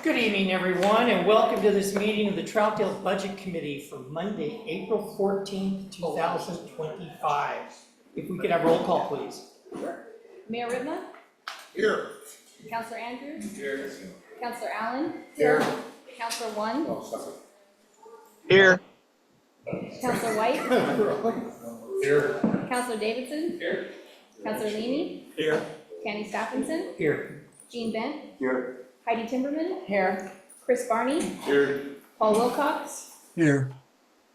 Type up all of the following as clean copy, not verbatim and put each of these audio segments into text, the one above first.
Good evening, everyone, and welcome to this meeting of the Troutdale Budget Committee for Monday, April 14th, 2025. If we could have roll call, please. Mayor Ritma? Here. Councillor Andrews? Here. Councillor Allen? Here. Councillor One? Here. Councillor White? Here. Councillor Davidson? Here. Councillor Leamy? Here. Kenny Stephenson? Here. Jean Bent? Here. Heidi Timberman? Here. Chris Barney? Here. Paul Wilcox? Here.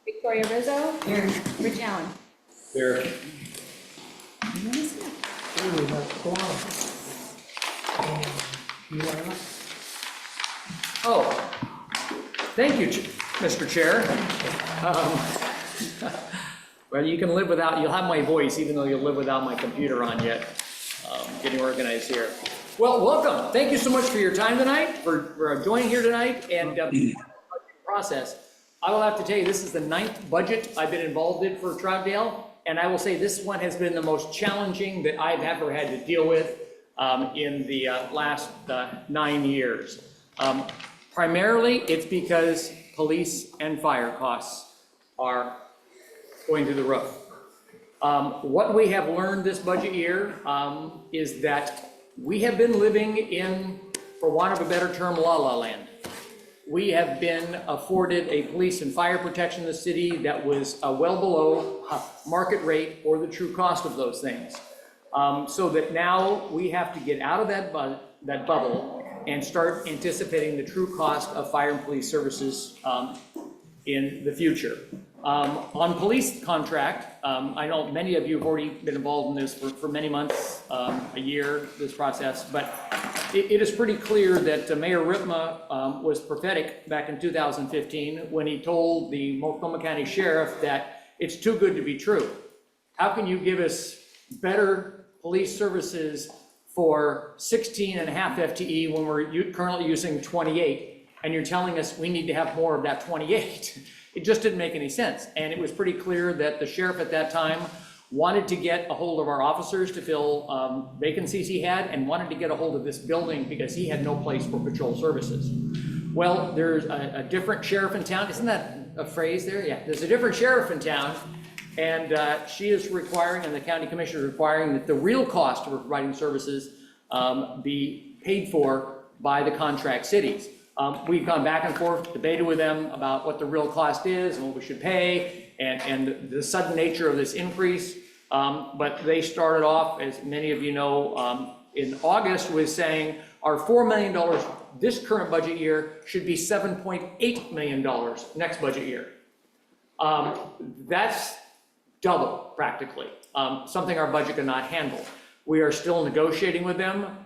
Victoria Rizzo? Here. Rich Allen? Here. Oh, thank you, Mr. Chair. Well, you can live without, you'll have my voice, even though you'll live without my computer on yet. Getting organized here. Well, welcome. Thank you so much for your time tonight, for joining here tonight and process. I will have to tell you, this is the 9th budget I've been involved in for Troutdale, and I will say this one has been the most challenging that I've ever had to deal with in the last 9 years. Primarily, it's because police and fire costs are going through the roof. What we have learned this budget year is that we have been living in, for want of a better term, la-la land. We have been afforded a police and fire protection in the city that was well below market rate or the true cost of those things. So that now we have to get out of that bubble and start anticipating the true cost of fire and police services in the future. On police contract, I know many of you have already been involved in this for many months, a year, this process, but it is pretty clear that Mayor Ritma was prophetic back in 2015 when he told the Multnomah County Sheriff that it's too good to be true. How can you give us better police services for 16.5 FTE when we're currently using 28, and you're telling us we need to have more of that 28? It just didn't make any sense. And it was pretty clear that the sheriff at that time wanted to get a hold of our officers to fill vacancies he had, and wanted to get a hold of this building because he had no place for patrol services. Well, there's a different sheriff in town. Isn't that a phrase there? Yeah, there's a different sheriff in town, and she is requiring, and the county commissioner is requiring, that the real cost of providing services be paid for by the contract cities. We've gone back and forth, debated with them about what the real cost is and what we should pay, and the sudden nature of this increase. But they started off, as many of you know, in August with saying our $4 million this current budget year should be $7.8 million next budget year. That's double, practically, something our budget cannot handle. We are still negotiating with them.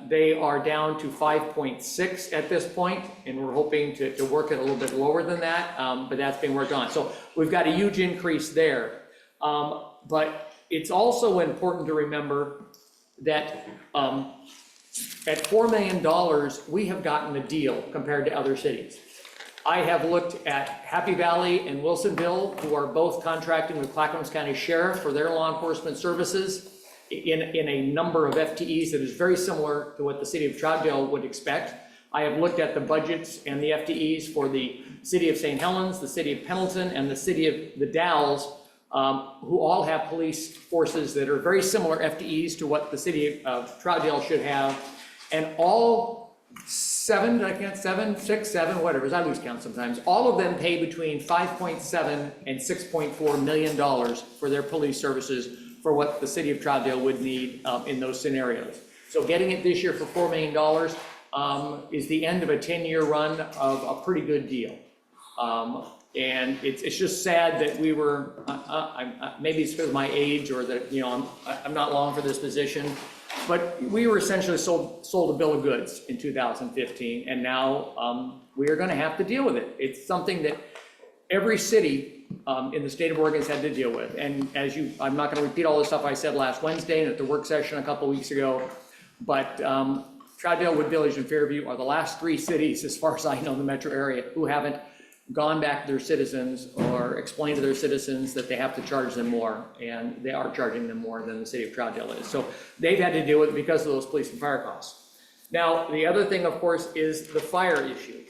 They are down to 5.6 at this point, and we're hoping to work it a little bit lower than that, but that's being worked on. So we've got a huge increase there. But it's also important to remember that at $4 million, we have gotten a deal compared to other cities. I have looked at Happy Valley and Wilsonville, who are both contracting with Clackamas County Sheriff for their law enforcement services in a number of FTEs that is very similar to what the city of Troutdale would expect. I have looked at the budgets and the FTEs for the city of St. Helens, the city of Pendleton, and the city of the Dalles, who all have police forces that are very similar FTEs to what the city of Troutdale should have. And all seven, whatever, I lose count sometimes, all of them pay between $5.7 and $6.4 million for their police services for what the city of Troutdale would need in those scenarios. So getting it this year for $4 million is the end of a 10-year run of a pretty good deal. And it's just sad that we were, maybe it's because of my age or that, you know, I'm not long for this position, but we were essentially sold a bill of goods in 2015, and now we are going to have to deal with it. It's something that every city in the state of Oregon has had to deal with. And I'm not going to repeat all the stuff I said last Wednesday and at the work session a couple weeks ago, but Troutdale, Wood Village, and Fairview are the last 3 cities, as far as I know, in the metro area who haven't gone back to their citizens or explained to their citizens that they have to charge them more, and they are charging them more than the city of Troutdale is. So they've had to deal with it because of those police and fire costs. Now, the other thing, of course, is the fire issue.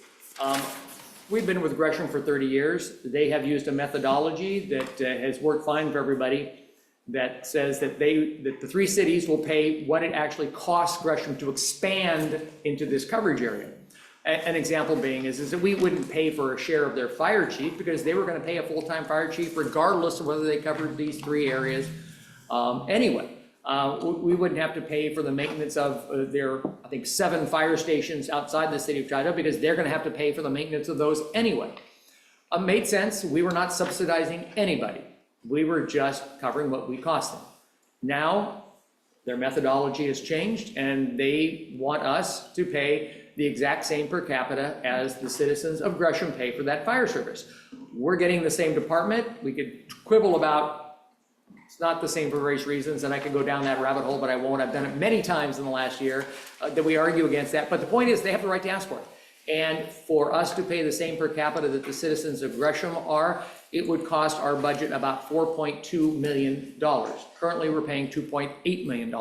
We've been with Gresham for 30 years. They have used a methodology that has worked fine for everybody, that says that the three cities will pay what it actually costs Gresham to expand into this coverage area. An example being is that we wouldn't pay for a share of their fire chief because they were going to pay a full-time fire chief regardless of whether they covered these three areas. Anyway, we wouldn't have to pay for the maintenance of their, I think, 7 fire stations outside the city of Troutdale because they're going to have to pay for the maintenance of those anyway. Made sense. We were not subsidizing anybody. We were just covering what we cost them. Now, their methodology has changed and they want us to pay the exact same per capita as the citizens of Gresham pay for that fire service. We're getting the same department. We could quibble about it's not the same for various reasons, and I could go down that rabbit hole, but I won't. I've done it many times in the last year that we argue against that. But the point is they have the right to ask for it. And for us to pay the same per capita that the citizens of Gresham are, it would cost our budget about $4.2 million. Currently, we're paying $2.8 million.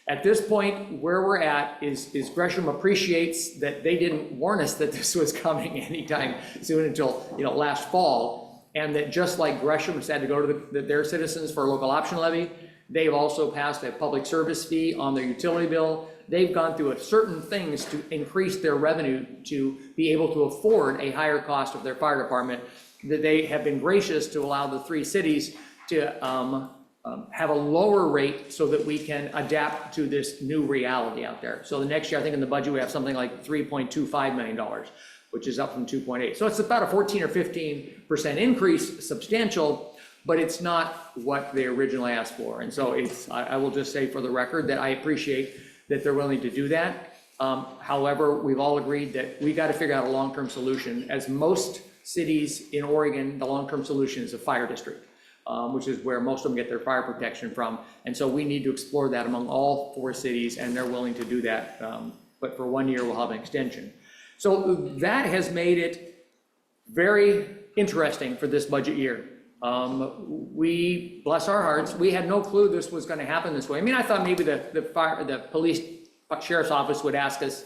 At this point, where we're at is Gresham appreciates that they didn't warn us that this was coming anytime soon until last fall, and that just like Gresham has had to go to their citizens for a local option levy, they've also passed a public service fee on their utility bill. They've gone through certain things to increase their revenue to be able to afford a higher cost of their fire department, that they have been gracious to allow the three cities to have a lower rate so that we can adapt to this new reality out there. So the next year, I think in the budget, we have something like $3.25 million, which is up from 2.8. So it's about a 14 or 15% increase, substantial, but it's not what they originally asked for. And so I will just say for the record that I appreciate that they're willing to do that. However, we've all agreed that we got to figure out a long-term solution. As most cities in Oregon, the long-term solution is a fire district. Which is where most of them get their fire protection from. And so we need to explore that among all 4 cities, and they're willing to do that. But for 1 year, we'll have an extension. So that has made it very interesting for this budget year. We, bless our hearts, we had no clue this was going to happen this way. I mean, I thought maybe the police sheriff's office would ask us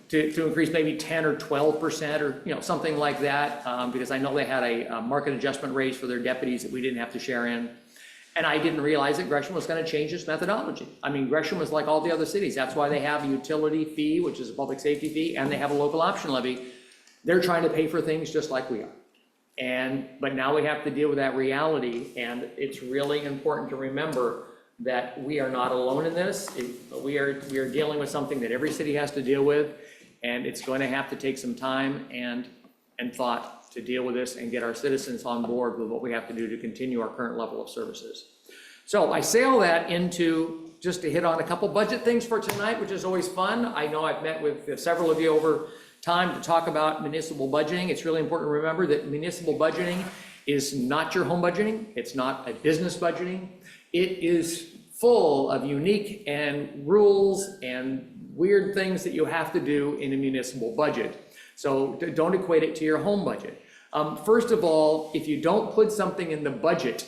to increase maybe 10 or 12% or something like that, because I know they had a market adjustment raise for their deputies that we didn't have to share in. And I didn't realize that Gresham was going to change its methodology. I mean, Gresham was like all the other cities. That's why they have a utility fee, which is a public safety fee, and they have a local option levy. They're trying to pay for things just like we are. But now we have to deal with that reality, and it's really important to remember that we are not alone in this. We are dealing with something that every city has to deal with. And it's going to have to take some time and thought to deal with this and get our citizens on board with what we have to do to continue our current level of services. So I say all that into just to hit on a couple budget things for tonight, which is always fun. I know I've met with several of you over time to talk about municipal budgeting. It's really important to remember that municipal budgeting is not your home budgeting. It's not a business budgeting. It is full of unique and rules and weird things that you have to do in a municipal budget. So don't equate it to your home budget. First of all, if you don't put something in the budget,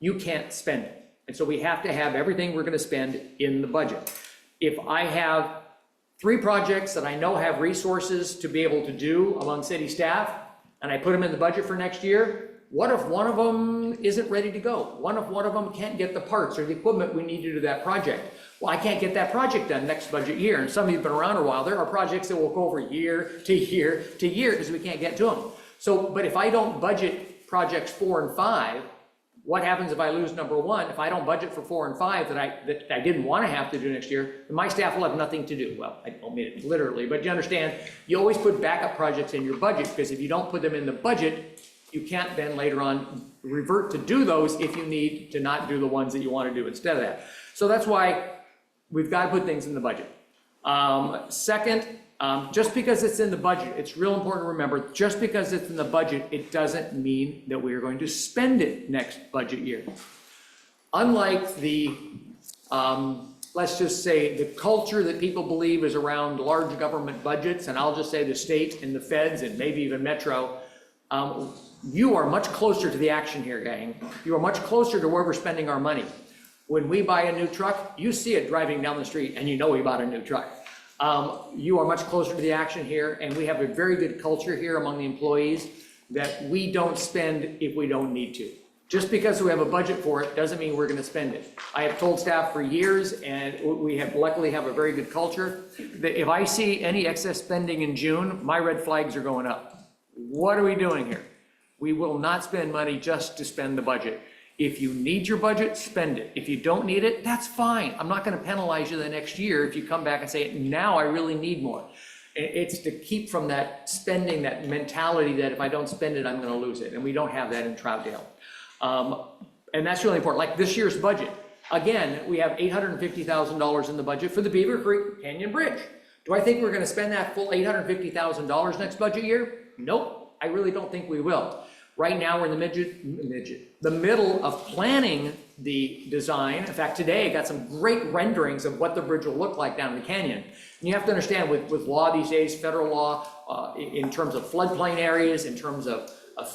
you can't spend it. And so we have to have everything we're going to spend in the budget. If I have 3 projects that I know have resources to be able to do among city staff, and I put them in the budget for next year, what if one of them isn't ready to go? What if one of them can't get the parts or the equipment we need to do that project? Well, I can't get that project done next budget year. And some of you have been around a while. There are projects that will go over year to year to year because we can't get to them. So, but if I don't budget projects 4 and 5, what happens if I lose number 1? If I don't budget for 4 and 5 that I didn't want to have to do next year, then my staff will have nothing to do. Well, I don't mean it literally, but you understand, you always put backup projects in your budget, because if you don't put them in the budget, you can't then later on revert to do those if you need to not do the ones that you want to do instead of that. So that's why we've got to put things in the budget. Second, just because it's in the budget, it's real important to remember, just because it's in the budget, it doesn't mean that we are going to spend it next budget year. Unlike the, let's just say, the culture that people believe is around large government budgets, and I'll just say the state and the feds and maybe even Metro, You are much closer to the action here, gang. You are much closer to where we're spending our money. When we buy a new truck, you see it driving down the street and you know we bought a new truck. You are much closer to the action here, and we have a very good culture here among the employees that we don't spend if we don't need to. Just because we have a budget for it doesn't mean we're gonna spend it. I have told staff for years, and we have luckily have a very good culture, that if I see any excess spending in June, my red flags are going up. What are we doing here? We will not spend money just to spend the budget. If you need your budget, spend it. If you don't need it, that's fine. I'm not gonna penalize you the next year if you come back and say, now I really need more. It's to keep from that spending, that mentality that if I don't spend it, I'm gonna lose it. And we don't have that in Troutdale. And that's really important. Like this year's budget, again, we have $850,000 in the budget for the Beaver Creek Canyon Bridge. Do I think we're gonna spend that full $850,000 next budget year? Nope, I really don't think we will. Right now, we're in the middle of planning the design. In fact, today I got some great renderings of what the bridge will look like down in the canyon. And you have to understand with law these days, federal law, in terms of floodplain areas, in terms of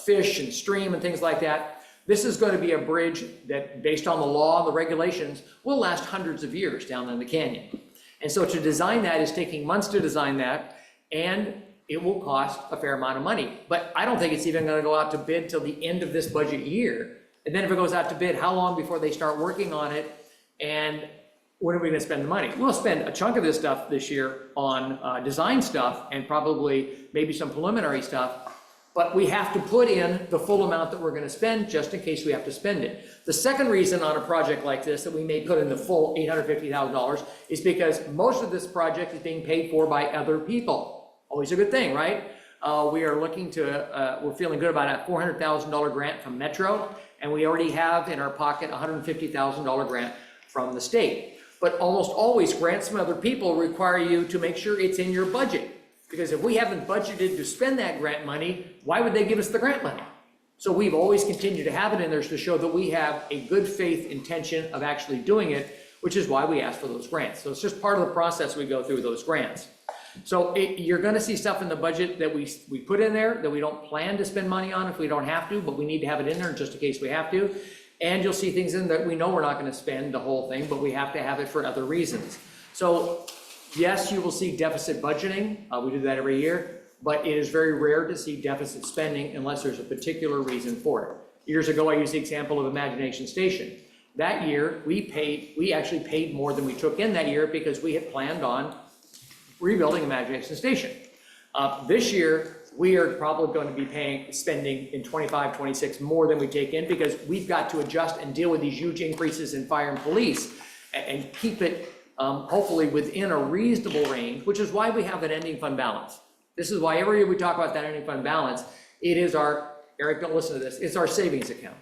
fish and stream and things like that, this is going to be a bridge that, based on the law and the regulations, will last hundreds of years down in the canyon. And so to design that is taking months to design that, and it will cost a fair amount of money. But I don't think it's even gonna go out to bid till the end of this budget year. And then if it goes out to bid, how long before they start working on it? And when are we gonna spend the money? We'll spend a chunk of this stuff this year on design stuff and probably maybe some preliminary stuff. But we have to put in the full amount that we're gonna spend just in case we have to spend it. The second reason on a project like this that we may put in the full $850,000 is because most of this project is being paid for by other people. Always a good thing, right? We are looking to, we're feeling good about a $400,000 grant from Metro, and we already have in our pocket a $150,000 grant from the state. But almost always grants from other people require you to make sure it's in your budget. Because if we haven't budgeted to spend that grant money, why would they give us the grant money? So we've always continued to have it in there to show that we have a good faith intention of actually doing it, which is why we ask for those grants. So it's just part of the process we go through those grants. So you're gonna see stuff in the budget that we put in there that we don't plan to spend money on if we don't have to, but we need to have it in there just in case we have to. And you'll see things in that we know we're not gonna spend the whole thing, but we have to have it for other reasons. So yes, you will see deficit budgeting. We do that every year, but it is very rare to see deficit spending unless there's a particular reason for it. Years ago, I used the example of Imagination Station. That year, we actually paid more than we took in that year because we had planned on rebuilding Imagination Station. This year, we are probably going to be spending in 25, 26 more than we take in because we've got to adjust and deal with these huge increases in fire and police and keep it hopefully within a reasonable range, which is why we have an ending fund balance. This is why every year we talk about that ending fund balance. It is our, Eric, don't listen to this, it's our savings account.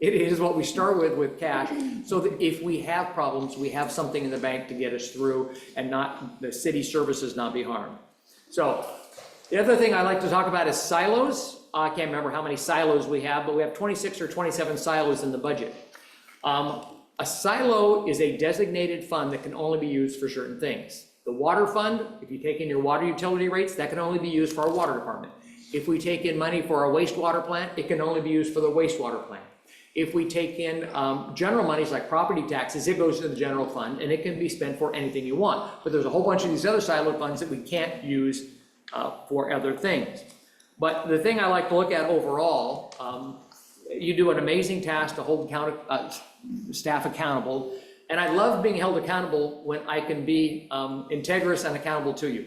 It is what we start with cash, so that if we have problems, we have something in the bank to get us through and not the city services not be harmed. So the other thing I like to talk about is silos. I can't remember how many silos we have, but we have 26 or 27 silos in the budget. A silo is a designated fund that can only be used for certain things. The water fund, if you take in your water utility rates, that can only be used for our water department. If we take in money for our wastewater plant, it can only be used for the wastewater plant. If we take in general monies like property taxes, it goes to the general fund and it can be spent for anything you want. But there's a whole bunch of these other silo funds that we can't use for other things. But the thing I like to look at overall, you do an amazing task to hold staff accountable. And I love being held accountable when I can be integrous and accountable to you.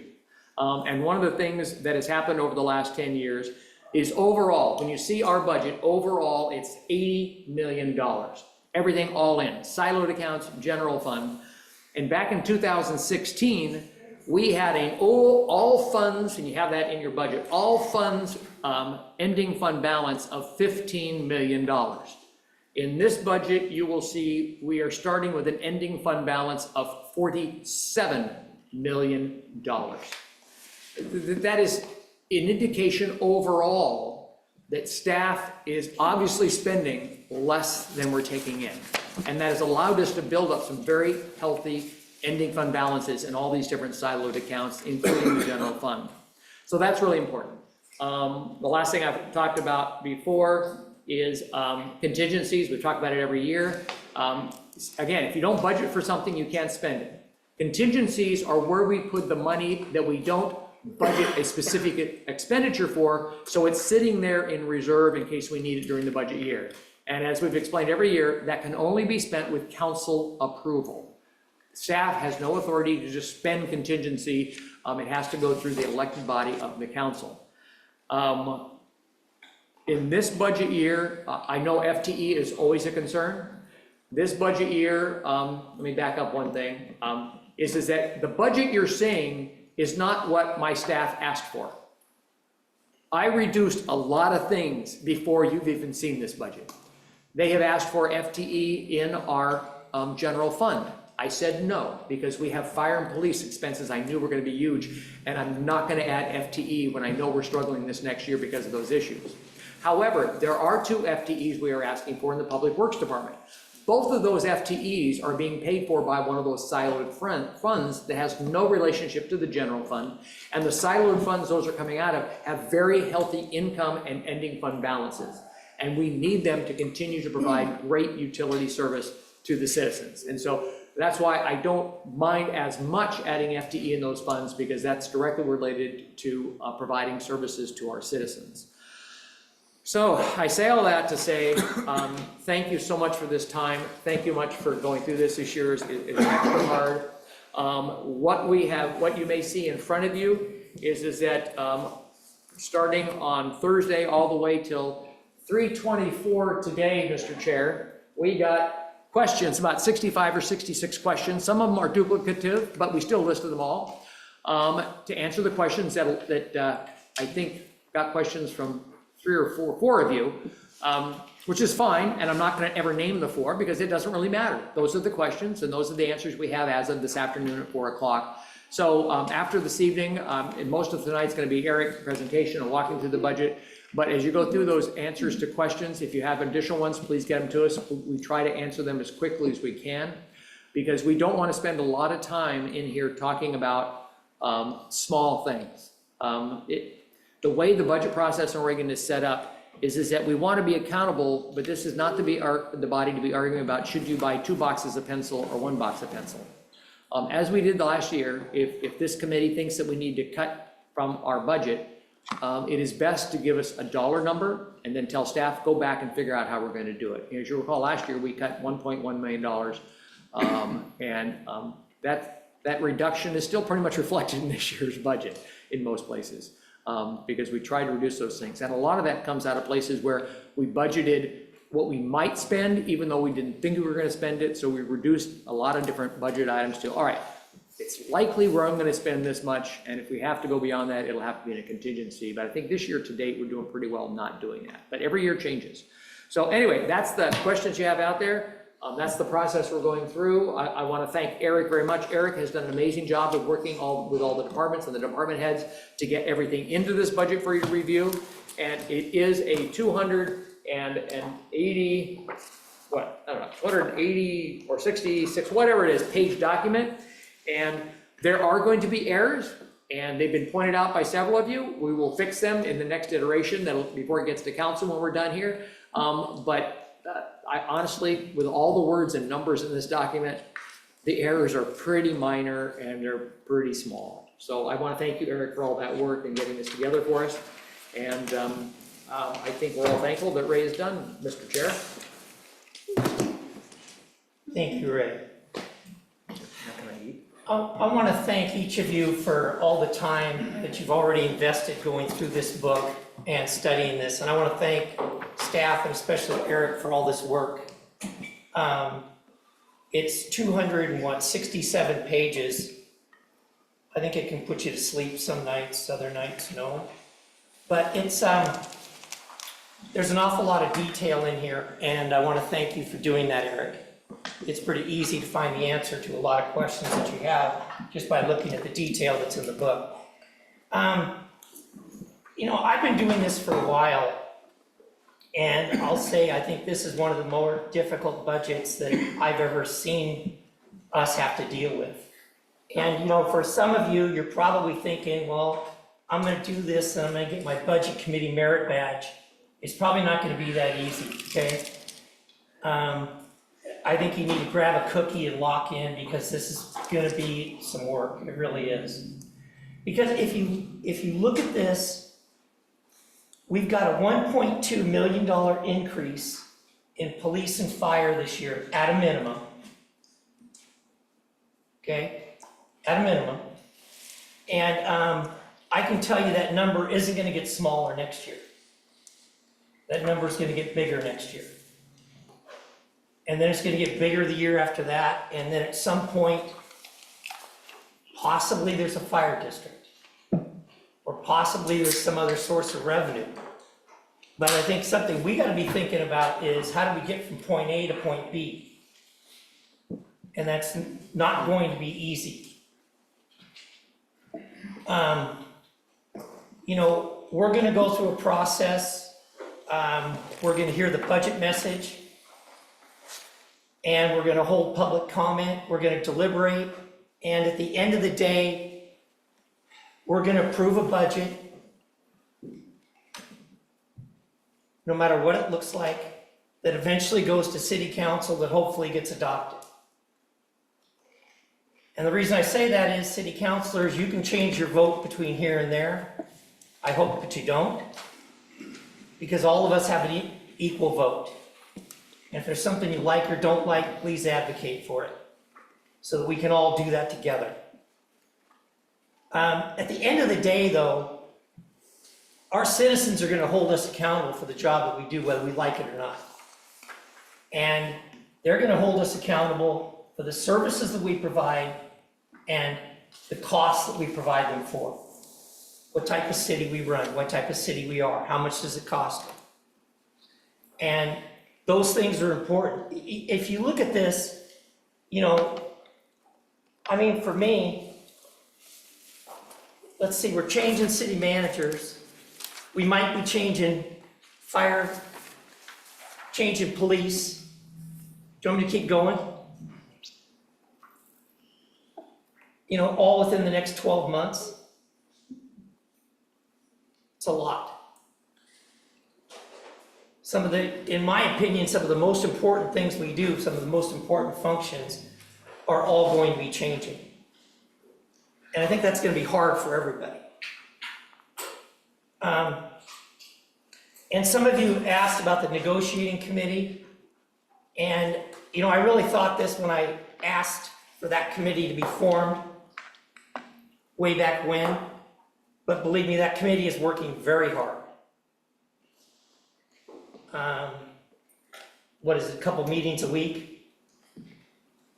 And one of the things that has happened over the last 10 years is overall, when you see our budget, overall, it's $80 million. Everything all in, siloed accounts, general fund. And back in 2016, we had an all funds, and you have that in your budget, all funds ending fund balance of $15 million. In this budget, you will see we are starting with an ending fund balance of $47 million. That is an indication overall that staff is obviously spending less than we're taking in. And that has allowed us to build up some very healthy ending fund balances in all these different siloed accounts, including the general fund. So that's really important. The last thing I've talked about before is contingencies. We've talked about it every year. Again, if you don't budget for something, you can't spend it. Contingencies are where we put the money that we don't budget a specific expenditure for, so it's sitting there in reserve in case we need it during the budget year. And as we've explained every year, that can only be spent with council approval. Staff has no authority to just spend contingency. It has to go through the elected body of the council. In this budget year, I know FTE is always a concern. This budget year, let me back up one thing, is that the budget you're seeing is not what my staff asked for. I reduced a lot of things before you've even seen this budget. They have asked for FTE in our general fund. I said no, because we have fire and police expenses I knew were going to be huge, and I'm not going to add FTE when I know we're struggling this next year because of those issues. However, there are 2 FTEs we are asking for in the Public Works Department. Both of those FTEs are being paid for by one of those siloed funds that has no relationship to the general fund, and the siloed funds those are coming out of have very healthy income and ending fund balances, and we need them to continue to provide great utility service to the citizens. And so that's why I don't mind as much adding FTE in those funds, because that's directly related to providing services to our citizens. So I say all that to say, thank you so much for this time. Thank you much for going through this year. It's extra hard. What you may see in front of you is that starting on Thursday all the way till 3:24 today, Mr. Chair, we got questions, about 65 or 66 questions. Some of them are duplicative, but we still listed them all, to answer the questions that I think got questions from 3 or 4 of you, which is fine, and I'm not going to ever name the 4 because it doesn't really matter. Those are the questions, and those are the answers we have as of this afternoon at 4 o'clock. So after this evening, and most of tonight's going to be Eric's presentation and walking through the budget, but as you go through those answers to questions, if you have additional ones, please get them to us. We try to answer them as quickly as we can, because we don't want to spend a lot of time in here talking about small things. The way the budget process in Oregon is set up is that we want to be accountable, but this is not to be the body to be arguing about should you buy 2 boxes of pencil or 1 box of pencil. As we did last year, if this committee thinks that we need to cut from our budget, it is best to give us a dollar number and then tell staff, go back and figure out how we're going to do it. As you recall, last year we cut $1.1 million, and that reduction is still pretty much reflected in this year's budget in most places. Because we try to reduce those things. And a lot of that comes out of places where we budgeted what we might spend, even though we didn't think we were going to spend it. So we reduced a lot of different budget items to, all right, it's likely where I'm going to spend this much, and if we have to go beyond that, it'll have to be in a contingency. But I think this year to date, we're doing pretty well not doing that. But every year changes. So anyway, that's the questions you have out there. That's the process we're going through. I want to thank Eric very much. Eric has done an amazing job of working with all the departments and the department heads to get everything into this budget for you to review. And it is a 280, what, I don't know, 280 or 66, whatever it is, page document. And there are going to be errors, and they've been pointed out by several of you. We will fix them in the next iteration before it gets to council when we're done here. I honestly, with all the words and numbers in this document, the errors are pretty minor and they're pretty small. So I want to thank you, Eric, for all that work and getting this together for us. And I think we're all thankful that Ray is done, Mr. Chair. Thank you, Ray. I want to thank each of you for all the time that you've already invested going through this book and studying this. And I want to thank staff and especially Eric for all this work. It's 267 pages. I think it can put you to sleep some nights, other nights, no. But it's there's an awful lot of detail in here, and I want to thank you for doing that, Eric. It's pretty easy to find the answer to a lot of questions that you have just by looking at the detail that's in the book. You know, I've been doing this for a while, and I'll say I think this is one of the more difficult budgets that I've ever seen us have to deal with. And you know, for some of you, you're probably thinking, well, I'm gonna do this and I'm gonna get my budget committee merit badge. It's probably not gonna be that easy, okay? I think you need to grab a cookie and lock in because this is gonna be some work, it really is. Because if you look at this, we've got a $1.2 million increase in police and fire this year at a minimum. Okay, at a minimum. And I can tell you that number isn't gonna get smaller next year. That number is gonna get bigger next year. And then it's gonna get bigger the year after that, and then at some point, possibly there's a fire district. Or possibly there's some other source of revenue. But I think something we gotta be thinking about is how do we get from point A to point B? And that's not going to be easy. You know, we're gonna go through a process. We're gonna hear the budget message. And we're gonna hold public comment. We're gonna deliberate. And at the end of the day, we're gonna approve a budget. No matter what it looks like, that eventually goes to city council, that hopefully gets adopted. And the reason I say that is, city councilors, you can change your vote between here and there. I hope that you don't, because all of us have an equal vote. And if there's something you like or don't like, please advocate for it, so that we can all do that together. At the end of the day, though, our citizens are gonna hold us accountable for the job that we do, whether we like it or not. And they're gonna hold us accountable for the services that we provide and the costs that we provide them for. What type of city we run, what type of city we are, how much does it cost them? And those things are important. If you look at this, you know, I mean, for me, let's see, we're changing city managers. We might be changing fire, changing police. Do you want me to keep going? You know, all within the next 12 months. It's a lot. Some of the, in my opinion, some of the most important things we do, some of the most important functions are all going to be changing. And I think that's going to be hard for everybody. And some of you asked about the negotiating committee. And, you know, I really thought this when I asked for that committee to be formed way back when. But believe me, that committee is working very hard. What is it, a couple meetings a week,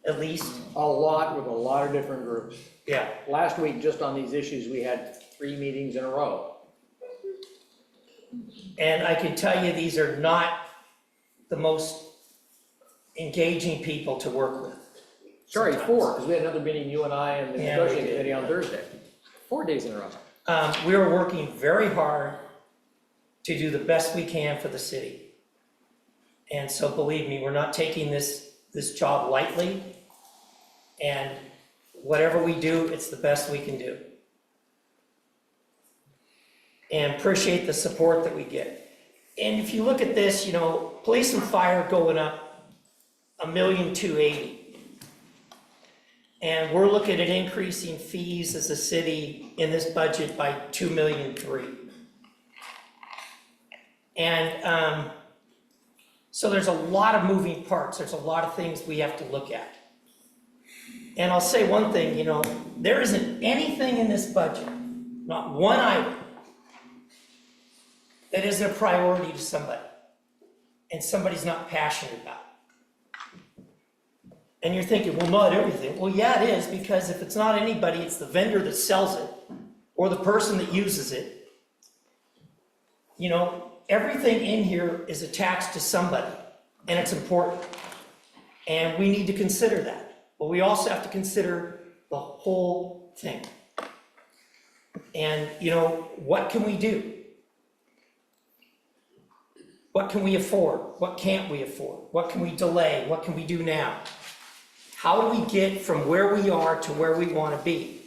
at least? A lot with a lot of different groups. Yeah. Last week, just on these issues, we had 3 meetings in a row. And I can tell you, these are not the most engaging people to work with. Sorry, sometimes. 4, because we had another meeting, you and I, and the Yeah, negotiating we did, committee on yeah. Thursday. 4 days in a row. We are working very hard to do the best we can for the city. And so believe me, we're not taking this job lightly. And whatever we do, it's the best we can do. And appreciate the support that we get. And if you look at this, you know, police and fire going up $1,280,000. And we're looking at increasing fees as a city in this budget by $2,300,000. And so there's a lot of moving parts. There's a lot of things we have to look at. And I'll say one thing, you know, there isn't anything in this budget, not one item, that isn't a priority to somebody and somebody's not passionate about it. And you're thinking, well, not everything. Well, yeah, it is, because if it's not anybody, it's the vendor that sells it or the person that uses it. You know, everything in here is attached to somebody, and it's important. And we need to consider that. But we also have to consider the whole thing. And, you know, what can we do? What can we afford? What can't we afford? What can we delay? What can we do now? How do we get from where we are to where we want to be?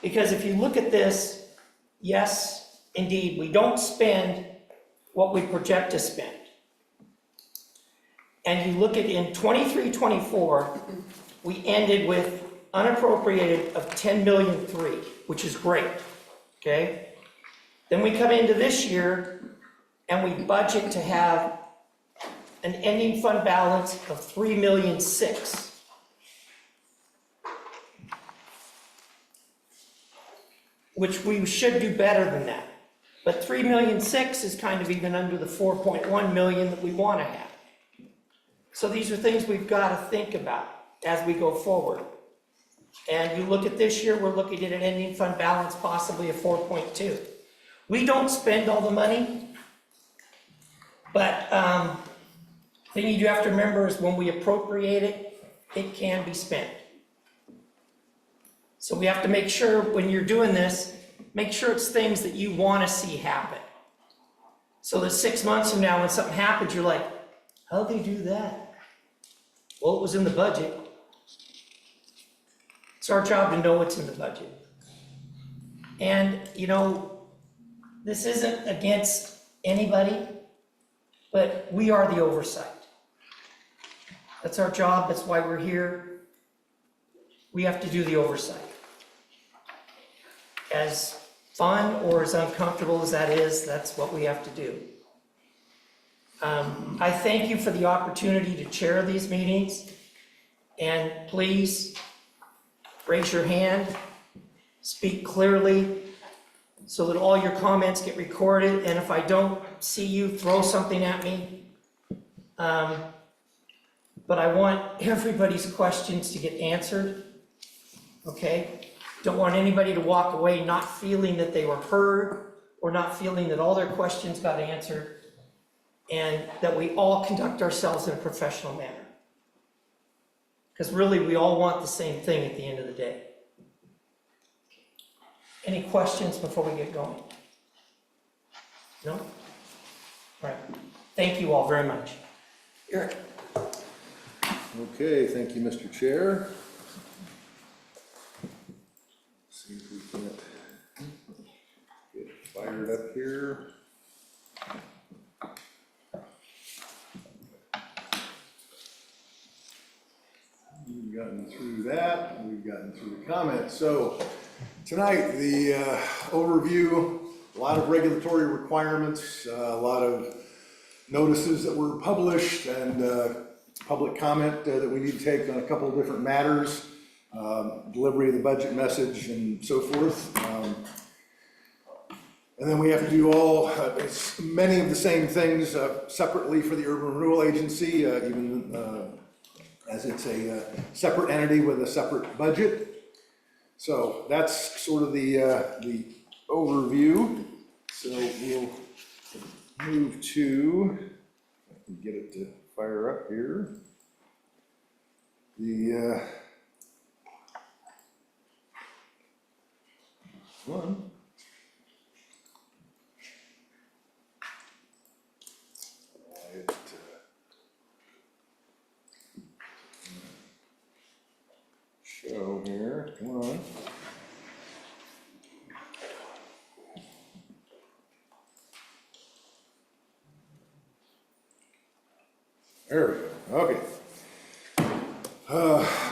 Because if you look at this, yes, indeed, we don't spend what we project to spend. And you look at in 23-24, we ended with unappropriated of 10,000,003, which is great, okay? Then we come into this year and we budget to have an ending fund balance of 3,000,006. Which we should do better than that. But 3,000,006 is kind of even under the 4.1 million that we want to have. So these are things we've got to think about as we go forward. And you look at this year, we're looking at an ending fund balance possibly of 4.2. We don't spend all the money, but the thing you do have to remember is when we appropriate it, it can be spent. So we have to make sure when you're doing this, make sure it's things that you want to see happen. So that 6 months from now, when something happens, you're like, how'd they do that? Well, it was in the budget. It's our job to know what's in the budget. And, you know, this isn't against anybody, but we are the oversight. That's our job, that's why we're here. We have to do the oversight. As fun or as uncomfortable as that is, that's what we have to do. I thank you for the opportunity to chair these meetings, and please raise your hand, speak clearly, so that all your comments get recorded, and if I don't see you, throw something at me. But I want everybody's questions to get answered, okay? Don't want anybody to walk away not feeling that they were heard, or not feeling that all their questions got answered, and that we all conduct ourselves in a professional manner. Because really, we all want the same thing at the end of the day. Any questions before we get going? No? All right. Thank you all very much. Eric. Okay, thank you, Mr. Chair. See if we can get fired up here. We've gotten through that, we've gotten through the comments. So tonight, the overview, a lot of regulatory requirements, a lot of notices that were published, and public comment that we need to take on a couple of different matters, delivery of the budget message and so forth. And then we have to do all, many of the same things separately for the Urban Renewal Agency, even as it's a separate entity with a separate budget. So that's sort of the overview. So we'll move to, I can get it to fire up here. The one. Show here, come on. There we go, okay.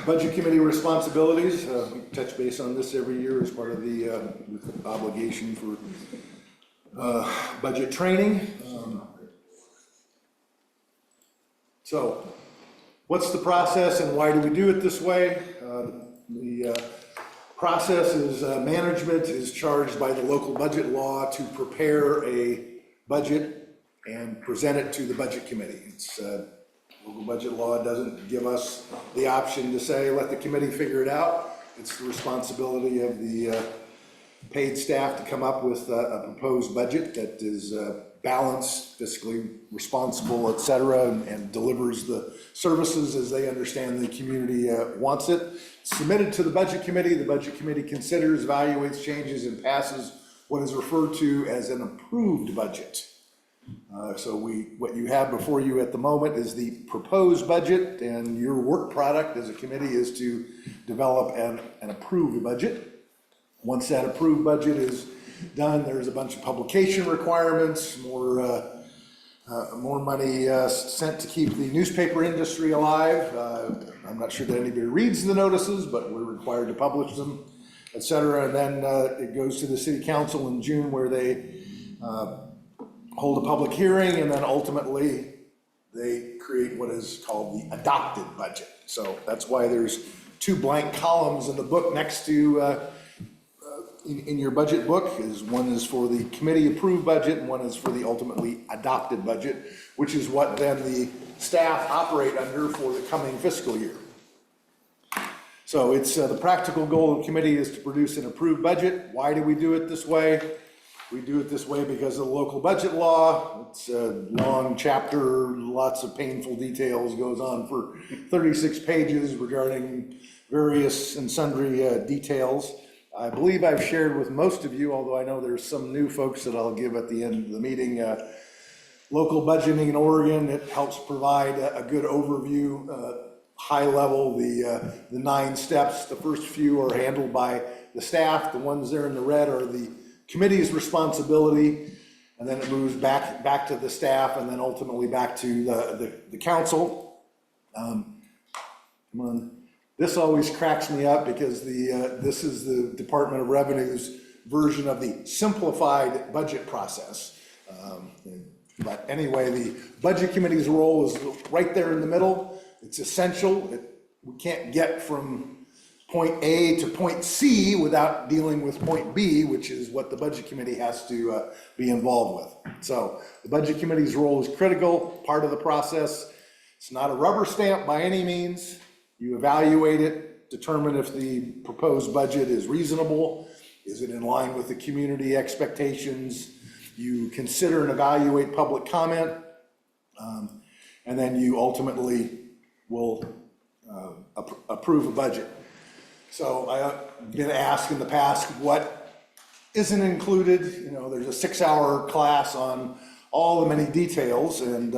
Budget committee responsibilities, we touch base on this every year as part of the obligation for budget training. So, what's the process and why do we do it this way? The process is management is charged by the local budget law to prepare a budget and present it to the budget committee. It's local budget law doesn't give us the option to say, let the committee figure it out. It's the responsibility of the paid staff to come up with a proposed budget that is balanced, fiscally responsible, et cetera, and delivers the services as they understand the community wants it. Submitted to the budget committee considers, evaluates changes, and passes what is referred to as an approved budget. So what you have before you at the moment is the proposed budget, and your work product as a committee is to develop an approved budget. Once that approved budget is done. There's a bunch of publication requirements, more money sent to keep the newspaper industry alive. I'm not sure that anybody reads the notices, but we're required to publish them, et cetera. And then it goes to the city council in June where they hold a public hearing, and then ultimately they create what is called the adopted budget. So that's why there's 2 blank columns in the book next to in your budget book. One is for the committee approved budget and one is for the ultimately adopted budget, which is what then the staff operate under for the coming fiscal year. So it's the practical goal of the committee is to produce an approved budget. Why do we do it this way? We do it this way because of the local budget law. It's a long chapter, lots of painful details, goes on for 36 pages regarding various and sundry details. I believe I've shared with most of you, although I know there's some new folks that I'll give at the end of the meeting. Local budgeting in Oregon, it helps provide a good overview, high level, the 9 steps. The first few are handled by the staff. The ones there in the red are the committee's responsibility, and then it moves back to the staff, and then ultimately back to the council. Come on. This always cracks me up because this is the Department of Revenue's version of the simplified budget process. But anyway, the budget committee's role is right there in the middle. It's essential. We can't get from point A to point C without dealing with point B, which is what the budget committee has to be involved with. So the budget committee's role is critical, part of the process. It's not a rubber stamp by any means. You evaluate it, determine if the proposed budget is reasonable, is it in line with the community expectations. You consider and evaluate public comment, and then you ultimately will approve a budget. So I've been asked in the past what isn't included. You know, there's a 6-hour class on all the many details and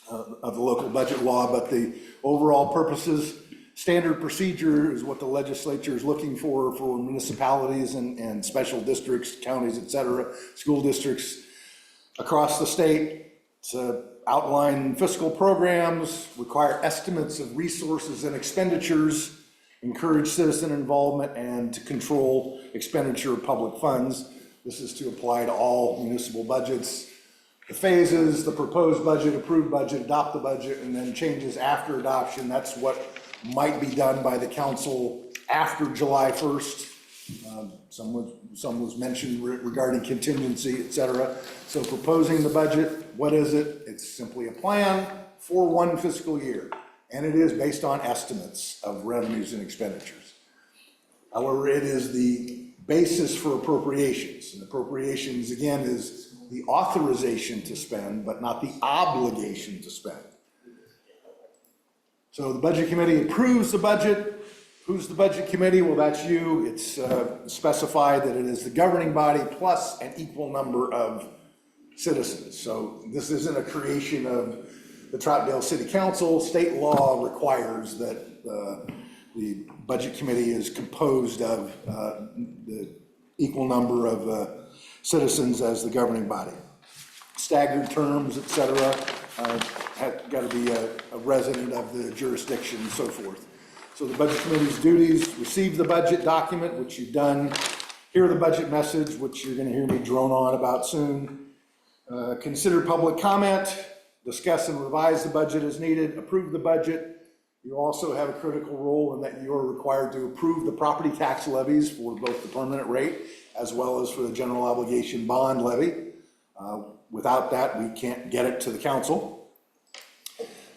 of the local budget law, but the overall purposes, standard procedure is what the legislature is looking for municipalities and special districts, counties, et cetera, school districts across the state. To outline fiscal programs, require estimates of resources and expenditures, encourage citizen involvement, and to control expenditure of public funds. This is to apply to all municipal budgets. The phases, the proposed budget, approved budget, adopt the budget, and then changes after adoption. That's what might be done by the council after July 1st. Some was mentioned regarding contingency, et cetera. So proposing the budget, what is it? It's simply a plan for one fiscal year, and it is based on estimates of revenues and expenditures. However, it is the basis for appropriations, and appropriations, again, is the authorization to spend, but not the obligation to spend. So the budget committee approves the budget. Who's the budget committee? Well, that's you. It's specified that it is the governing body plus an equal number of citizens. So this isn't a creation of the Troutdale City Council. State law requires that the budget committee is composed of the equal number of citizens as the governing body. Staggered terms, et cetera, have got to be a resident of the jurisdiction and so forth. So the budget committee's duties: receive the budget document, which you've done, hear the budget message, which you're going to hear me drone on about soon, consider public comment, discuss and revise the budget as needed, approve the budget. You also have a critical role in that you are required to approve the property tax levies for both the permanent rate as well as for the general obligation bond levy. Without that, we can't get it to the council.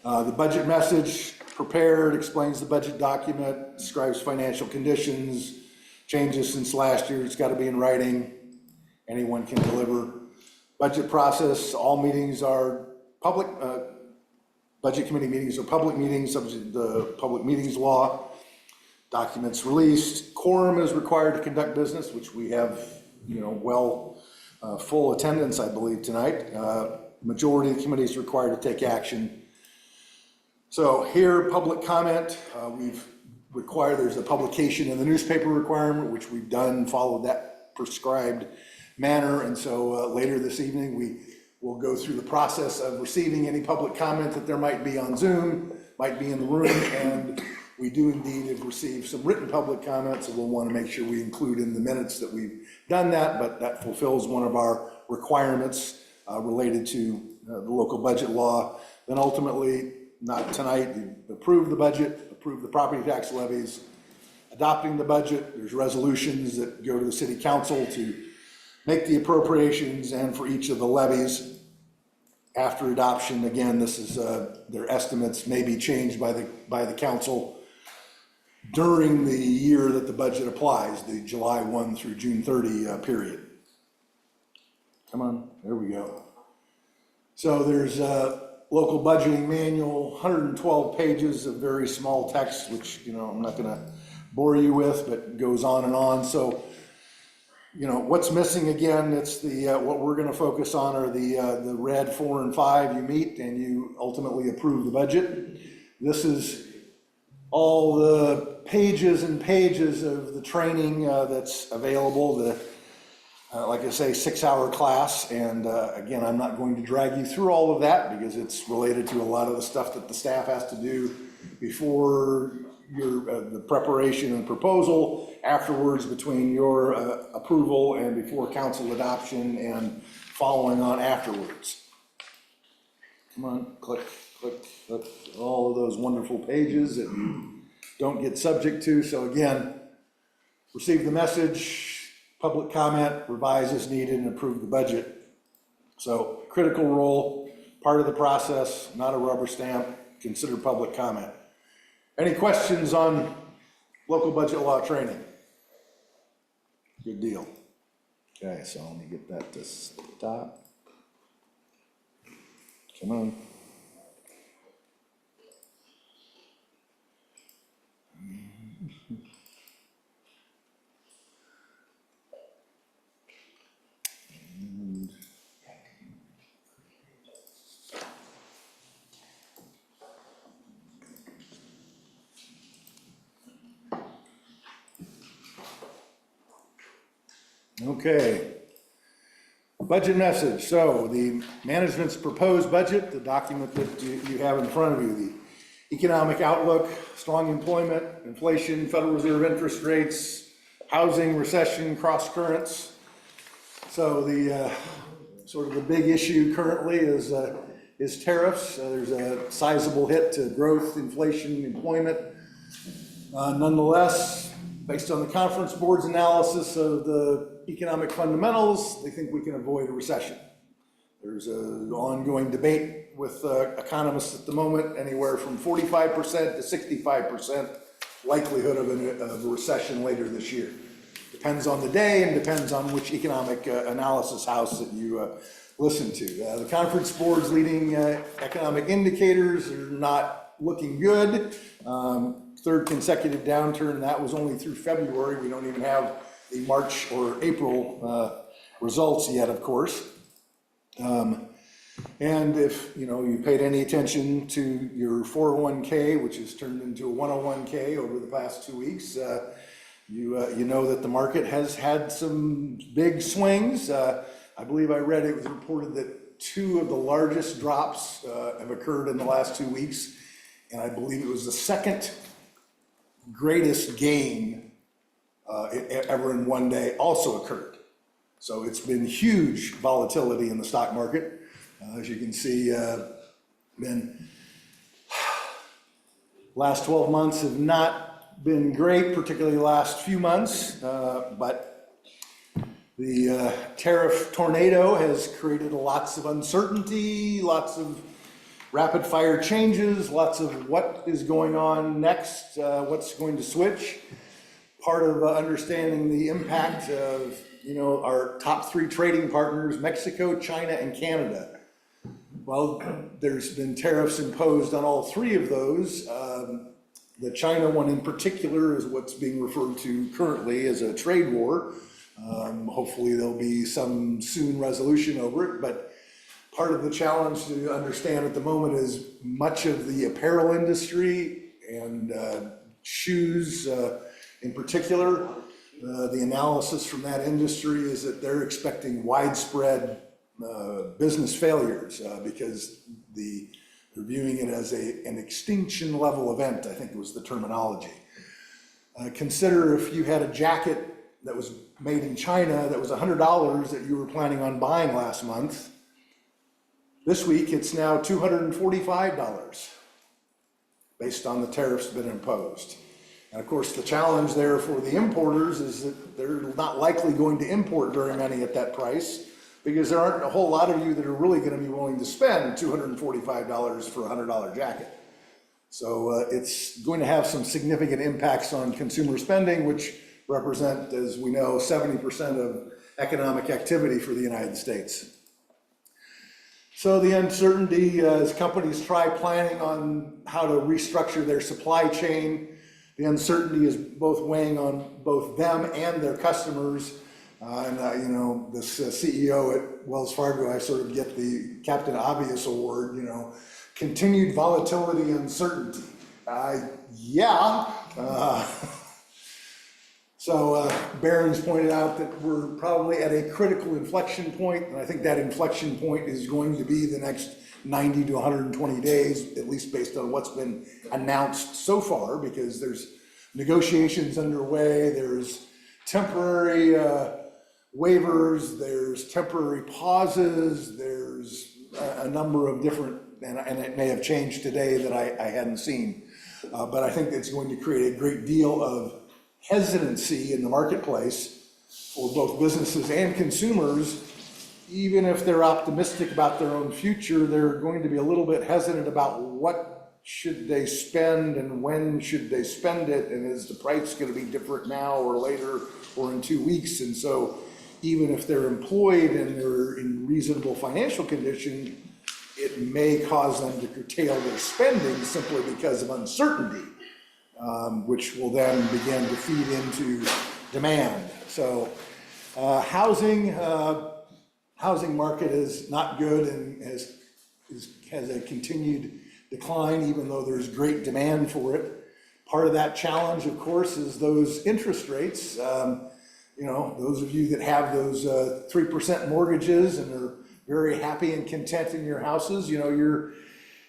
The budget message prepared explains the budget document, describes financial conditions, changes since last year. It's got to be in writing. Anyone can deliver. Budget process: all meetings are public. Budget committee meetings are public meetings subject to the public meetings law. Documents released. Quorum is required to conduct business, which we have, full attendance, I believe, tonight. Majority of the committee is required to take action. So here, public comment, we've required, there's a publication in the newspaper requirement, which we've done, followed that prescribed manner. And so later this evening, we will go through the process of receiving any public comment that there might be on Zoom, might be in the room, and we do indeed have received some written public comments, and we'll want to make sure we include in the minutes that we've done that, but that fulfills one of our requirements related to the local budget law. Then ultimately, not tonight, you approve the budget, approve the property tax levies, adopting the budget. There's resolutions that go to the city council to make the appropriations and for each of the levies. After adoption, again, this is their estimates may be changed by the council during the year that the budget applies, the July 1 through June 30 period. Come on, there we go. So there's a local budgeting manual, 112 pages of very small text, which, you know, I'm not gonna bore you with, but goes on and on. So, you know, what's missing again, it's the, what we're gonna focus on are the red 4 and 5, you meet and you ultimately approve the budget. This is all the pages and pages of the training that's available, the, like I say, 6-hour class. And again, I'm not going to drag you through all of that because it's related to a lot of the stuff that the staff has to do before your the preparation and proposal, afterwards between your approval and before council adoption, and following on afterwards. Come on, click, click, click, all of those wonderful pages that you don't get subject to. So again, receive the message, public comment, revise as needed, and approve the budget. So critical role, part of the process, not a rubber stamp, consider public comment. Any questions on local budget law training? Good deal. Okay, so let me get that to stop. Come on. Okay, budget message. So the management's proposed budget, the document that you have in front of you, the economic outlook, strong employment, inflation, Federal Reserve interest rates, housing, recession, cross currents. So the sort of the big issue currently is tariffs. There's a sizable hit to growth, inflation, employment. Nonetheless, based on the conference board's analysis of the economic fundamentals, they think we can avoid a recession. There's an ongoing debate with economists at the moment, anywhere from 45% to 65% likelihood of a recession later this year. Depends on the day and depends on which economic analysis house that you listen to. The conference board's leading economic indicators are not looking good. Third consecutive downturn, that was only through February. We don't even have the March or April results yet, of course. And if you paid any attention to your 401k, which has turned into a 101k over the past 2 weeks, you know that the market has had some big swings. I believe I read it was reported that 2 of the largest drops have occurred in the last 2 weeks, and I believe it was the second greatest gain ever in one day also occurred. So it's been huge volatility in the stock market. As you can see, last 12 months have not been great, particularly the last few months, but the tariff tornado has created lots of uncertainty, lots of rapid fire changes, lots of what is going on next, what's going to switch. Part of understanding the impact of our top 3 trading partners, Mexico, China, and Canada. Well, there's been tariffs imposed on all 3 of those. The China one in particular is what's being referred to currently as a trade war. Hopefully there'll be some soon resolution over it, but part of the challenge to understand at the moment is much of the apparel industry and shoes in particular The analysis from that industry is that they're expecting widespread business failures because they're viewing it as an extinction level event, I think was the terminology. Consider if you had a jacket that was made in China that was $100 that you were planning on buying last month. This week, it's now $245 based on the tariffs that have been imposed. And of course, the challenge there for the importers is that they're not likely going to import very many at that price because there aren't a whole lot of you that are really going to be willing to spend $245 for a $100 jacket. So it's going to have some significant impacts on consumer spending, which represent, as we know, 70% of economic activity for the United States. So the uncertainty as companies try planning on how to restructure their supply chain, the uncertainty is both weighing on both them and their customers. You know, this CEO at Wells Fargo, I sort of get the Captain Obvious award, you know, continued volatility, uncertainty. Yeah. So Barron's pointed out that we're probably at a critical inflection point, and I think that inflection point is going to be the next 90 to 120 days, at least based on what's been announced so far, because there's negotiations underway, there's temporary waivers, there's temporary pauses, there's a number of different, and it may have changed today that I hadn't seen, but I think it's going to create a great deal of hesitancy in the marketplace for both businesses and consumers. Even if they're optimistic about their own future, they're going to be a little bit hesitant about what should they spend and when should they spend it, and is the price going to be different now or later or in 2 weeks. And so even if they're employed and they're in reasonable financial condition, it may cause them to curtail their spending simply because of uncertainty, which will then begin to feed into demand. So housing market is not good and has a continued decline, even though there's great demand for it. Part of that challenge, of course, is those interest rates. You know, those of you that have those 3% mortgages and are very happy and content in your houses, you know,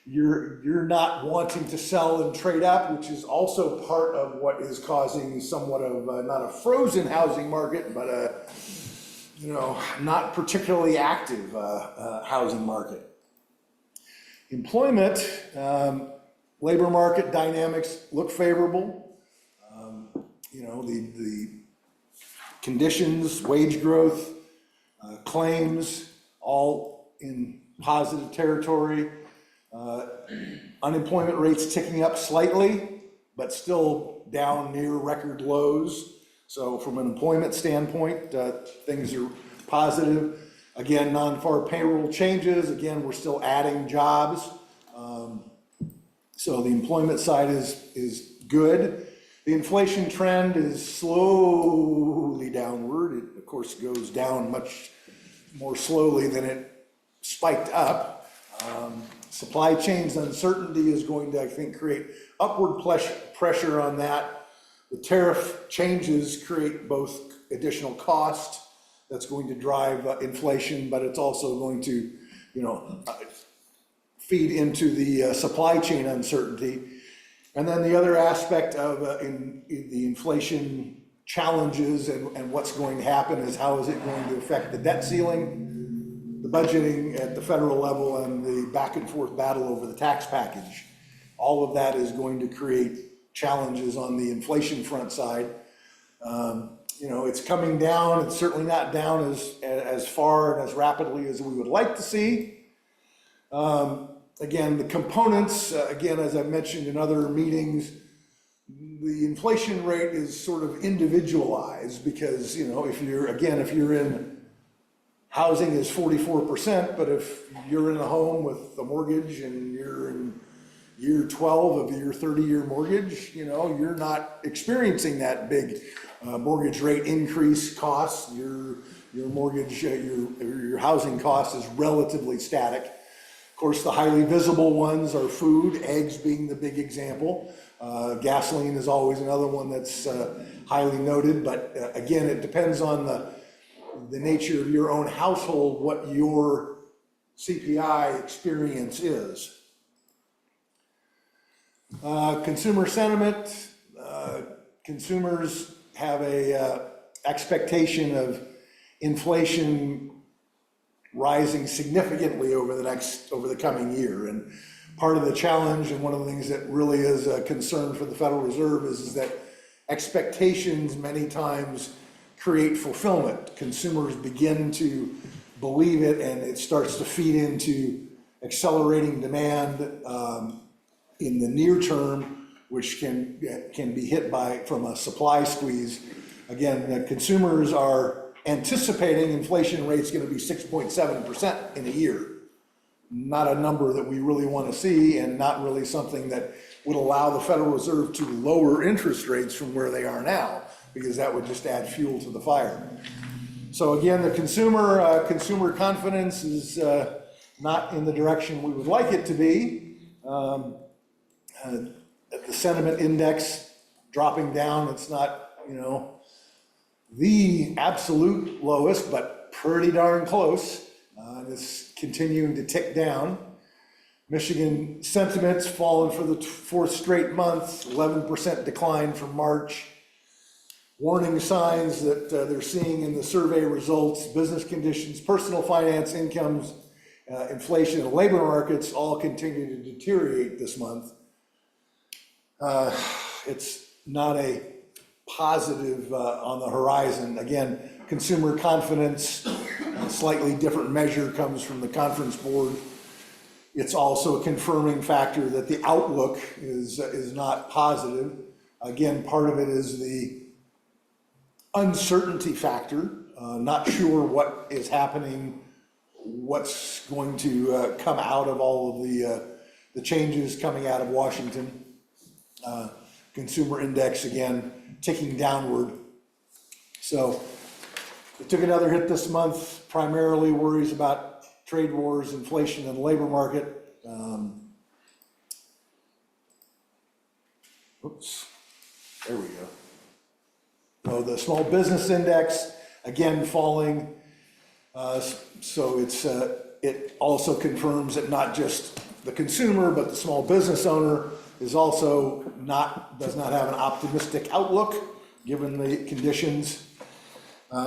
you're not wanting to sell and trade up, which is also part of what is causing somewhat of not a frozen housing market, but a, you know, not particularly active housing market. Employment, labor market dynamics look favorable. You know, the conditions, wage growth, claims, all in positive territory. Unemployment rates ticking up slightly, but still down near record lows. So from an employment standpoint, things are positive. Again, non-farm payroll changes. Again, we're still adding jobs. So the employment side is good. The inflation trend is slowly downward. It, of course, goes down much more slowly than it spiked up. Supply chains uncertainty is going to, I think, create upward pressure on that. The tariff changes create both additional cost that's going to drive inflation, but it's also going to, you know, feed into the supply chain uncertainty. And then the other aspect of in the inflation challenges and what's going to happen is how is it going to affect the debt ceiling, the budgeting at the federal level, and the back and forth battle over the tax package. All of that is going to create challenges on the inflation front side. You know, it's coming down. It's certainly not down as far and as rapidly as we would like to see. Again, the components, again, as I mentioned in other meetings, the inflation rate is sort of individualized because, you know, if you're in housing is 44%, but if you're in a home with a mortgage and you're in year 12 of your 30-year mortgage, you know, you're not experiencing that big mortgage rate increase costs. Your mortgage, your housing cost is relatively static. Of course, the highly visible ones are food, eggs being the big example. Gasoline is always another one that's highly noted, but again, it depends on the nature of your own household, what your CPI experience is. Consumer sentiment, consumers have a expectation of inflation rising significantly over the coming year. And part of the challenge, and one of the things that really is a concern for the Federal Reserve, is that expectations many times create fulfillment. Consumers begin to believe it, and it starts to feed into accelerating demand in the near term, which can be hit from a supply squeeze. Again, the consumers are anticipating inflation rate's going to be 6.7% in a year. Not a number that we really want to see, and not really something that would allow the Federal Reserve to lower interest rates from where they are now, because that would just add fuel to the fire. So again, the consumer confidence is not in the direction we would like it to be. The sentiment index dropping down, it's not, the absolute lowest, but pretty darn close. It's continuing to tick down. Michigan sentiment's fallen for the fourth straight month, 11% decline from March. Warning signs that they're seeing in the survey results: business conditions, personal finance, incomes, inflation, and labor markets all continue to deteriorate this month. It's not a positive on the horizon. Again, consumer confidence, a slightly different measure, comes from the Conference Board. It's also a confirming factor that the outlook is not positive. Again, part of it is the uncertainty factor, not sure what is happening, what's going to come out of all of the changes coming out of Washington. Consumer index, again, ticking downward. So it took another hit this month, primarily worries about trade wars, inflation, and the labor market. There we go. So the small business index, again, falling. So it also confirms that not just the consumer, but the small business owner is also does not have an optimistic outlook given the conditions.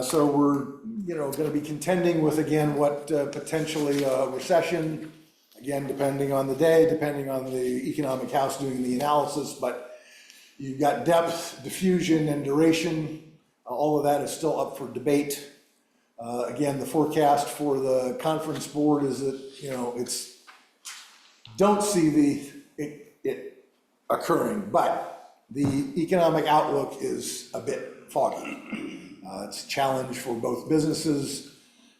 So we're going to be contending with, again, what potentially a recession, again, depending on the day, depending on the economic house doing the analysis, but you've got depth, diffusion, and duration. All of that is still up for debate. Again, the forecast for the Conference Board is that, don't see it occurring, but the economic outlook is a bit foggy. It's a challenge for both businesses,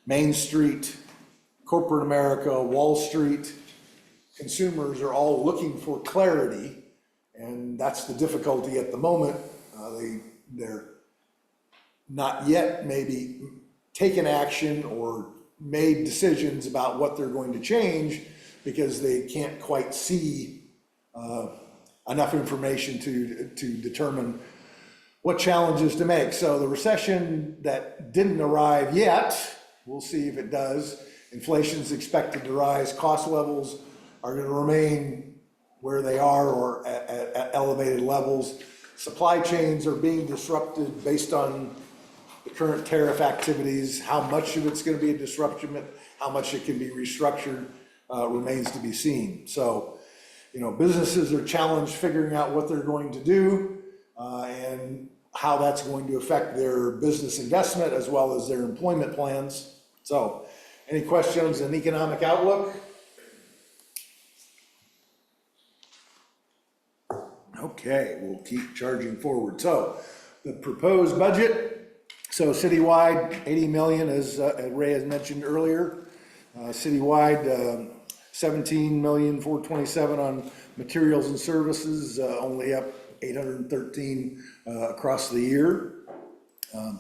Main Street, corporate America, Wall Street. Consumers are all looking for clarity, and that's the difficulty at the moment. They're not yet maybe taken action or made decisions about what they're going to change because they can't quite see enough information to determine what challenges to make. So the recession that didn't arrive yet, we'll see if it does. Inflation's expected to rise. Cost levels are going to remain where they are or at elevated levels. Supply chains are being disrupted based on the current tariff activities. How much of it's going to be a disruption, how much it can be restructured, remains to be seen. So, businesses are challenged figuring out what they're going to do and how that's going to affect their business investment as well as their employment plans. So, any questions on economic outlook? Okay, we'll keep charging forward. So, the proposed budget, so citywide, 80 million, as Ray has mentioned earlier. Citywide, 17,427,000 on materials and services, only up 813 across the year.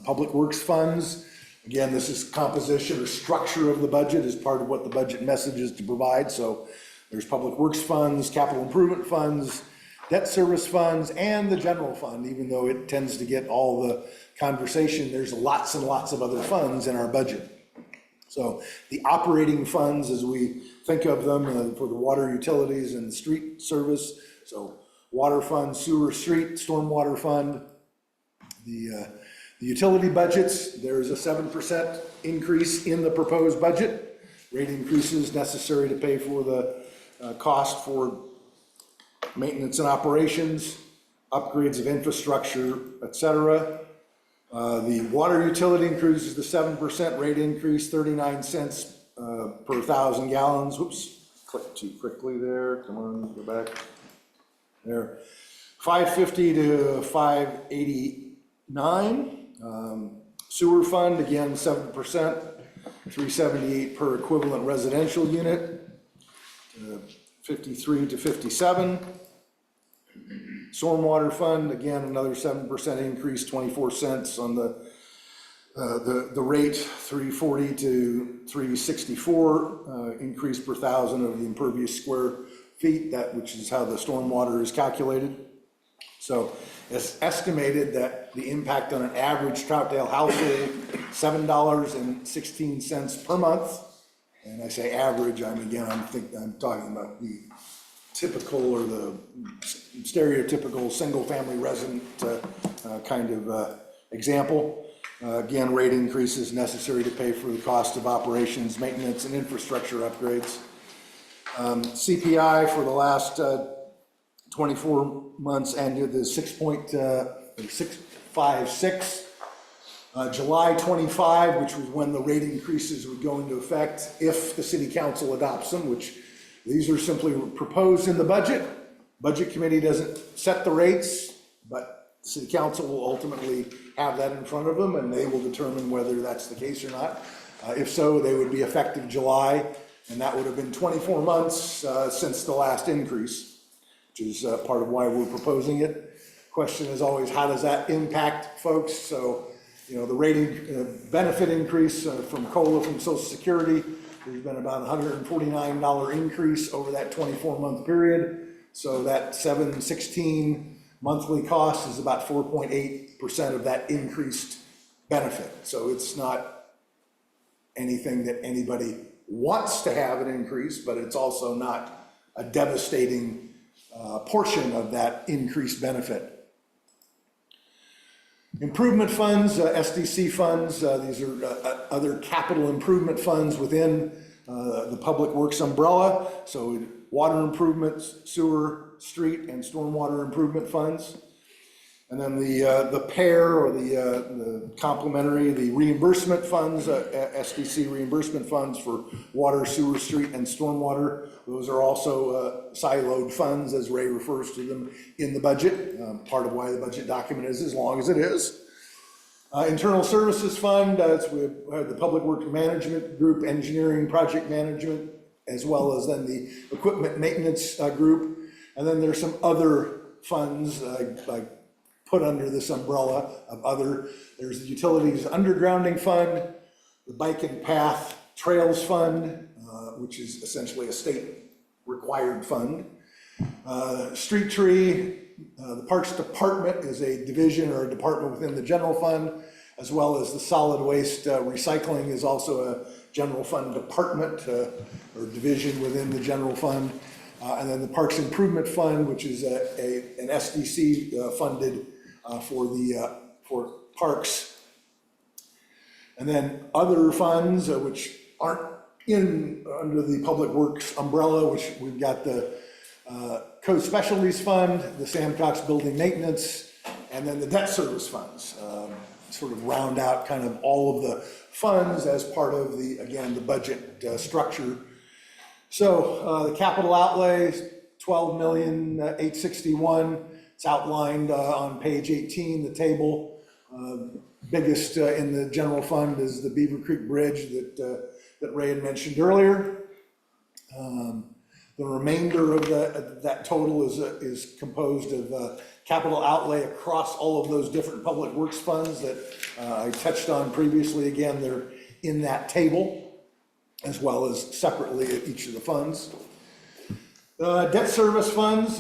Public Works funds, again, this is composition or structure of the budget as part of what the budget message is to provide. So there's Public Works funds, capital improvement funds, debt service funds and the general fund, even though it tends to get all the conversation, there's lots and lots of other funds in our budget. So the operating funds, as we think of them, for the water utilities and the street service, so water fund, sewer, street, stormwater fund, the utility budgets, there's a 7% increase in the proposed budget. Rate increases necessary to pay for the cost for maintenance and operations, upgrades of infrastructure, et cetera. The water utility increases the 7% rate increase, 39 cents per 1,000 gallons. Whoops, clicked too quickly there. Come on, go back. There. 550 to 589. Sewer fund, again, 7%, 378 per equivalent residential unit, 53 to 57. Stormwater fund, again, another 7% increase, 24 cents on the rate, 340 to 364 increase per 1,000 of the impervious square feet, that which is how the stormwater is calculated. So it's estimated that the impact on an average Troutdale household, $7.16 per month. And I say average, I'm talking about the typical or the stereotypical single-family resident kind of example. Again, rate increases necessary to pay for the cost of operations, maintenance, and infrastructure upgrades. CPI for the last 24 months ended the 6.656. July 25, which was when the rate increases would go into effect if the city council adopts them, which these are simply proposed in the budget. Budget committee doesn't set the rates, but the city council will ultimately have that in front of them, and they will determine whether that's the case or not. If so, they would be effective July, and that would have been 24 months since the last increase, which is part of why we're proposing it. Question is always, how does that impact folks? So, you know, the rating benefit increase from COLA from Social Security, there's been about $149 increase over that 24-month period. So that $716 monthly cost is about 4.8% of that increased benefit. So it's not anything that anybody wants to have an increase, but it's also not a devastating portion of that increased benefit. Improvement funds, SDC funds, these are other capital improvement funds within the Public Works umbrella. So water improvements, sewer, street, and stormwater improvement funds. And then the pair or the complementary, the reimbursement funds, SDC reimbursement funds for water, sewer, street, and stormwater. Those are also siloed funds, as Ray refers to them in the budget. Part of why the budget document is as long as it is. Internal Services Fund, we have the Public Works Management Group, Engineering Project Management, as well as then the Equipment Maintenance Group. And then there's some other funds like put under this umbrella of other. There's the Utilities Undergrounding Fund, the Bike and Path Trails Fund, which is essentially a state required fund. Street Tree, the Parks Department is a division or a department within the general fund, as well as the Solid Waste Recycling is also a general fund department or division within the general fund. And then the Parks Improvement Fund, which is an SDC funded for parks. And then other funds which aren't under the Public Works umbrella, which we've got the Code Specialties Fund, the Sam Cox Building Maintenance, and then the debt service funds. Sort of round out kind of all of the funds as part of the, again, the budget structure. So the capital outlay, $12,861,000. It's outlined on page 18, the table. Biggest in the general fund is the Beaver Creek Bridge that Ray had mentioned earlier. The remainder of that total is composed of capital outlay across all of those different public works funds that I touched on previously. Again, they're in that table, as well as separately at each of the funds. Debt service funds,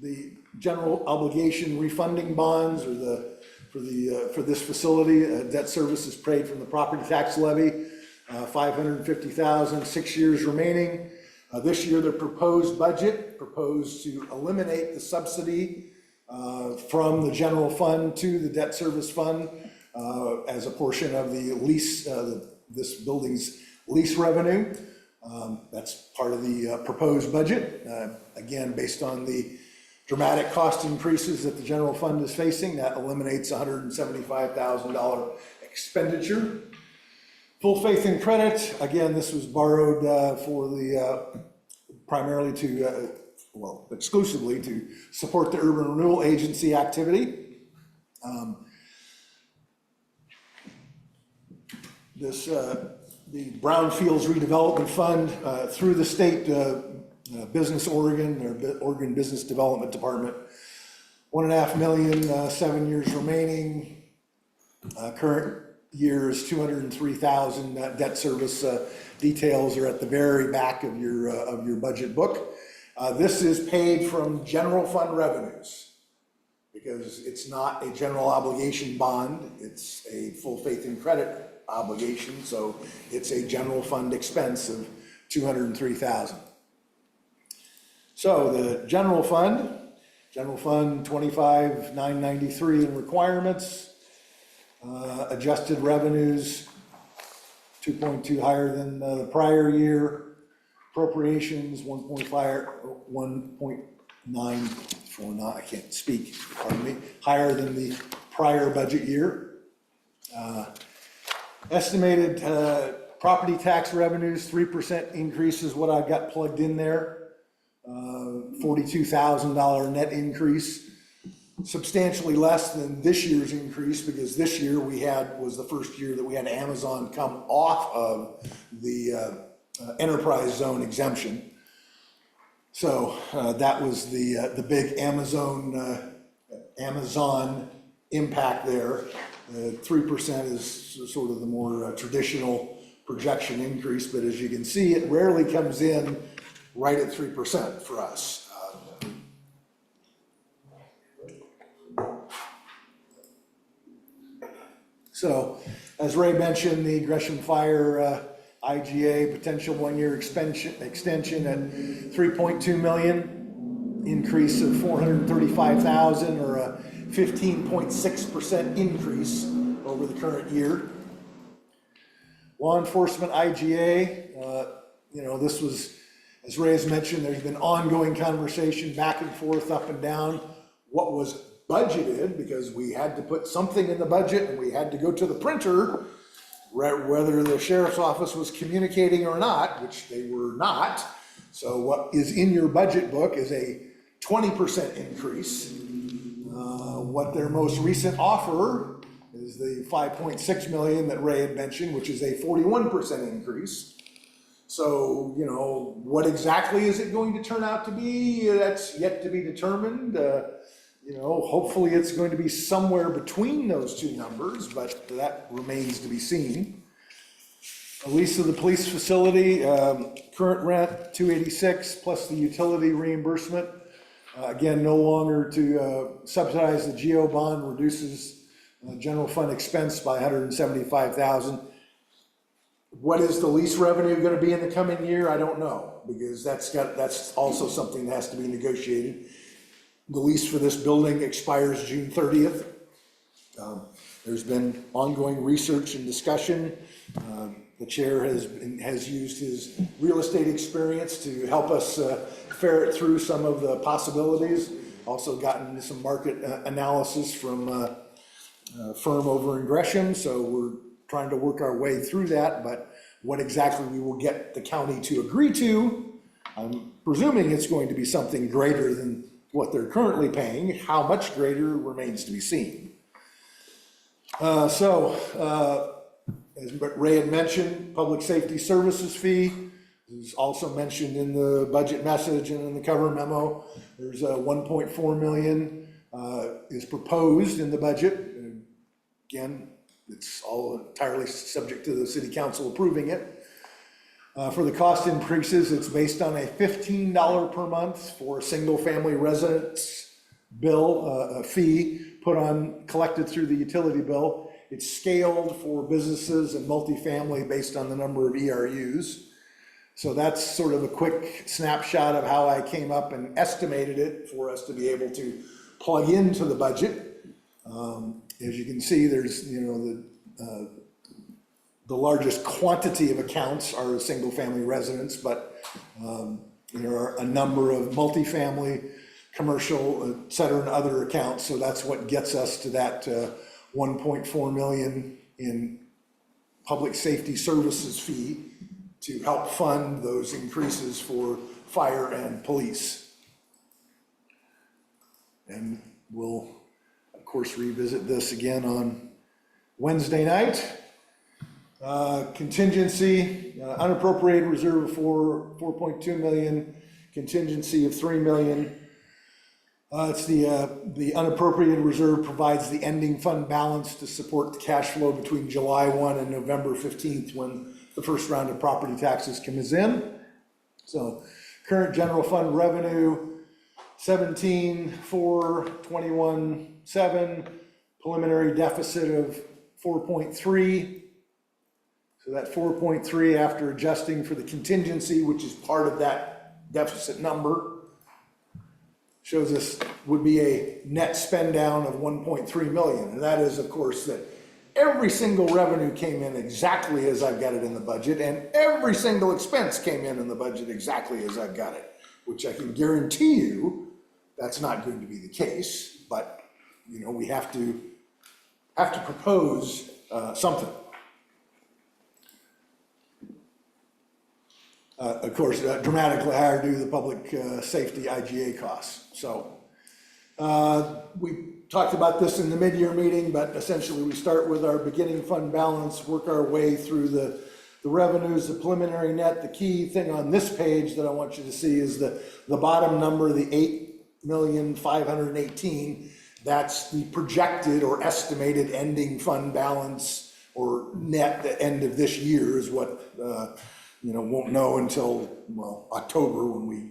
the general obligation refunding bonds or for this facility. Debt service is paid from the property tax levy, $550,000, 6 years remaining. This year, the proposed budget proposed to eliminate the subsidy from the general fund to the debt service fund as a portion of the lease, this building's lease revenue. That's part of the proposed budget. Again, based on the dramatic cost increases that the general fund is facing, that eliminates $175,000 expenditure. Full faith and credit, again, this was borrowed for the, primarily to, well, exclusively to support the Urban Renewal Agency activity. The Brownfields Redevelopment Fund through the state Business Oregon, or Oregon Business Development Department, $1.5 million, 7 years remaining. Current year is $203,000. Debt service details are at the very back of your budget book. This is paid from general fund revenues because it's not a general obligation bond. It's a full faith and credit obligation, so it's a general fund expense of $203,000. So the general fund 25,993 in requirements, adjusted revenues 2.2 higher than the prior year, appropriations 1.949, I can't speak, pardon me, higher than the prior budget year. Estimated property tax revenues, 3% increase is what I've got plugged in there. $42,000 net increase, substantially less than this year's increase because this year was the first year that we had Amazon come off of the enterprise zone exemption. So that was the big Amazon impact there. 3% is sort of the more traditional projection increase, but as you can see, it rarely comes in right at 3% for us. So, as Ray mentioned, the Gresham Fire IGA potential 1-year extension at $3.2 million, increase of $435,000 or a 15.6% increase over the current year. Law enforcement IGA, this was, as Ray has mentioned, there's been ongoing conversation back and forth, up and down, what was budgeted, because we had to put something in the budget and we had to go to the printer, whether the sheriff's office was communicating or not, which they were not. So what is in your budget book is a 20% increase. What their most recent offer is the $5.6 million that Ray had mentioned, which is a 41% increase. So, what exactly is it going to turn out to be? That's yet to be determined. Hopefully it's going to be somewhere between those two numbers, but that remains to be seen. A lease of the police facility, current rent $286 plus the utility reimbursement. Again, no longer to subsidize the GO bond, reduces general fund expense by $175,000. What is the lease revenue going to be in the coming year? I don't know, because that's also something that has to be negotiated. The lease for this building expires June 30th. There's been ongoing research and discussion. The chair has used his real estate experience to help us ferret through some of the possibilities. Also gotten some market analysis from a firm over in Gresham, so we're trying to work our way through that, but what exactly we will get the county to agree to, I'm presuming it's going to be something greater than what they're currently paying. How much greater remains to be seen. As Ray had mentioned, public safety services fee is also mentioned in the budget message and in the cover memo. There's a $1.4 million is proposed in the budget. Again, it's all entirely subject to the city council approving it. For the cost increases, it's based on a $15 per month for a single-family residence bill, a fee collected through the utility bill. It's scaled for businesses and multifamily based on the number of ERUs. So that's sort of a quick snapshot of how I came up and estimated it for us to be able to plug into the budget. As you can see, there's, the largest quantity of accounts are single-family residents, but there are a number of multifamily, commercial, et cetera, and other accounts. So that's what gets us to that 1.4 million in public safety services fee to help fund those increases for fire and police. And we'll, of course, revisit this again on Wednesday night. Contingency, unappropriated reserve for 4.2 million, contingency of 3 million. It's the unappropriated reserve provides the ending fund balance to support the cash flow between July 1 and November 15th when the first round of property taxes comes in. So current general fund revenue, 17,421,7, preliminary deficit of 4.3. So that 4.3 after adjusting for the contingency, which is part of that deficit number, shows us would be a net spend down of 1.3 million. And that is, of course, that every single revenue came in exactly as I've got it in the budget, and every single expense came in the budget exactly as I've got it, which I can guarantee you that's not going to be the case, but we have to propose something. Of course, dramatically higher due to the public safety IGA costs. So we talked about this in the mid-year meeting, but essentially we start with our beginning fund balance, work our way through the revenues, the preliminary net. The key thing on this page that I want you to see is the bottom number, the 8,518,000. That's the projected or estimated ending fund balance or net at the end of this year is what won't know until, October when we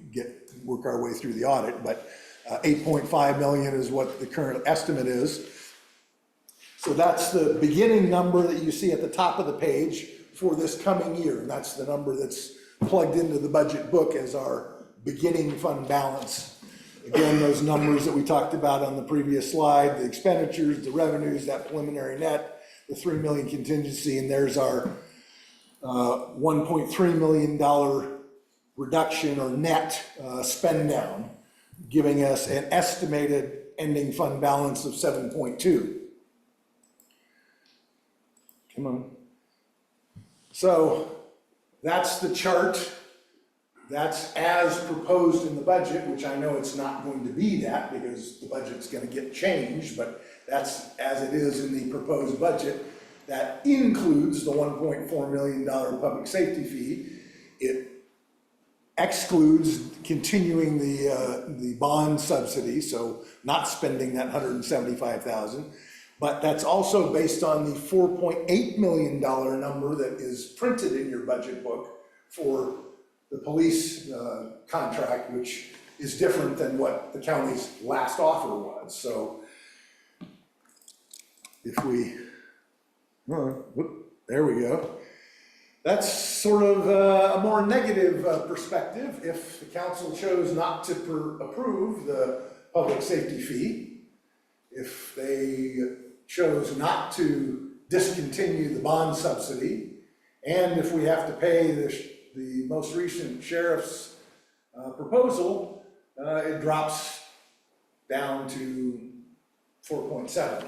work our way through the audit, but 8.5 million is what the current estimate is. So that's the beginning number that you see at the top of the page for this coming year, and that's the number that's plugged into the budget book as our beginning fund balance. Again, those numbers that we talked about on the previous slide, the expenditures, the revenues, that preliminary net, the 3 million contingency, and there's our $1.3 million reduction or net spend down, giving us an estimated ending fund balance of 7.2. Come on. So that's the chart. That's as proposed in the budget, which I know it's not going to be that because the budget's going to get changed, but that's as it is in the proposed budget. That includes the $1.4 million public safety fee. It excludes continuing the bond subsidy, so not spending that $175,000. But that's also based on the $4.8 million number that is printed in your budget book for the police contract, which is different than what the county's last offer was. So if we, there we go. That's sort of a more negative perspective. If the council chose not to approve the public safety fee, if they chose not to discontinue the bond subsidy, and if we have to pay the most recent sheriff's proposal, it drops down to 4.7.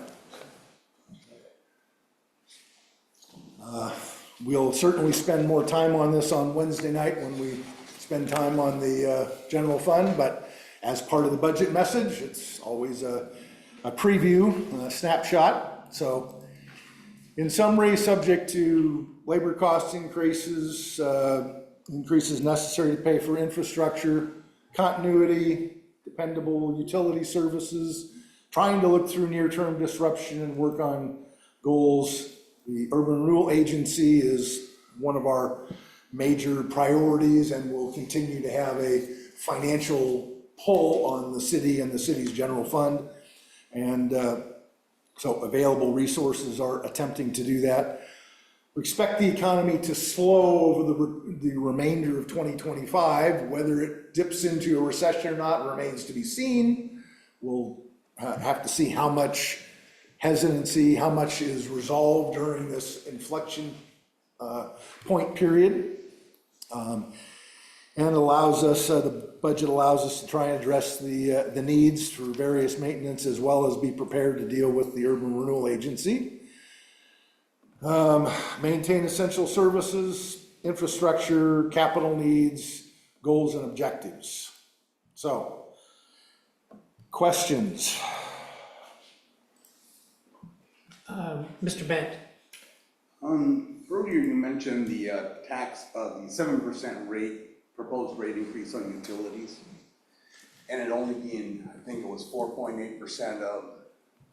We'll certainly spend more time on this on Wednesday night when we spend time on the general fund, but as part of the budget message, it's always a preview, a snapshot. So in summary, subject to labor cost increases, increases necessary to pay for infrastructure, continuity, dependable utility services, trying to look through near-term disruption and work on goals. The Urban Renewal Agency is one of our major priorities and will continue to have a financial pull on the city and the city's general fund. And so available resources are attempting to do that. We expect the economy to slow over the remainder of 2025. Whether it dips into a recession or not remains to be seen. We'll have to see how much hesitancy, how much is resolved during this inflection point period. And allows us, the budget allows us to try and address the needs for various maintenance, as well as be prepared to deal with the Urban Renewal Agency. Maintain essential services, infrastructure, capital needs, goals and objectives. So, questions? Mr. Bent, Earlier you mentioned the tax, the 7% rate, proposed rate increase on utilities. And it only being, I think it was 4.8% of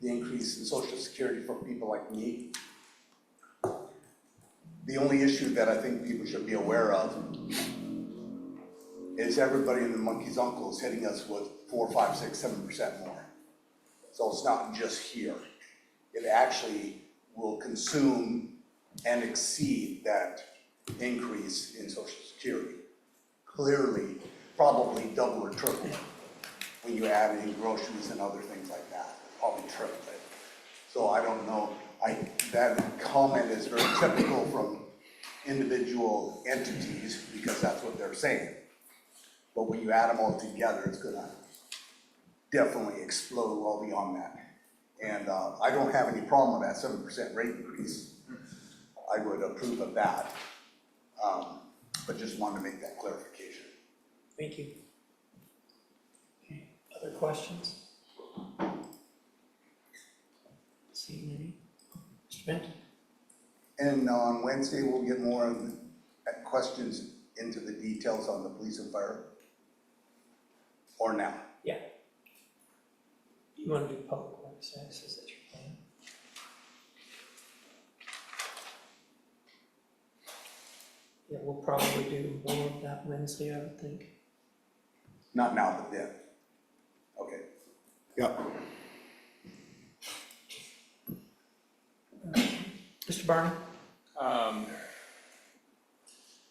the increase in Social Security for people like me. The only issue that I think people should be aware of is everybody in the monkey's uncle is hitting us with 4, 5, 6, 7% more. So it's not just here. It actually will consume and exceed that increase in Social Security. Clearly, probably double or triple when you add in groceries and other things like that, probably triple it. So I don't know, that comment is very typical from individual entities because that's what they're saying. But when you add them all together, it's gonna definitely explode well beyond that. And I don't have any problem with that 7% rate increase. I would approve of that, but just wanted to make that clarification. thank you. Okay, other questions? See any? Mr. Bent? And on Wednesday, we'll get more questions into the details on the police and fire? Or now? Yeah. You want to do public works, right? Is that your plan? Yeah, we'll probably do more of that Wednesday, I would think. Not now, but then. Okay. Yep. Mr. Barney?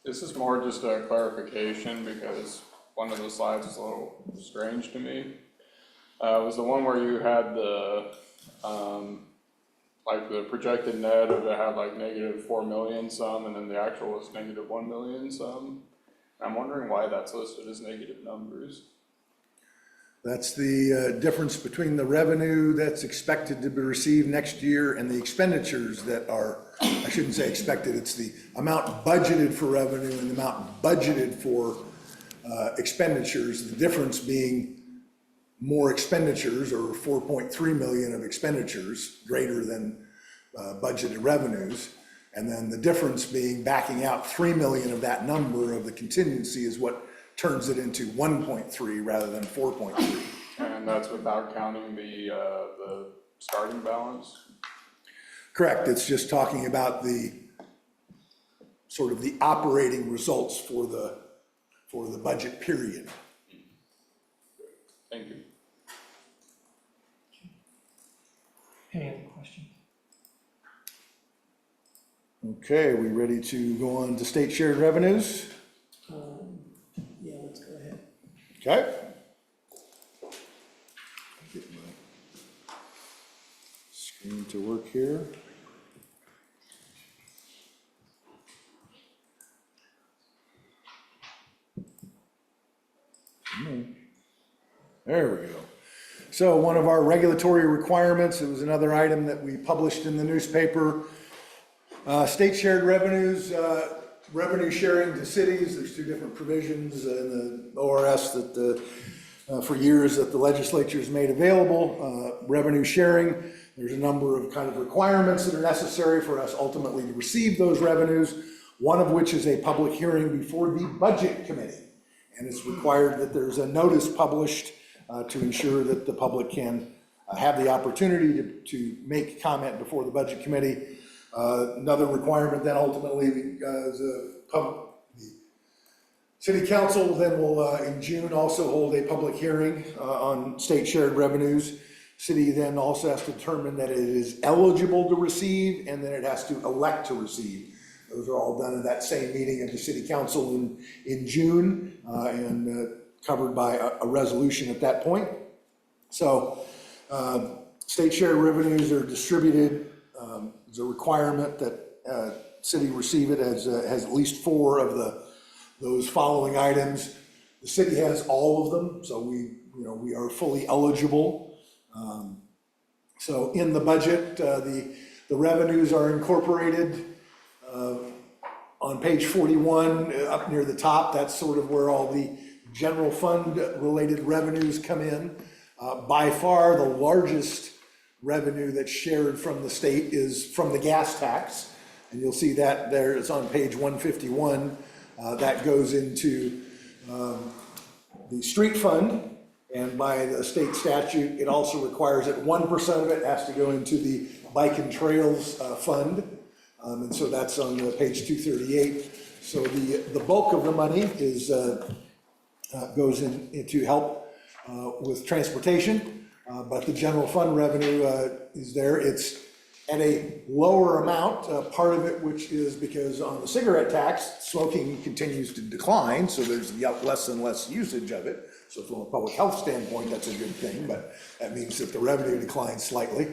This is more just a clarification because one of the slides is a little strange to me. It was the one where you had the, like the projected net of it had like -4 million some, and then the actual was -1 million some. I'm wondering why that's listed as negative numbers. That's the difference between the revenue that's expected to be received next year and the expenditures that are, I shouldn't say expected, it's the amount budgeted for revenue and the amount budgeted for expenditures, the difference being more expenditures, or 4.3 million of expenditures, greater than budgeted revenues. And then the difference being backing out 3 million of that number of the contingency is what turns it into 1.3 rather than 4.3. And that's without counting the starting balance? Correct, it's just talking about the sort of the operating results for the budget period. Thank you. Any other questions? Okay, we ready to go on to state shared revenues? Yeah, let's go ahead. Okay. Get my screen to work here. There we go. So one of our regulatory requirements, it was another item that we published in the newspaper. State shared revenues, revenue sharing to cities, there's two different provisions in the ORS that for years that the legislature has made available. Revenue sharing, there's a number of kind of requirements that are necessary for us ultimately to receive those revenues, one of which is a public hearing before the budget committee. And it's required that there's a notice published to ensure that the public can have the opportunity to make comment before the budget committee. Another requirement then ultimately is the City Council then will, in June, also hold a public hearing on state shared revenues. City then also has to determine that it is eligible to receive, and then it has to elect to receive. Those are all done in that same meeting of the City Council in June, and covered by a resolution at that point. So state shared revenues are distributed. There's a requirement that city receive it as at least 4 of those following items. The city has all of them, so we are fully eligible. So in the budget, the revenues are incorporated on page 41, up near the top. That's sort of where all the general fund related revenues come in. By far, the largest revenue that's shared from the state is from the gas tax. And you'll see that there, it's on page 151. That goes into the street fund. And by the state statute, it also requires that 1% of it has to go into the bike and trails fund. And so that's on page 238. So the bulk of the money is goes into help with transportation, but the general fund revenue is there. It's at a lower amount, part of it which is because on the cigarette tax, smoking continues to decline, so there's less and less usage of it. So from a public health standpoint, that's a good thing, but that means that the revenue declines slightly.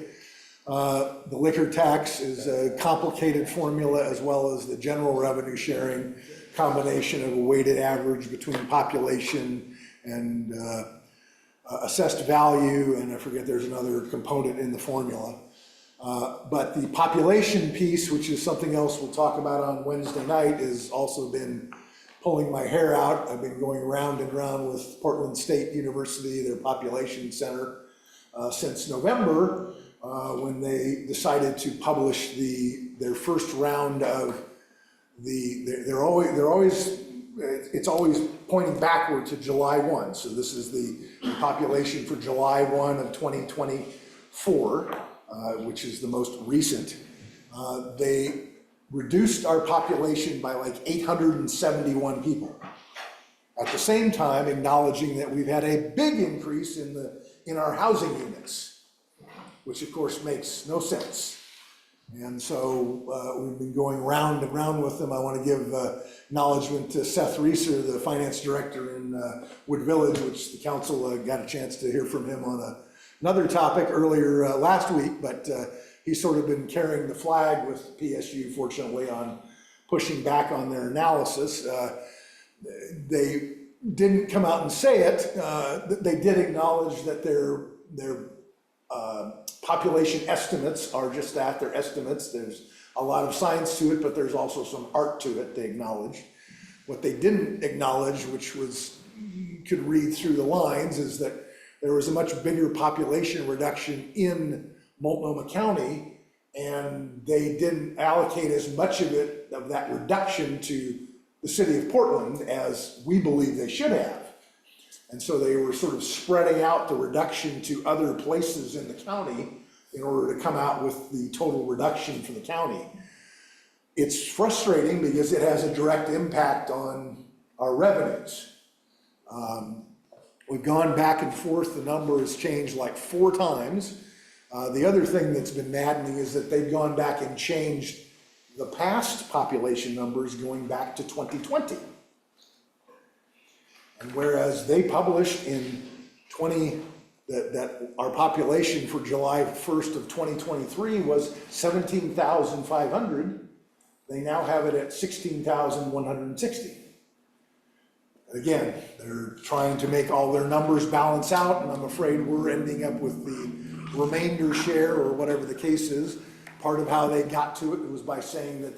The liquor tax is a complicated formula, as well as the general revenue sharing combination of a weighted average between population and assessed value, and I forget there's another component in the formula. But the population piece, which is something else we'll talk about on Wednesday night, has also been pulling my hair out. I've been going round and round with Portland State University, their population center, since November, when they decided to publish their first round of it's always pointing backward to July 1. So this is the population for July 1 of 2024, which is the most recent. They reduced our population by like 871 people. At the same time, acknowledging that we've had a big increase in our housing units, which of course makes no sense. And so we've been going round and round with them. I want to give acknowledgement to Seth Reeser, the finance director in Wood Village, which the council got a chance to hear from him on another topic earlier last week, but he's sort of been carrying the flag with PSU, fortunately, on pushing back on their analysis. They didn't come out and say it. They did acknowledge that their population estimates are just that, they're estimates. There's a lot of science to it, but there's also some art to it, they acknowledge. What they didn't acknowledge, which was, you could read through the lines, is that there was a much bigger population reduction in Multnomah County, and they didn't allocate as much of that reduction to the city of Portland as we believe they should have. And so they were sort of spreading out the reduction to other places in the county in order to come out with the total reduction for the county. It's frustrating because it has a direct impact on our revenues. We've gone back and forth, the number has changed like 4 times. The other thing that's been maddening is that they've gone back and changed the past population numbers going back to 2020. And whereas they published in that our population for July 1st of 2023 was 17,500, they now have it at 16,160. Again, they're trying to make all their numbers balance out, and I'm afraid we're ending up with the remainder share, or whatever the case is. Part of how they got to it was by saying that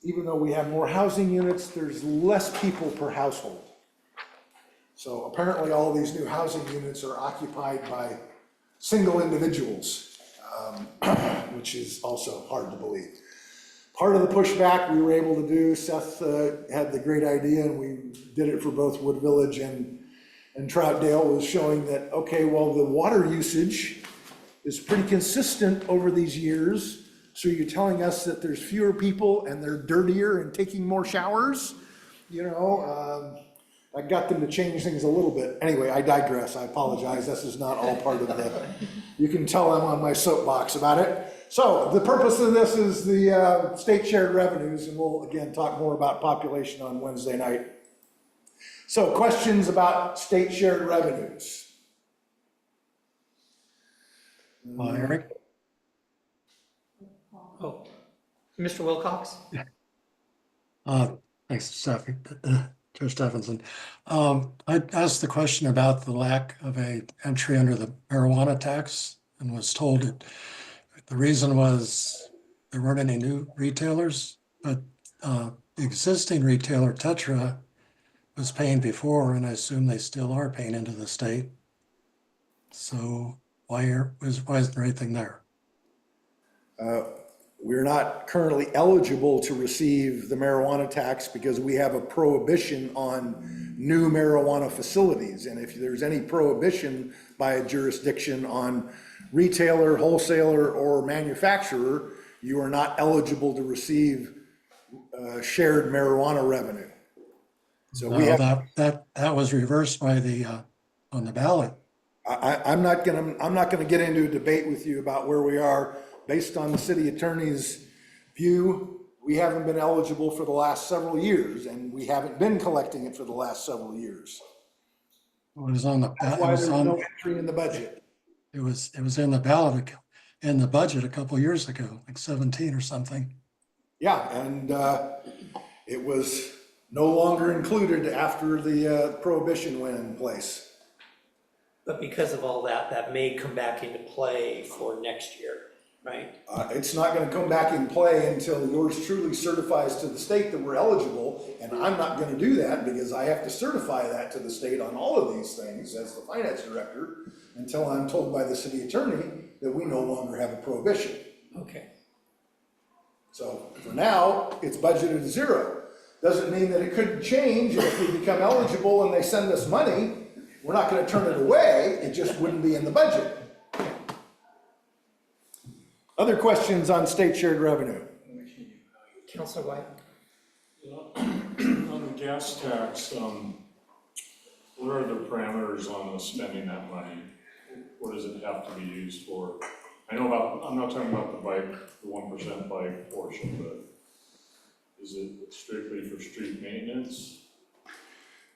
even though we have more housing units, there's less people per household. So apparently all these new housing units are occupied by single individuals, which is also hard to believe. Part of the pushback we were able to do, Seth had the great idea, and we did it for both Wood Village and Troutdale, was showing that, okay, well, the water usage is pretty consistent over these years. So you're telling us that there's fewer people and they're dirtier and taking more showers? you know, I got them to change things a little bit. Anyway, I digress. I apologize. This is not all part of the, you can tell I'm on my soapbox about it. So the purpose of this is the state shared revenues, and we'll again talk more about population on Wednesday night. So questions about state shared revenues? Eric? Oh, Mr. Wilcox? Thanks, Joe Stephenson. I asked the question about the lack of a entry under the marijuana tax and was told that the reason was there weren't any new retailers, but the existing retailer Tetra was paying before, and I assume they still are paying into the state. So why isn't there anything there? We're not currently eligible to receive the marijuana tax because we have a prohibition on new marijuana facilities. And if there's any prohibition by a jurisdiction on retailer, wholesaler, or manufacturer, you are not eligible to receive shared marijuana revenue. So we have. That was reversed by on the ballot. I'm not gonna get into a debate with you about where we are. Based on the city attorney's view, we haven't been eligible for the last several years, and we haven't been collecting it for the last several years. It was on the. That's why there's no entry in the budget. It was in the ballot, in the budget a couple of years ago, like 17 or something. Yeah, and it was no longer included after the prohibition went in place. But because of all that, that may come back into play for next year, right? It's not gonna come back in play until yours truly certifies to the state that we're eligible, and I'm not gonna do that because I have to certify that to the state on all of these things as the finance director until I'm told by the city attorney that we no longer have a prohibition. Okay. So for now, it's budgeted at zero. Doesn't mean that it couldn't change, and if we become eligible and they send us money, we're not gonna turn it away, it just wouldn't be in the budget. Other questions on state shared revenue? Councilor White? On the gas tax, what are the parameters on us spending that money? What does it have to be used for? I know I'm not talking about the bike, the 1% bike portion, but is it strictly for street maintenance?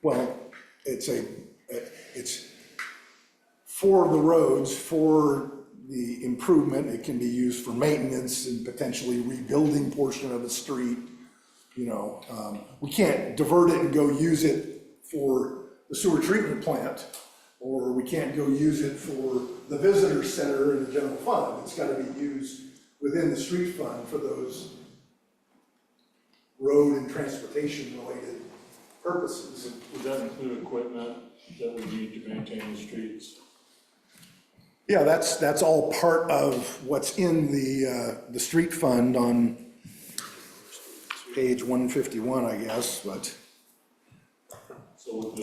Well, it's for the roads, for the improvement. It can be used for maintenance and potentially rebuilding portion of a street. You know, we can't divert it and go use it for the sewer treatment plant, or we can't go use it for the visitor center in the general fund. It's gotta be used within the street fund for those road and transportation related purposes. Would that include equipment that we need to maintain the streets? Yeah, that's all part of what's in the street fund on page 151, I guess, but.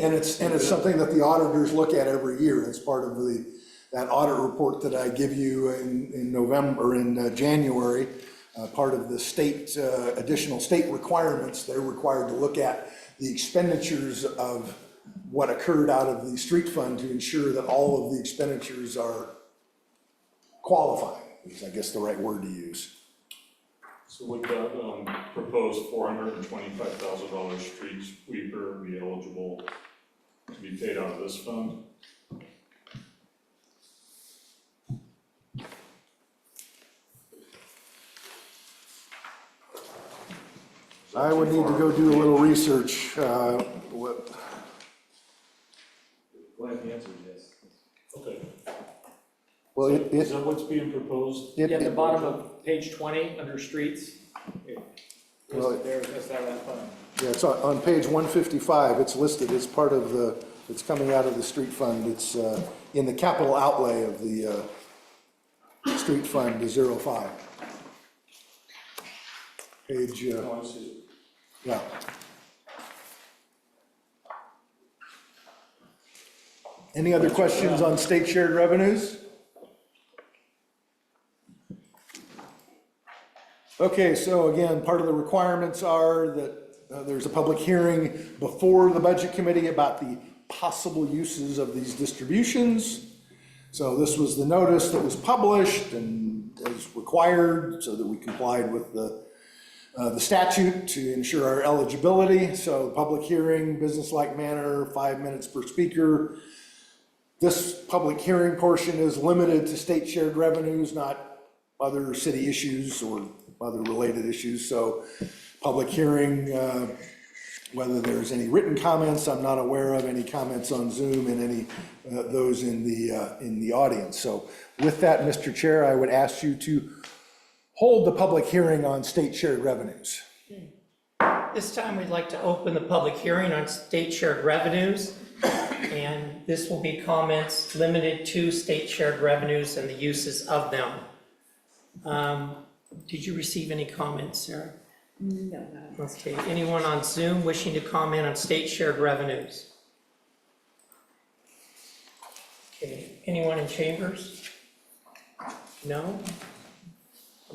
And it's something that the auditors look at every year. It's part of that audit report that I give you in November, in January. Part of the state, additional state requirements, they're required to look at the expenditures of what occurred out of the street fund to ensure that all of the expenditures are qualifying, is I guess the right word to use. So would that proposed $425,000 street sweeper be eligible to be paid out of this fund? I would need to go do a little research. What? Go ahead, the answer is yes. Okay. Well, Is that what's being proposed? Yeah, at the bottom of page 20, under streets. Well, That's that fund. yeah, it's on page 155. It's listed as part of it's coming out of the street fund. It's in the capital outlay of the street fund to 05. Page, Oh, I see. yeah. Any other questions on state shared revenues? Okay, so again, part of the requirements are that there's a public hearing before the budget committee about the possible uses of these distributions. So this was the notice that was published and as required so that we complied with the statute to ensure our eligibility. So public hearing, business-like manner, 5 minutes per speaker. This public hearing portion is limited to state shared revenues, not other city issues or other related issues. So public hearing, whether there's any written comments, I'm not aware of any comments on Zoom and any those in the audience. So with that, Mr. Chair, I would ask you to hold the public hearing on state shared revenues. This time, we'd like to open the public hearing on state shared revenues. And this will be comments limited to state shared revenues and the uses of them. Did you receive any comments, Sarah? No. Okay, anyone on Zoom wishing to comment on state shared revenues? Okay, anyone in chambers? No?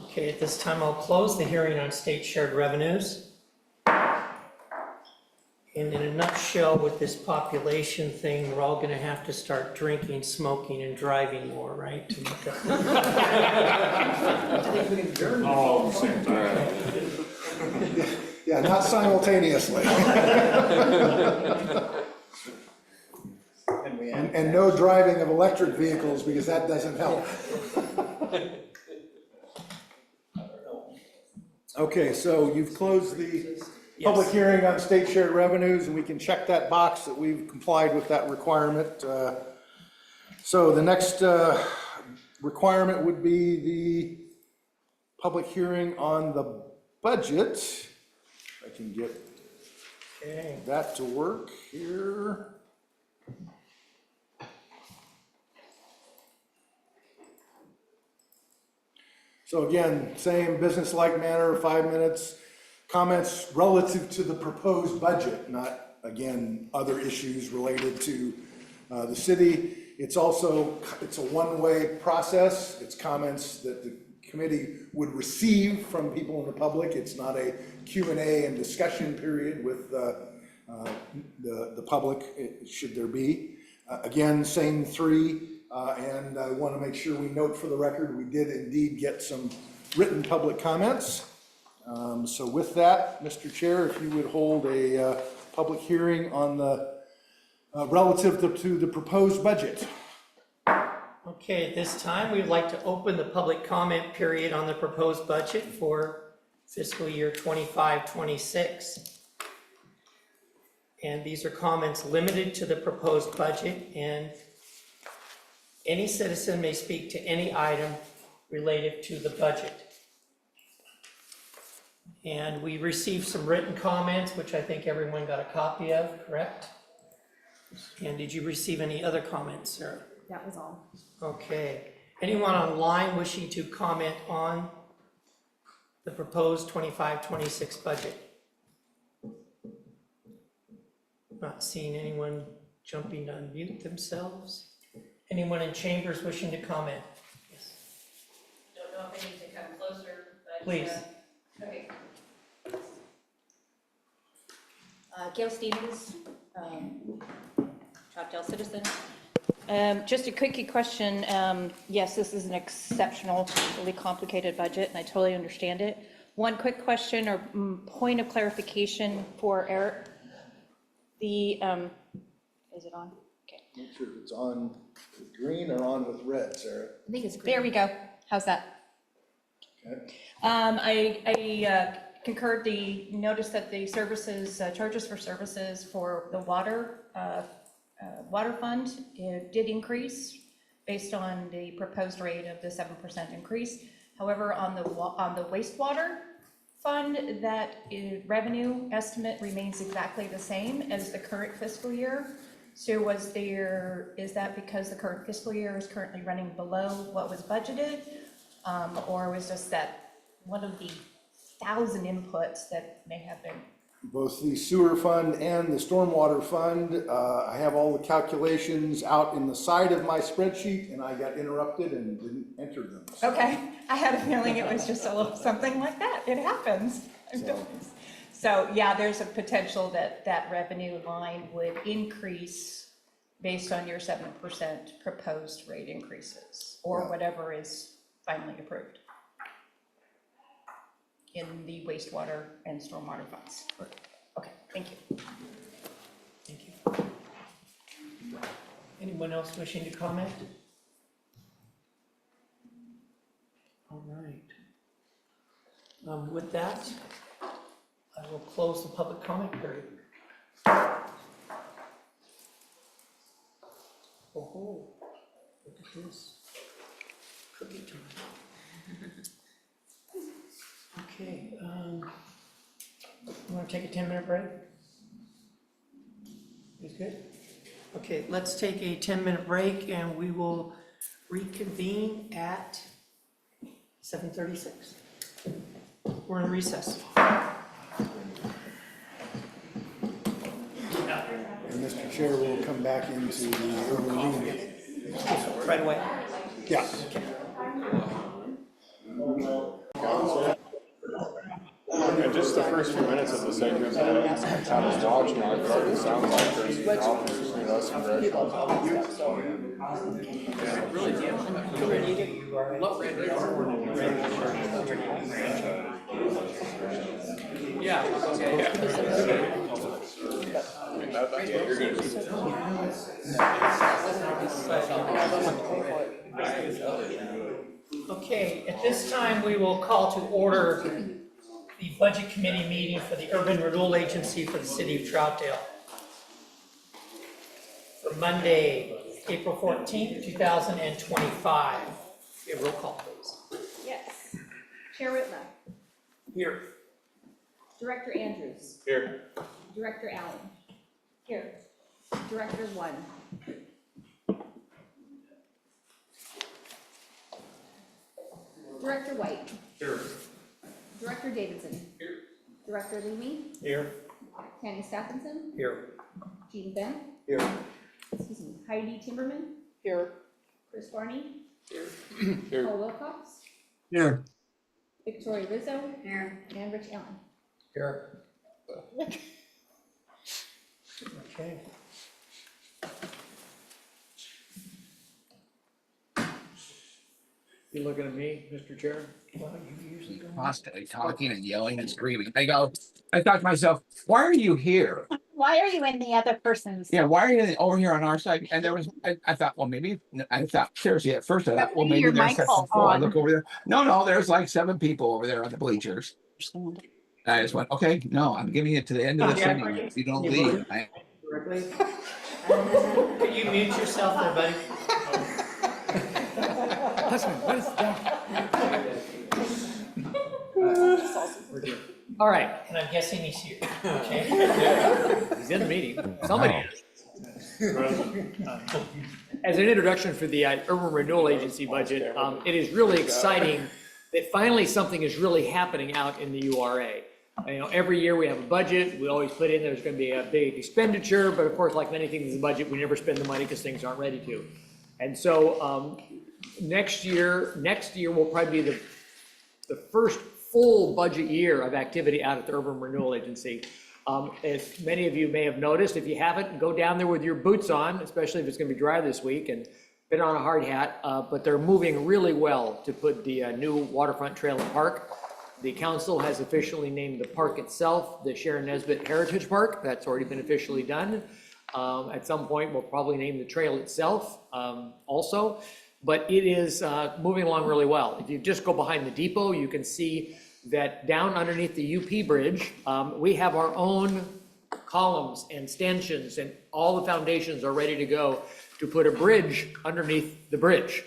Okay, at this time, I'll close the hearing on state shared revenues. And in a nutshell, with this population thing, we're all gonna have to start drinking, smoking, and driving more, right? To make up. All at the same time. Yeah, not simultaneously. And no driving of electric vehicles because that doesn't help. Okay, so you've closed the public hearing on state shared revenues, and we can check that box that we've complied with that requirement. So the next requirement would be the public hearing on the budget. If I can get that to work here. So again, same business-like manner, 5 minutes. Comments relative to the proposed budget, not, again, other issues related to the city. It's a one-way process. It's comments that the committee would receive from people in the public. It's not a Q&A and discussion period with the public, should there be. Again, same three, and I want to make sure we note for the record, we did indeed get some written public comments. So with that, Mr. Chair, if you would hold a public hearing on the relative to the proposed budget. Okay, at this time, we'd like to open the public comment period on the proposed budget for fiscal year 25-26. And these are comments limited to the proposed budget, and any citizen may speak to any item related to the budget. And we received some written comments, which I think everyone got a copy of, correct? And did you receive any other comments, Sarah? That was all. Okay. Anyone online wishing to comment on the proposed 25-26 budget? Not seeing anyone jumping to unmute themselves. Anyone in chambers wishing to comment? Yes. Don't know if I need to come closer, but. Please. Okay. Gail Stevens, Troutdale citizen. Just a quickie question. Yes, this is an exceptionally complicated budget, and I totally understand it. One quick question or point of clarification for Eric. Is it on? Okay. Make sure if it's on with green or on with red, Sarah. I think it's green. There we go. How's that? Okay. I concurred the notice that the services, charges for services for the water fund did increase based on the proposed rate of the 7% increase. However, on the wastewater fund, that revenue estimate remains exactly the same as the current fiscal year. So is that because the current fiscal year is currently running below what was budgeted? Or was just that one of the 1,000 inputs that may have been? Both the sewer fund and the stormwater fund, I have all the calculations out in the side of my spreadsheet, and I got interrupted and didn't enter them. So- Okay, I had a feeling it was just a little something like that. It happens. So, yeah, there's a potential that that revenue line would increase based on your 7% proposed rate increases, or Yeah. whatever is finally approved in the wastewater and stormwater funds. Okay, thank you. Thank you. Anyone else wishing to comment? All right. With that, I will close the public comment period. Oh, look at this. Cookie time. Okay, you want to take a 10-minute break? Is good? Okay, let's take a 10-minute break and we will reconvene at 7:36. We're in recess. And Mr. Chair will come back into the urban renewal. Right away. Yeah. And just the first few minutes of the segment, I was watching, I thought it sounds like there's problems between us and Greg. Yeah, okay. Okay, at this time, we will call to order the Budget Committee meeting for the Urban Renewal Agency for the City of Troutdale. For Monday, April 14th, 2025. We have roll call, please. Yes. Chair Whitmer, Here. Director Andrews, Here. Director Allen. Here. Director One. Director White. Here. Director Davidson. Here. Director Leamy. Here. Kenny Stephenson. Here. Gene Ben. Here. Excuse me. Heidi Timberman. Here. Chris Barney. Here. Paul Wilcox. Here. Victoria Rizzo. Here. And Rich Allen. Here. Okay. You looking at me, Mr. Chair? Well, you usually don't. Constantly talking and yelling and screaming. I thought to myself, why are you here? Why are you in the other person's? Yeah, why are you over here on our side? And I thought, well, maybe, I thought, seriously, at first I thought, well, maybe Your there's mic's second floor. I on. look over there. No, there's like 7 people over there on the bleachers. I just went, okay, no, I'm giving it to the end of the sitting. If you don't leave, Directly. Could you mute yourself there, buddy? Husband, what is that? All right, And I'm guessing he's here. Okay. he's in the meeting. Somebody is. As an introduction for the Urban Renewal Agency budget, it is really exciting that finally something is really happening out in the URA. You know, every year we have a budget, we always put in there's gonna be a big expenditure, but of course, like many things in the budget, we never spend the money because things aren't ready to. And so next year will probably be the first full budget year of activity out at the Urban Renewal Agency. As many of you may have noticed, if you haven't, go down there with your boots on, especially if it's gonna be dry this week, and put on a hard hat, but they're moving really well to put the new waterfront trail and park. The council has officially named the park itself the Sharon Nesbitt Heritage Park. That's already been officially done. At some point, we'll probably name the trail itself also, but it is moving along really well. If you just go behind the depot, you can see that down underneath the UP bridge, we have our own columns and stanchions, and all the foundations are ready to go to put a bridge underneath the bridge,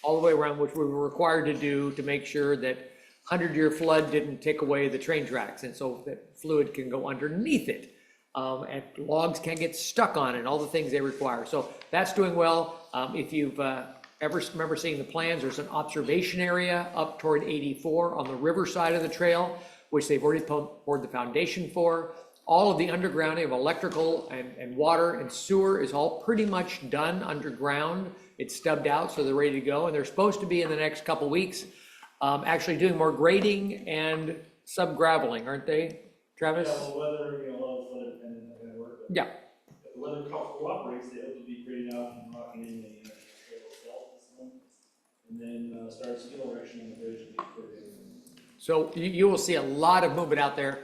all the way around, which we were required to do to make sure that 100-year flood didn't take away the train tracks, and so that fluid can go underneath it. And logs can't get stuck on it, all the things they require. So that's doing well. If you've ever remember seeing the plans, there's an observation area up toward 84 on the river side of the trail, which they've already poured the foundation for. All of the undergrounding of electrical and water and sewer is all pretty much done underground. It's stubbed out, so they're ready to go. And they're supposed to be in the next couple weeks actually doing more grading and sub-graveling, aren't they? Travis? Yeah, well, weather, a lot of weather dependent, that kind of work. But Yeah. if the weather cooperates, they hope to be grading out and rocking in the trail itself this month. And then start skill erection on the bridge and get cleared in. So you will see a lot of movement out there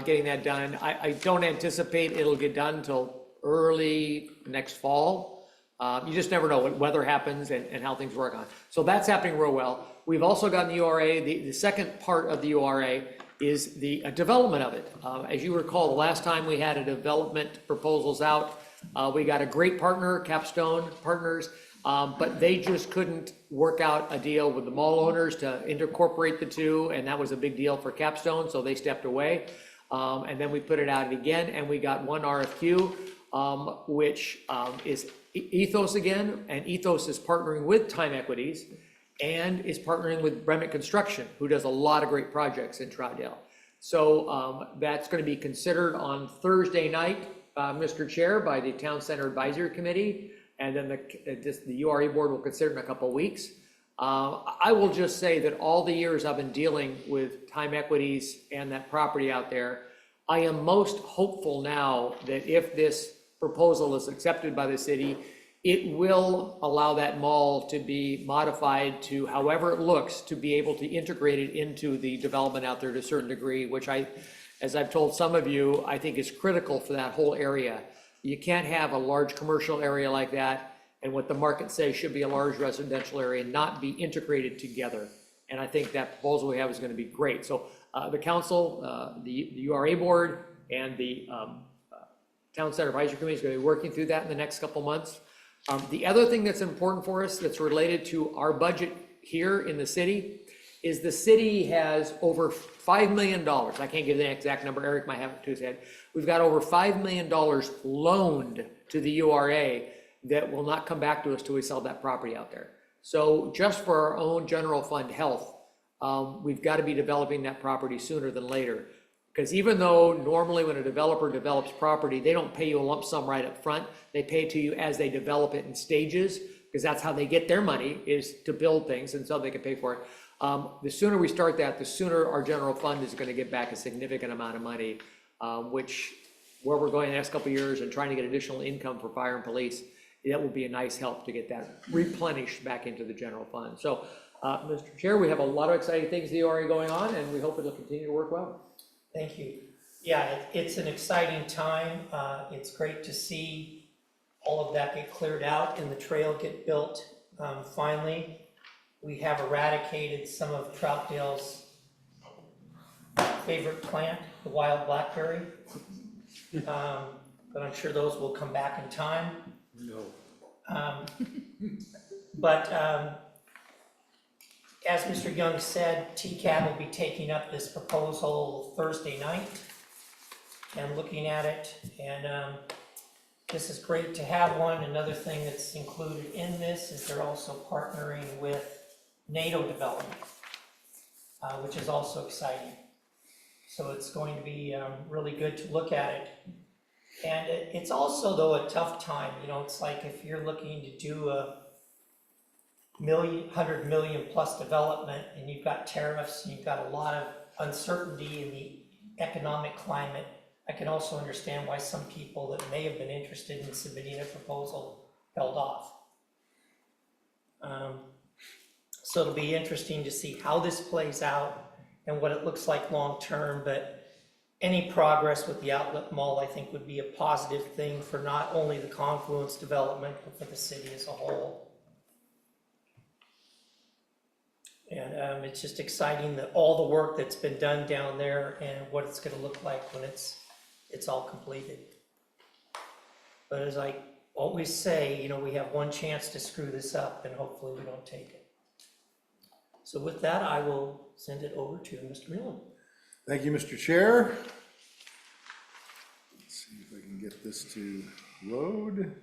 getting that done. I don't anticipate it'll get done until early next fall. You just never know what weather happens and how things work on. So that's happening real well. We've also gotten the URA. The second part of the URA is the development of it. As you recall, the last time we had a development proposals out, we got a great partner, Capstone Partners, but they just couldn't work out a deal with the mall owners to incorporate the two, and that was a big deal for Capstone, so they stepped away. And then we put it out again, and we got one RFQ, which is Ethos again, and Ethos is partnering with Time Equities and is partnering with Bremit Construction, who does a lot of great projects in Troutdale. So that's going to be considered on Thursday night, Mr. Chair, by the Town Center Advisory Committee, and then the URA board will consider it in a couple of weeks. I will just say that all the years I've been dealing with Time Equities and that property out there, I am most hopeful now that if this proposal is accepted by the city, it will allow that mall to be modified to however it looks, to be able to integrate it into the development out there to a certain degree, which as I've told some of you, I think is critical for that whole area. You can't have a large commercial area like that and what the market says should be a large residential area and not be integrated together. And I think that proposal we have is going to be great. So the council, the URA board, and the Town Center Advisory Committee is going to be working through that in the next couple months. The other thing that's important for us that's related to our budget here in the city is the city has over $5 million. I can't give the exact number. Eric might have it to his head. We've got over $5 million loaned to the URA that will not come back to us till we sell that property out there. So just for our own general fund health, we've got to be developing that property sooner than later. Because even though normally when a developer develops property, they don't pay you a lump sum right up front. They pay it to you as they develop it in stages, because that's how they get their money, is to build things, and so they can pay for it. The sooner we start that, the sooner our general fund is going to get back a significant amount of money, which where we're going the next couple of years and trying to get additional income for fire and police, that will be a nice help to get that replenished back into the general fund. So, Mr. Chair, we have a lot of exciting things that are already going on, and we hope it'll continue to work well. Thank you. Yeah, it's an exciting time. It's great to see all of that get cleared out and the trail get built. Finally, we have eradicated some of Troutdale's favorite plant, the wild blackberry. But I'm sure those will come back in time. No. As Mr. Young said, TCAB will be taking up this proposal Thursday night and looking at it. And this is great to have one. Another thing that's included in this is they're also partnering with NATO development, which is also exciting. So it's going to be really good to look at it. And it's also, though, a tough time. You know, it's like if you're looking to do a 100 million plus development and you've got tariffs and you've got a lot of uncertainty in the economic climate, I can also understand why some people that may have been interested in submitting a proposal held off. So it'll be interesting to see how this plays out and what it looks like long term, but any progress with the outlet mall, I think, would be a positive thing for not only the Confluence development, but for the city as a whole. And it's just exciting that all the work that's been done down there and what it's going to look like when it's all completed. But as I always say, you know, we have one chance to screw this up, and hopefully we don't take it. So with that, I will send it over to Mr. Millen. Thank you, Mr. Chair. Let's see if I can get this to load.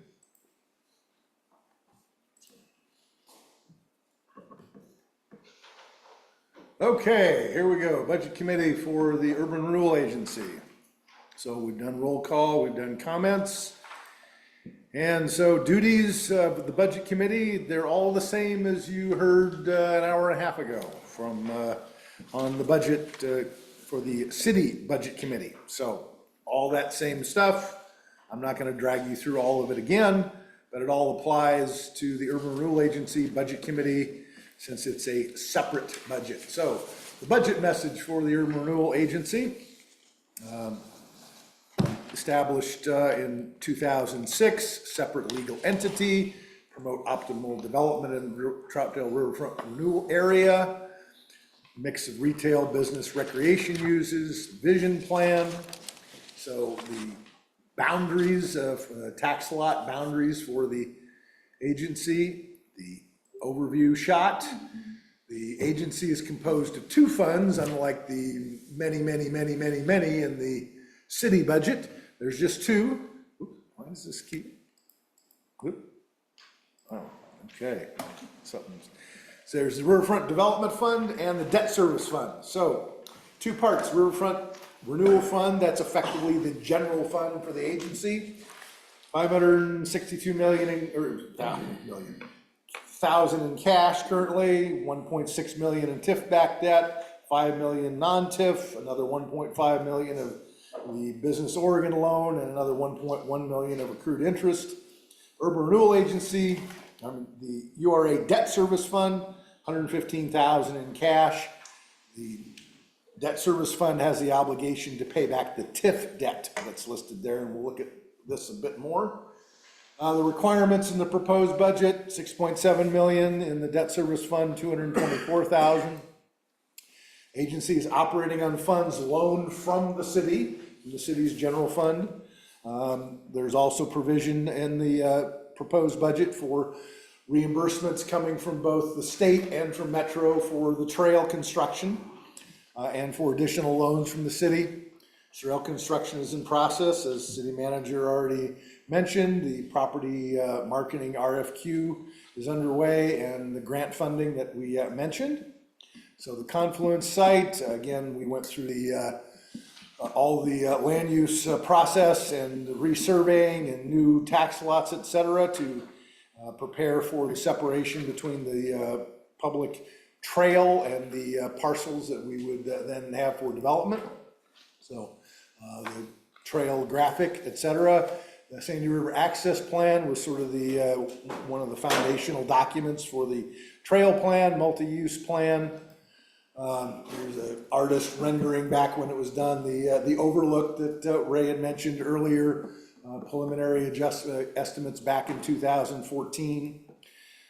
Okay, here we go. Budget Committee for the Urban Renewal Agency. So we've done roll call, we've done comments. And so duties of the Budget Committee, they're all the same as you heard an hour and a half ago from on the budget for the city budget committee. So all that same stuff, I'm not gonna drag you through all of it again, but it all applies to the Urban Renewal Agency Budget Committee since it's a separate budget. So the budget message for the Urban Renewal Agency, established in 2006, separate legal entity, promote optimal development in Troutdale Riverfront Renewal Area, mix of retail, business, recreation uses, vision plan. So the boundaries of tax lot boundaries for the agency, the overview shot. The agency is composed of two funds, unlike the many in the city budget. There's just two. Oop, why does this keep? Oop. Oh, okay. Something's. So there's the Riverfront Development Fund and the Debt Service Fund. So two parts, Riverfront Renewal Fund, that's effectively the general fund for the agency. 562 million, thousand in cash currently, 1.6 million in TIF-backed debt, 5 million non-TIF, another 1.5 million of the Business Oregon loan, and another 1.1 million of accrued interest. Urban Renewal Agency, the URA Debt Service Fund, 115,000 in cash. The Debt Service Fund has the obligation to pay back the TIF debt that's listed there, and we'll look at this a bit more. The requirements in the proposed budget, 6.7 million in the Debt Service Fund, 224,000. Agency is operating on funds loaned from the city's general fund. There's also provision in the proposed budget for reimbursements coming from both the state and from Metro for the trail construction. And for additional loans from the city. Trail construction is in process, as city manager already mentioned. The property marketing RFQ is underway, and the grant funding that we mentioned. So the Confluence site, again, we went through the all the land use process and the resurveying and new tax lots, et cetera, to prepare for the separation between the public trail and the parcels that we would then have for development. So the trail graphic, et cetera. The Sandy River Access Plan was sort of the one of the foundational documents for the trail plan, multi-use plan. There's an artist rendering back when it was done, the overlook that Ray had mentioned earlier, preliminary estimates back in 2014.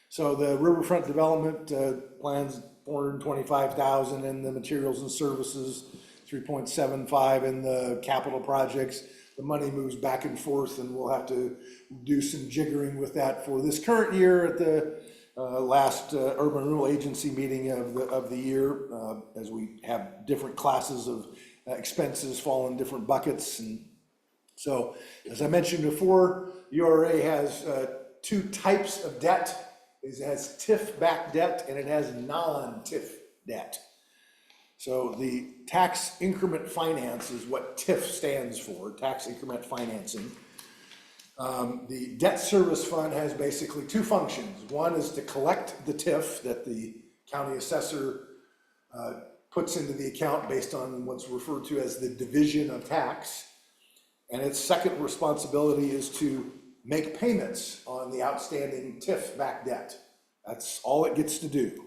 So the riverfront development plans 425,000 in the materials and services, 3.75 in the capital projects. The money moves back and forth, and we'll have to do some jiggering with that for this current year at the last Urban Renewal Agency meeting of the year, as we have different classes of expenses fall in different buckets. And so, as I mentioned before, URA has two types of debt. It has TIF-backed debt and it has non-TIF debt. So the tax increment finance is what TIF stands for, tax increment financing. The debt service fund has basically two functions. One is to collect the TIF that the county assessor puts into the account based on what's referred to as the division of tax. And its second responsibility is to make payments on the outstanding TIF-backed debt. That's all it gets to do.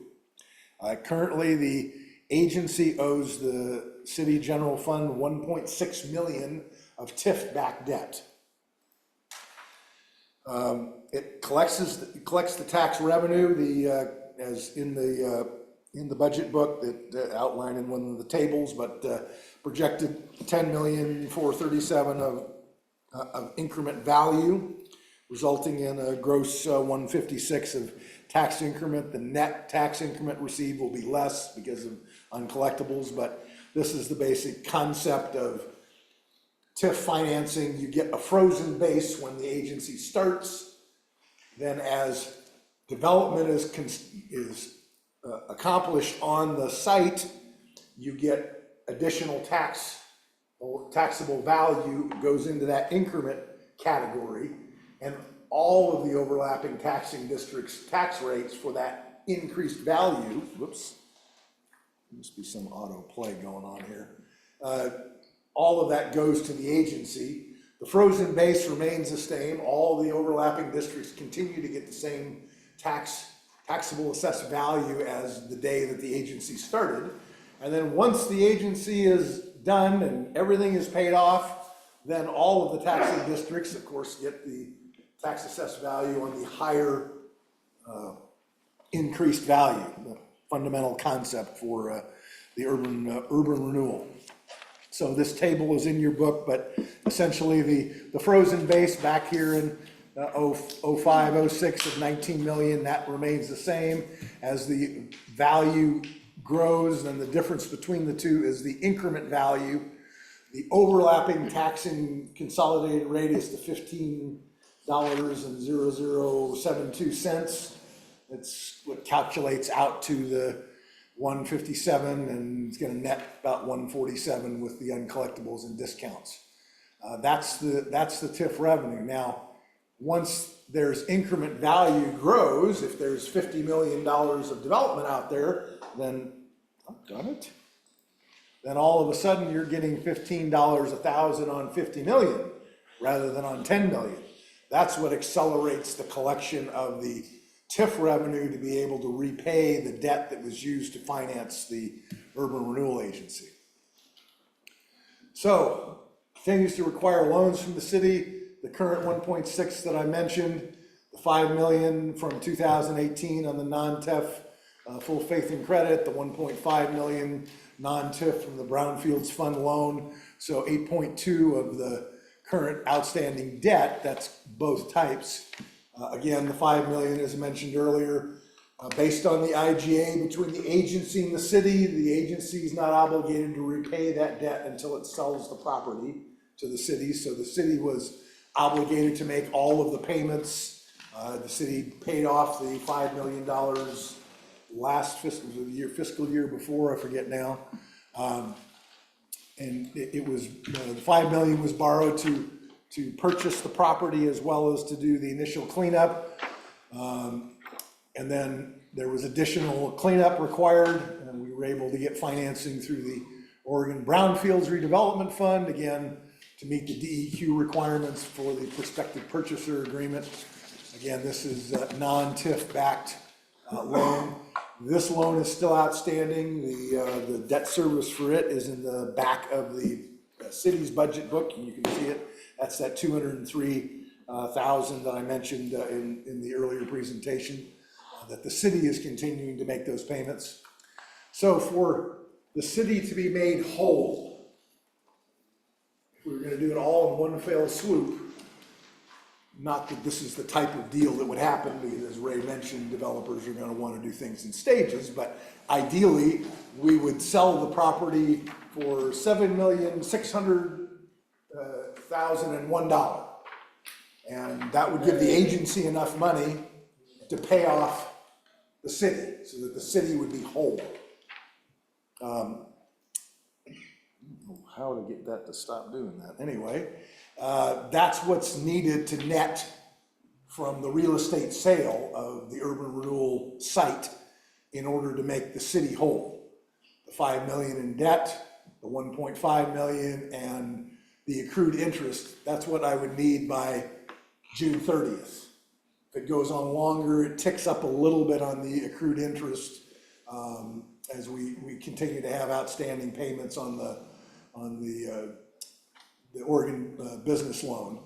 Currently, the agency owes the city general fund 1.6 million of TIF-backed debt. It collects the tax revenue, as in the budget book that outlined in one of the tables, but projected 10,437,000 of increment value, resulting in a gross 156 of tax increment. The net tax increment received will be less because of uncollectibles, but this is the basic concept of TIF financing. You get a frozen base when the agency starts. Then as development is accomplished on the site, you get additional taxable value goes into that increment category, and all of the overlapping taxing districts' tax rates for that increased value, whoops, must be some auto play going on here. all of that goes to the agency. The frozen base remains the same. All the overlapping districts continue to get the same taxable assessed value as the day that the agency started. And then once the agency is done and everything is paid off, then all of the taxing districts, of course, get the tax assessed value on the higher increased value, the fundamental concept for the urban renewal. So this table is in your book, but essentially the frozen base back here in 05, 06 of 19 million, that remains the same. As the value grows, then the difference between the two is the increment value. The overlapping taxing consolidated rate is the $15.0072. That's what calculates out to the 157, and it's gonna net about 147 with the uncollectibles and discounts. That's the TIF revenue. Now, once there's increment value grows, if there's $50 million of development out there, then, got it? Then all of a sudden you're getting $15 a thousand on 50 million rather than on 10 million. That's what accelerates the collection of the TIF revenue to be able to repay the debt that was used to finance the Urban Renewal Agency. So, continues to require loans from the city, the current 1.6 that I mentioned, the 5 million from 2018 on the non-TIF full faith and credit, the 1.5 million non-TIF from the Brownfields Fund loan. So 8.2 of the current outstanding debt, that's both types. Again, the 5 million, as I mentioned earlier, based on the IGA between the agency and the agency is not obligated to repay that debt until it sells the property to the city. So the city was obligated to make all of the payments. The city paid off the $5 million last fiscal year before, I forget now. And it was, the 5 million was borrowed to purchase the property as well as to do the initial cleanup. And then there was additional cleanup required, and we were able to get financing through the Oregon Brownfields Redevelopment Fund, again, to meet the DEQ requirements for the prospective purchaser agreement. Again, this is a non-TIF backed loan. This loan is still outstanding. The debt service for it is in the back of the city's budget book, and you can see it. That's that 203,000 that I mentioned in the earlier presentation, that the city is continuing to make those payments. So for the city to be made whole, if we were gonna do it all in one fell swoop, not that this is the type of deal that would happen, because as Ray mentioned, developers are gonna wanna do things in stages, but ideally, we would sell the property for $7,600,001. And that would give the agency enough money to pay off the city, so that the city would be whole. How to get that to stop doing that? Anyway, that's what's needed to net from the real estate sale of the urban renewal site in order to make the city whole. The 5 million in debt, the 1.5 million, and the accrued interest. That's what I would need by June 30th. If it goes on longer, it ticks up a little bit on the accrued interest as we continue to have outstanding payments on the Oregon business loan.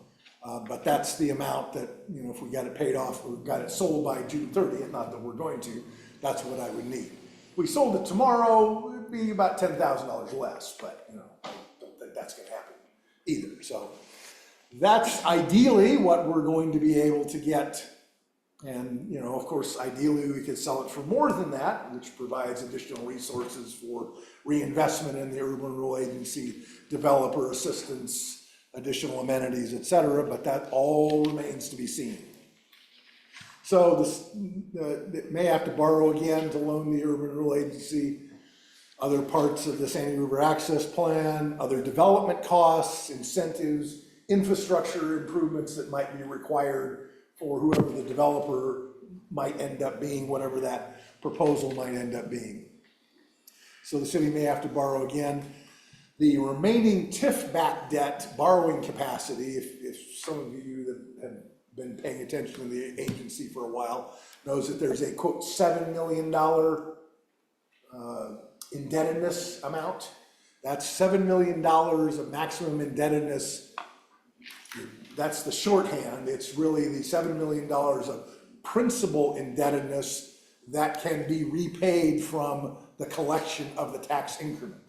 But that's the amount that, you know, if we got it paid off or got it sold by June 30th, not that we're going to, that's what I would need. If we sold it tomorrow, it'd be about $10,000 less, but, you know, I don't think that's gonna happen either. So that's ideally what we're going to be able to get. And, you know, of course, ideally we could sell it for more than that, which provides additional resources for reinvestment in the Urban Renewal Agency, developer assistance, additional amenities, et cetera, but that all remains to be seen. So it may have to borrow again to loan the Urban Renewal Agency other parts of the Sandy River Access Plan, other development costs, incentives, infrastructure improvements that might be required for whoever the developer might end up being, whatever that proposal might end up being. So the city may have to borrow again. The remaining TIF-backed debt borrowing capacity, if some of you that have been paying attention to the agency for a while, knows that there's a quote $7 million indebtedness amount. That's $7 million of maximum indebtedness. That's the shorthand. It's really the $7 million of principal indebtedness that can be repaid from the collection of the tax increment.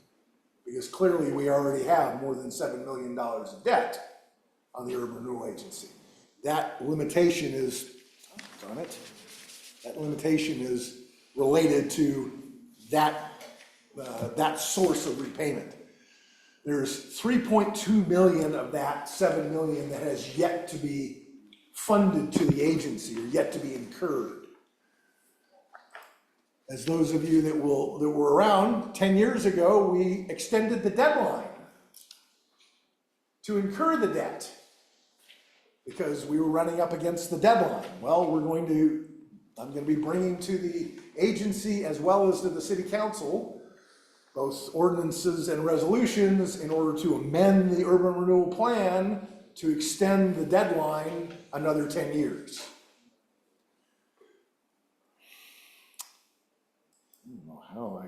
Because clearly we already have more than $7 million of debt on the Urban Renewal Agency. That limitation is, darn it, that limitation is related to that source of repayment. There's 3.2 million of that 7 million that has yet to be funded to the agency or yet to be incurred. As those of you that were around 10 years ago, we extended the deadline to incur the debt because we were running up against the deadline. Well, I'm going to be bringing to the agency as well as to the city council both ordinances and resolutions in order to amend the urban renewal plan to extend the deadline another 10 years. I don't know how what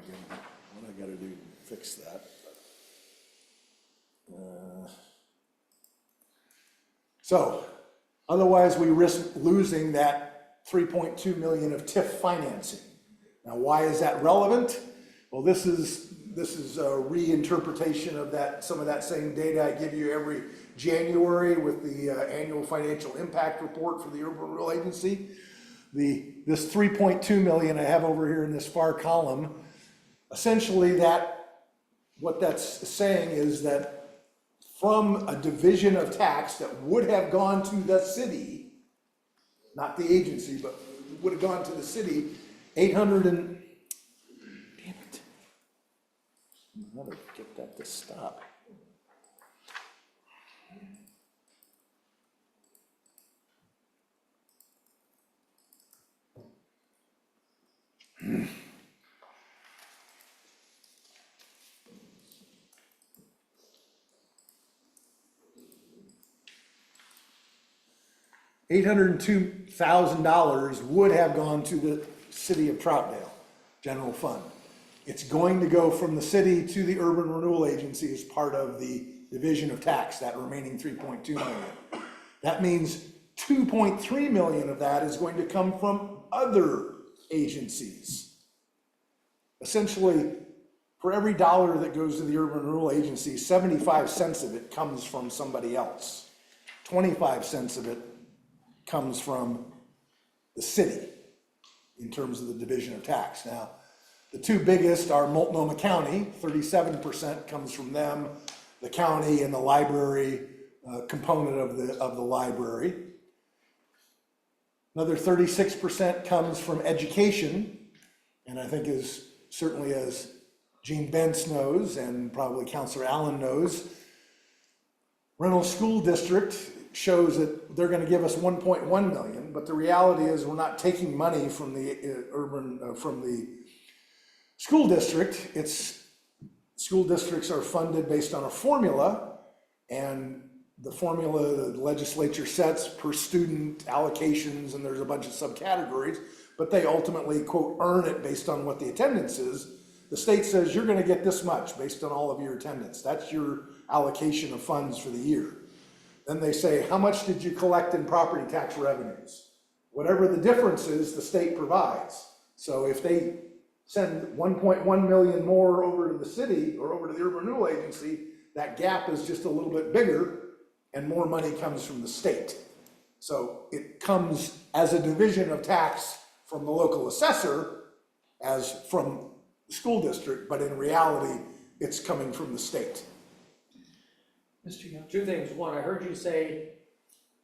I gotta do to fix that. So, otherwise we risk losing that 3.2 million of TIF financing. Now, why is that relevant? Well, this is a reinterpretation of some of that same data I give you every January with the annual financial impact report for the Urban Renewal Agency. This 3.2 million I have over here in this far column, essentially what that's saying is that from a division of tax that would have gone to the city, not the agency, but would have gone to the city, 800 and, damn it, I'm gonna get that to stop. $802,000 would have gone to the City of Troutdale general fund. It's going to go from the city to the Urban Renewal Agency as part of the division of tax, that remaining 3.2 million. That means 2.3 million of that is going to come from other agencies. Essentially, for every dollar that goes to the Urban Renewal Agency, 75 cents of it comes from somebody else. 25 cents of it comes from the city in terms of the division of tax. Now, the two biggest are Multnomah County, 37% comes from them, the county and the library component of the library. Another 36% comes from education, and I think certainly as Gene Bentz knows, and probably Councilor Allen knows, Reynolds School District shows that they're going to give us 1.1 million, but the reality is we're not taking money from the from the school district. School districts are funded based on a formula, and the formula the legislature sets per student allocations, and there's a bunch of subcategories, but they ultimately, quote, earn it based on what the attendance is. The state says you're going to get this much based on all of your attendance. That's your allocation of funds for the year. Then they say, how much did you collect in property tax revenues? Whatever the difference is, the state provides. So if they send 1.1 million more over to the city or over to the Urban Renewal Agency, that gap is just a little bit bigger and more money comes from the state. So it comes as a division of tax from the local assessor as from the school district, but in reality, it's coming from the state. Mr. Young? Two things. One, I heard you say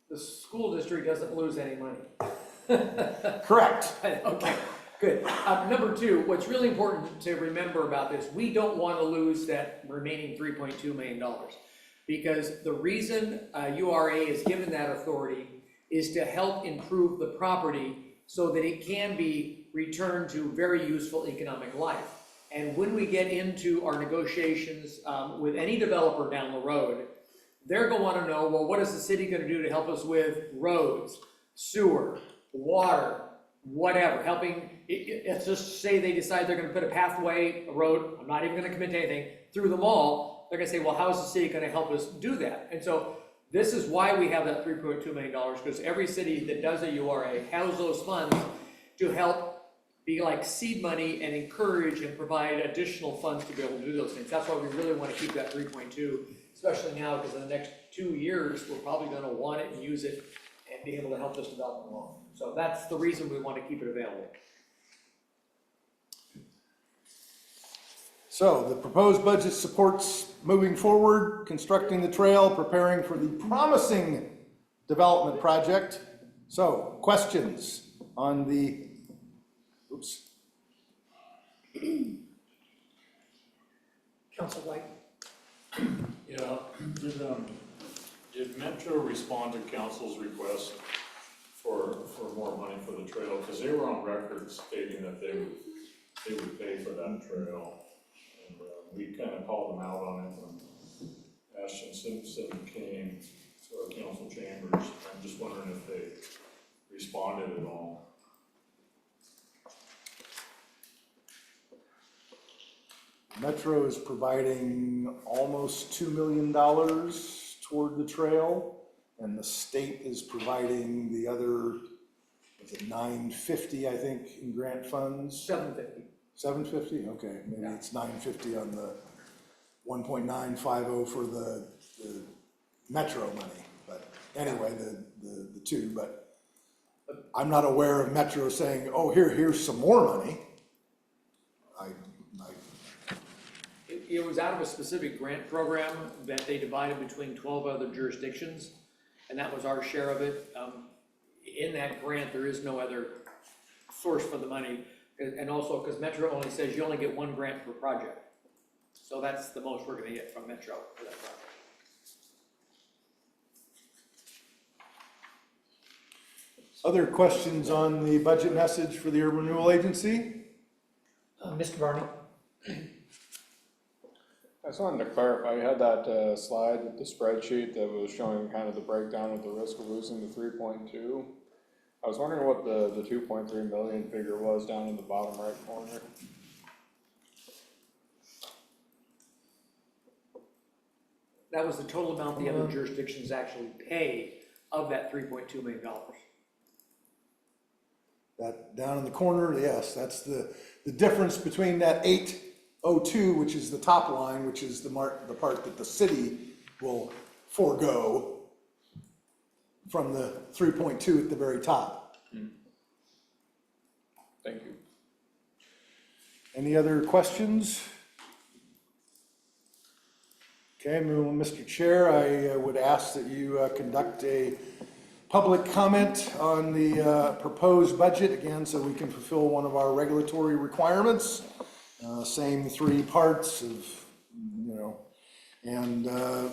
the school district doesn't lose any money. Correct. Okay, good. Number two, what's really important to remember about this, we don't want to lose that remaining $3.2 million. Because the reason URA is given that authority is to help improve the property so that it can be returned to very useful economic life. And when we get into our negotiations with any developer down the road, they're going to want to know, well, what is the city going to do to help us with roads, sewer, water, whatever, helping, let's just say they decide they're going to put a pathway, a road, I'm not even going to commit to anything, through the mall, they're going to say, well, how is the city going to help us do that? And so this is why we have that $3.2 million, because every city that does a URA has those funds to help be like seed money and encourage and provide additional funds to be able to do those things. That's why we really want to keep that 3.2, especially now, because in the next 2 years, we're probably going to want it and use it and be able to help this development along. So that's the reason we want to keep it available. So the proposed budget supports moving forward, constructing the trail, preparing for the promising development project. So questions on the, oops. Council White? Yeah, did Metro respond to council's request for more money for the trail? Because they were on record stating that they would pay for that trail. And we kind of called them out on it when Ashton Simpson came to our council chambers. I'm just wondering if they responded at all. Metro is providing almost $2 million toward the trail, and the state is providing the other, is it $950, I think, in grant funds? $750. $750? Okay, maybe it's $950 on the 1.950 for the Metro money. But anyway, the two, but I'm not aware of Metro saying, oh, here's some more money. It was out of a specific grant program that they divided between 12 other jurisdictions, and that was our share of it. In that grant, there is no other source for the money, and also because Metro only says you only get one grant per project. So that's the most we're gonna get from Metro for that project. Other questions on the budget message for the Urban Renewal Agency? Mr. Barney? I just wanted to clarify, you had that slide with the spreadsheet that was showing kind of the breakdown of the risk of losing the 3.2. I was wondering what the 2.3 million figure was down in the bottom right corner. That was the total amount the other jurisdictions actually pay of that $3.2 million. That down in the corner, yes, that's the difference between that 802, which is the top line, which is the part that the city will forego, from the 3.2 at the very top. Thank you. Any other questions? Okay, Mr. Chair, I would ask that you conduct a public comment on the proposed budget, again, so we can fulfill one of our regulatory requirements. Same three parts of, and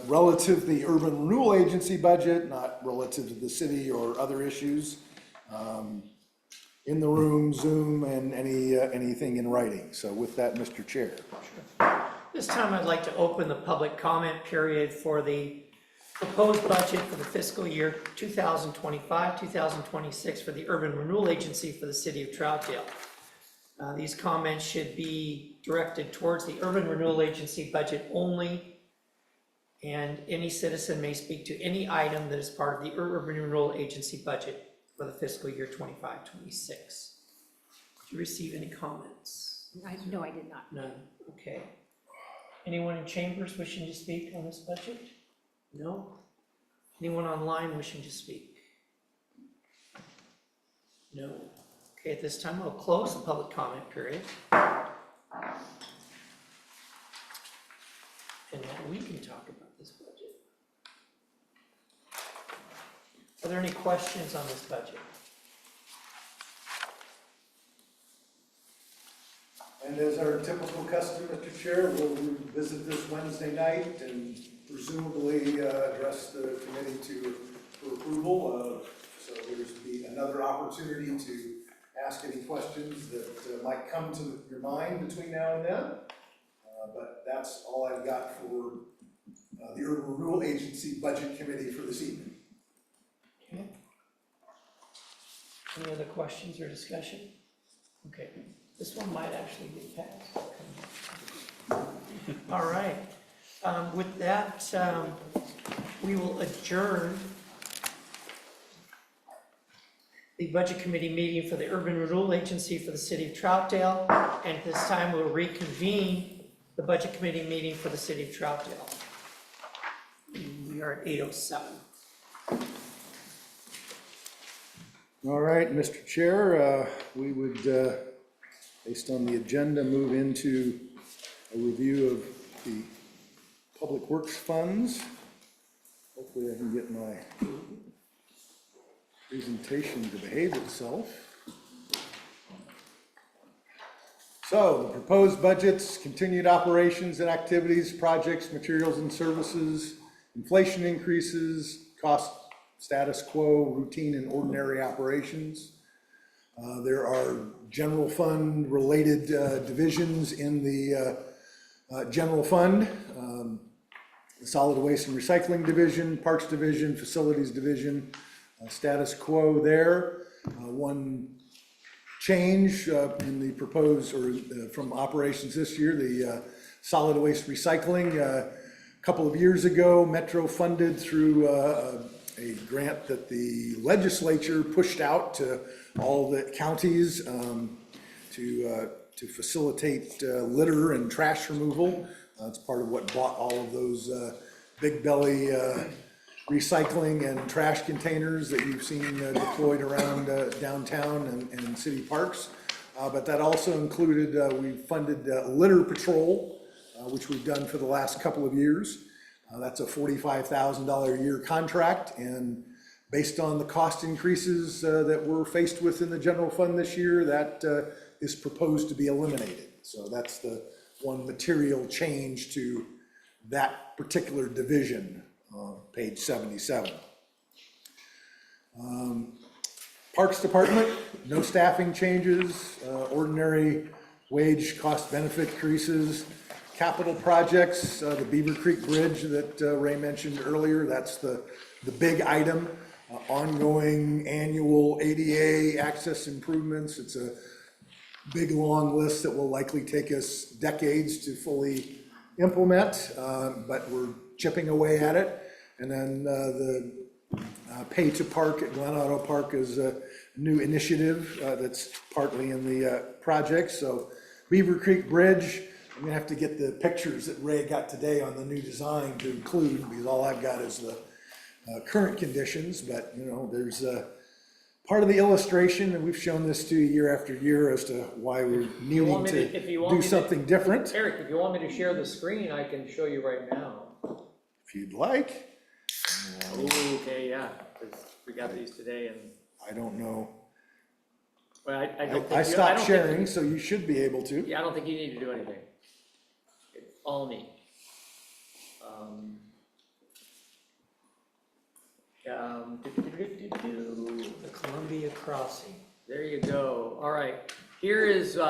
relative to the Urban Renewal Agency budget, not relative to the city or other issues. In the room, Zoom, and anything in writing. So with that, Mr. Chair. This time I'd like to open the public comment period for the proposed budget for the fiscal year 2025, 2026 for the Urban Renewal Agency for the City of Troutdale. These comments should be directed towards the Urban Renewal Agency budget only, and any citizen may speak to any item that is part of the Urban Renewal Agency budget for the fiscal year 25, 26. Did you receive any comments? No, I did not. None, okay. Anyone in chambers wishing to speak on this budget? No? Anyone online wishing to speak? No. Okay, at this time, I'll close the public comment period. And now we can talk about this budget. Are there any questions on this budget? And as our typical custom, Mr. Chair, we'll visit this Wednesday night and presumably address the committee for approval. So there's be another opportunity to ask any questions that might come to your mind between now and then. But that's all I've got for the Urban Renewal Agency Budget Committee for this evening. Okay. Any other questions or discussion? Okay, this one might actually get passed. All right, with that, we will adjourn the Budget Committee meeting for the Urban Renewal Agency for the City of Troutdale, and this time we'll reconvene the Budget Committee meeting for the City of Troutdale. We are at 8:07. All right, Mr. Chair, we would, based on the agenda, move into a review of the Public Works funds. Hopefully I can get my presentation to behave itself. So, the proposed budgets, continued operations and activities, projects, materials and services, inflation increases, cost status quo, routine and ordinary operations. There are general fund related divisions in the general fund. The solid waste and recycling division, parks division, facilities division, status quo there. One change in the proposed, or from operations this year, the solid waste recycling. A couple of years ago, Metro funded through a grant that the legislature pushed out to all the counties to facilitate litter and trash removal. It's part of what bought all of those big belly recycling and trash containers that you've seen deployed around downtown and city parks. But that also included, we funded litter patrol, which we've done for the last couple of years. That's a $45,000 a year contract, and based on the cost increases that we're faced with in the general fund this year, that is proposed to be eliminated. So that's the one material change to that particular division, page 77. Parks Department, no staffing changes, ordinary wage cost benefit increases. Capital projects, the Beaver Creek Bridge that Ray mentioned earlier, that's the big item. Ongoing annual ADA access improvements. It's a big, long list that will likely take us decades to fully implement, but we're chipping away at it. And then the Pay to Park at Glen Auto Park is a new initiative that's partly in the project. So Beaver Creek Bridge, I'm gonna have to get the pictures that Ray got today on the new design to include, because all I've got is the current conditions. But you know, there's part of the illustration, and we've shown this to you year after year as to why we're needing to do something different. Eric, if you want me to share the screen, I can show you right now. If you'd like. Okay, yeah, 'cause we got these today, and I don't know. well, I don't think I you- stopped don't think sharing, you- so you should be able to. Yeah, I don't think you need to do anything. It's all me. The Columbia Crossing. There you go. All right. Here is, if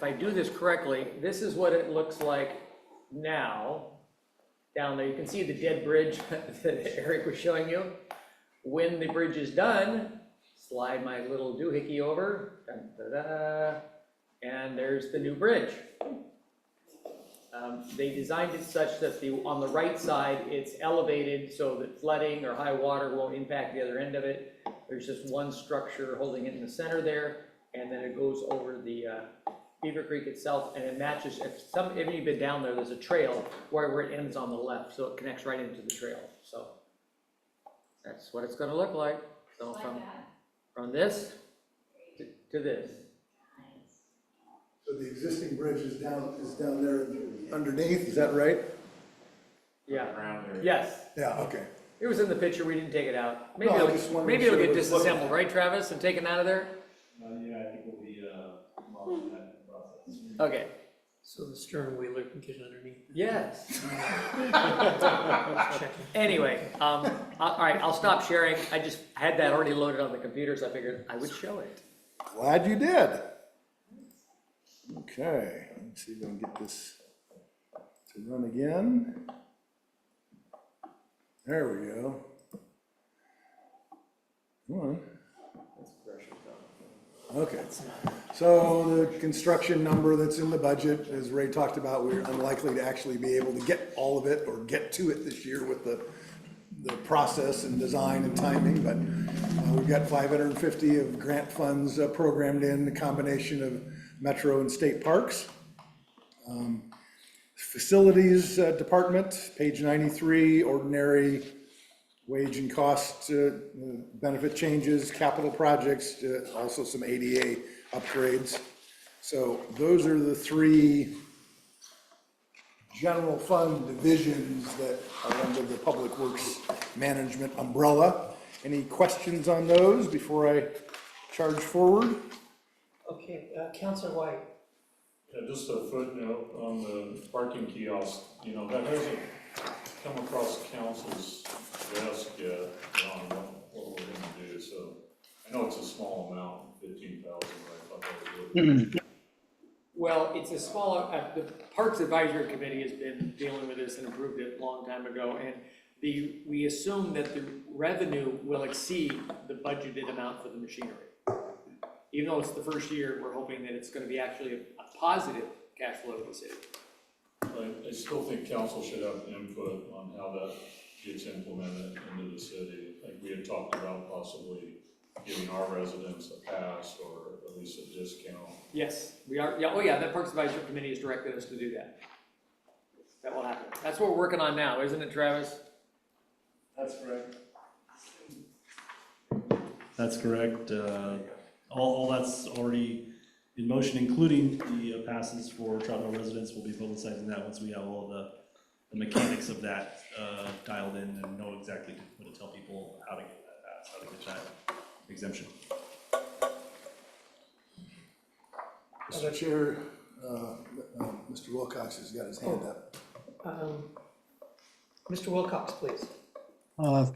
I do this correctly, this is what it looks like now. Down there, you can see the dead bridge that Eric was showing you. When the bridge is done, slide my little doohickey over, dun, da, da, and there's the new bridge. They designed it such that on the right side, it's elevated so that flooding or high water won't impact the other end of it. There's just one structure holding it in the center there, and then it goes over the Beaver Creek itself, and it matches. If you've been down there, there's a trail where it ends on the left, so it connects right into the trail. So that's what it's going to look like. So from this to this. So the existing bridge is down there underneath, is that right? Yeah. Around there. Yes. Yeah, okay. It was in the picture. We didn't take it out. Maybe No, I just wanted to maybe it'll make get sure it was looking disassembled, right, Travis, and taken out of there. Yeah, I think we'll be, involved in that process. Okay. So the stern wheeler can get underneath. Yes. Checking. Anyway, all right, I'll stop sharing. I just had that already loaded on the computer, so I figured I would show it. Glad you did. Okay, let's see if I can get this to run again. There we go. Come on. Okay, so the construction number that's in the budget, as Ray talked about, we're unlikely to actually be able to get all of it or get to it this year with the process and design and timing, but we've got 550 of grant funds programmed in, a combination of metro and state parks. Facilities Department, page 93, ordinary wage and cost benefit changes, capital projects, also some ADA upgrades. So those are the three general fund divisions that are under the Public Works Management umbrella. Any questions on those before I charge forward? Okay, Councilor White. Yeah, just a footnote on the parking kiosk, you know, that hasn't come across council's desk yet on what we're gonna do, so I know it's a small amount, 15,000, but I thought that was good. Well, it's a small, the Parks Advisory Committee has been dealing with this and approved it a long time ago, and we assume that the revenue will exceed the budgeted amount for the machinery. Even though it's the first year, we're hoping that it's gonna be actually a positive cash flow to the city. I still think council should have input on how that gets implemented into the city. Like we had talked about possibly giving our residents a pass or at least a discount. Yes, we are, yeah, oh yeah, that Parks Advisory Committee has directed us to do that. That will happen. That's what we're working on now, isn't it, Travis? That's correct. That's correct. All that's already in motion, including the passes for Troutdale residents. We'll be publicizing that once we have all the mechanics of that dialed in and know exactly what to tell people how to get that pass, how to get that exemption. Mr. Chair, Mr. Wilcox has got his hand up. Mr. Wilcox, please.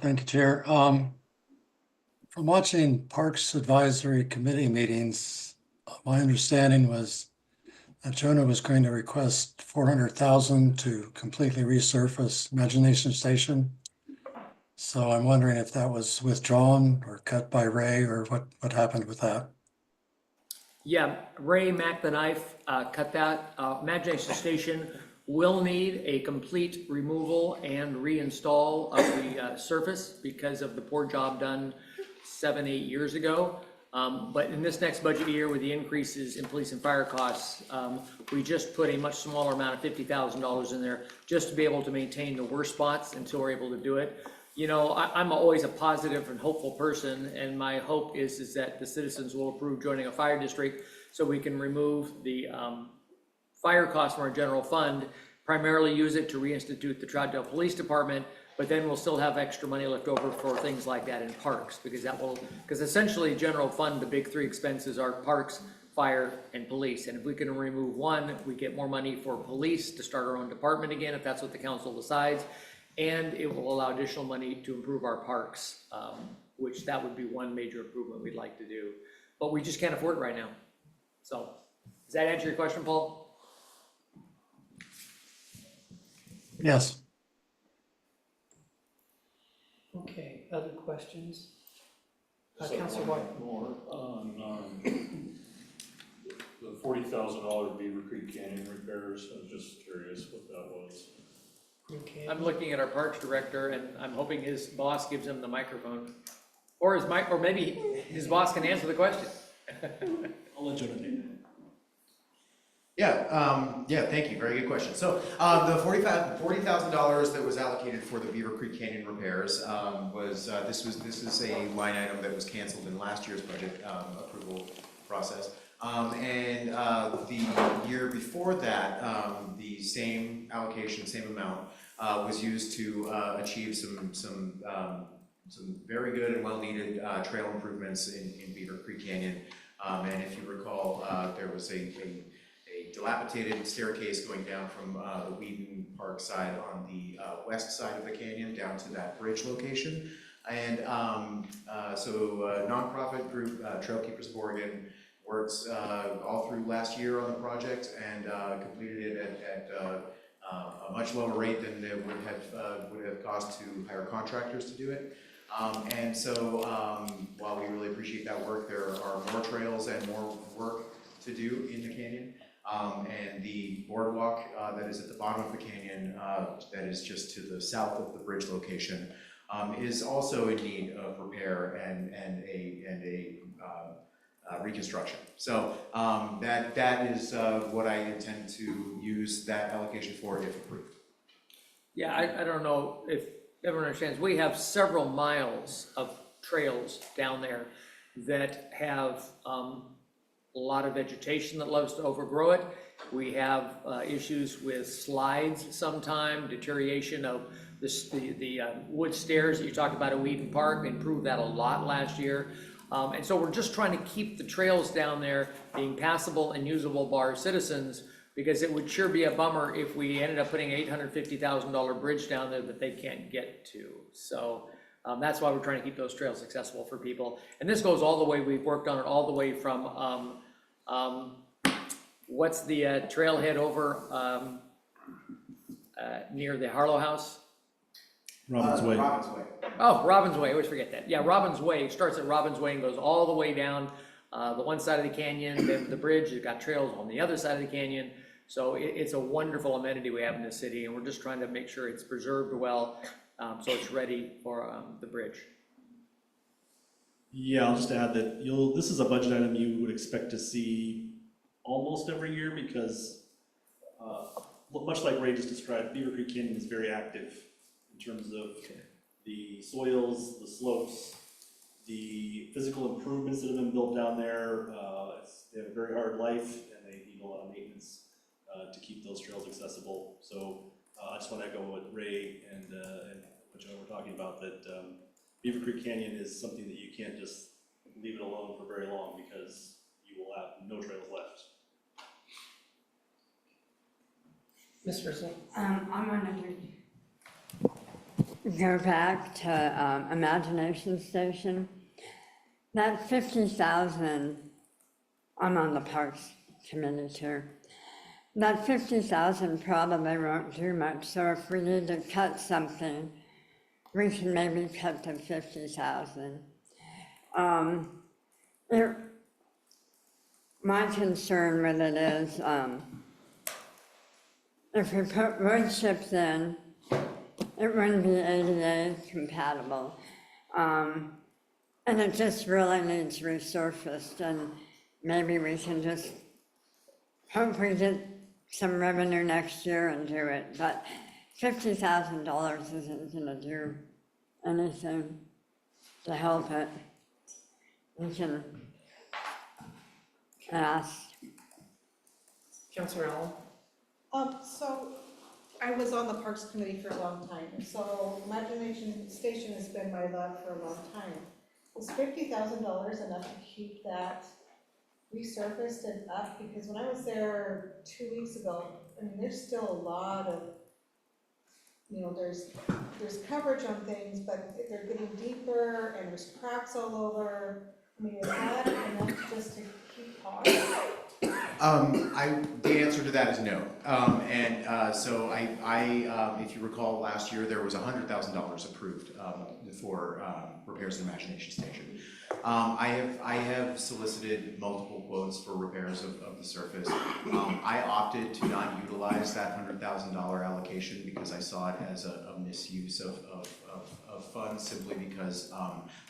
Thank you, Chair. From watching Parks Advisory Committee meetings, my understanding was that Jonah was going to request 400,000 to completely resurface Imagination Station. So I'm wondering if that was withdrawn or cut by Ray, or what happened with that. Yeah, Ray Mac the Knife cut that. Imagination Station will need a complete removal and reinstall of the surface because of the poor job done 7-8 years ago. But in this next budget year, with the increases in police and fire costs, we just put a much smaller amount of $50,000 in there just to be able to maintain the worst spots until we're able to do it. You know, I'm always a positive and hopeful person, and my hope is that the citizens will approve joining a fire district so we can remove the fire costs from our general fund, primarily use it to reinstitute the Troutdale Police Department, but then we'll still have extra money left over for things like that in parks, because essentially general fund, the big three expenses are parks, fire, and police. And if we can remove one, we get more money for police to start our own department again, if that's what the council decides. And it will allow additional money to improve our parks, which that would be one major improvement we'd like to do. But we just can't afford it right now. So, does that answer your question, Paul? Yes. Okay, other questions? Just like Councilor one White. more on the $40,000 Beaver Creek Canyon repairs. I was just curious what that was. Okay. I'm looking at our parks director, and I'm hoping his boss gives him the microphone. Or maybe his boss can answer the question. I'll let Jonah do that. Yeah, thank you. Very good question. So the $40,000 that was allocated for the Beaver Creek Canyon repairs this is a line item that was canceled in last year's budget approval process. And the year before that, the same allocation, same amount, was used to achieve some very good and well-needed trail improvements in Beaver Creek Canyon. And if you recall, there was a dilapidated staircase going down from the Whedon Park side on the west side of the canyon down to that bridge location. And so nonprofit group Trailkeepers of Oregon worked all through last year on the project and completed it at a much lower rate than it would have cost to hire contractors to do it. And so while we really appreciate that work, there are more trails and more work to do in the canyon. And the boardwalk that is at the bottom of the canyon, that is just to the south of the bridge location, is also in need of repair and a reconstruction. So that is what I intend to use that allocation for if approved. Yeah, I don't know if everyone understands, we have several miles of trails down there that have a lot of vegetation that loves to overgrow it. We have issues with slides sometime, deterioration of the wood stairs that you talked about at Whedon Park, improved that a lot last year. And so we're just trying to keep the trails down there being passable and usable by our citizens, because it would sure be a bummer if we ended up putting $850,000 bridge down there that they can't get to. So that's why we're trying to keep those trails accessible for people. And this goes all the way, we've worked on it all the way from, what's the trailhead over near the Harlow House? Robbins Way. Robbins Way. Oh, Robbins Way, I always forget that. Yeah, Robbins Way, starts at Robbins Way and goes all the way down the one side of the canyon, then the bridge, you've got trails on the other side of the canyon. So it's a wonderful amenity we have in this city, and we're just trying to make sure it's preserved well, so it's ready for the bridge. Yeah, I'll just add that this is a budget item you would expect to see almost every year because much like Ray just described, Beaver Creek Canyon is very active in terms of the soils, the slopes, the physical improvements that have been built down there. They have a very hard life and they need a lot of maintenance to keep those trails accessible. So I just want to echo what Ray and what Joe were talking about, that Beaver Creek Canyon is something that you can't just leave it alone for very long because you will have no trails left. Ms. Rizzo? I'm gonna go back to Imagination Station. That 50,000, I'm on the Parks Committee too. That 50,000 probably won't do much, so if we need to cut something, we can maybe cut to 50,000. My concern with it is, if we put wood chips in, it wouldn't be ADA compatible. And it just really needs resurfaced, and maybe we can just hope we get some revenue next year and do it, but $50,000 isn't gonna do anything to help it. We can ask. Councilor Allen? So I was on the Parks Committee for a long time, so Imagination Station has been my love for a long time. Was $50,000 enough to keep that resurfaced and up? Because when I was there 2 weeks ago, I mean, there's still a lot of, there's coverage on things, but they're getting deeper and there's cracks all over. I mean, is that enough just to keep on? The answer to that is no. So if you recall, last year there was $100,000 approved for repairs in Imagination Station. I have solicited multiple quotes for repairs of the surface. I opted to not utilize that $100,000 allocation because I saw it as a misuse of funds, simply because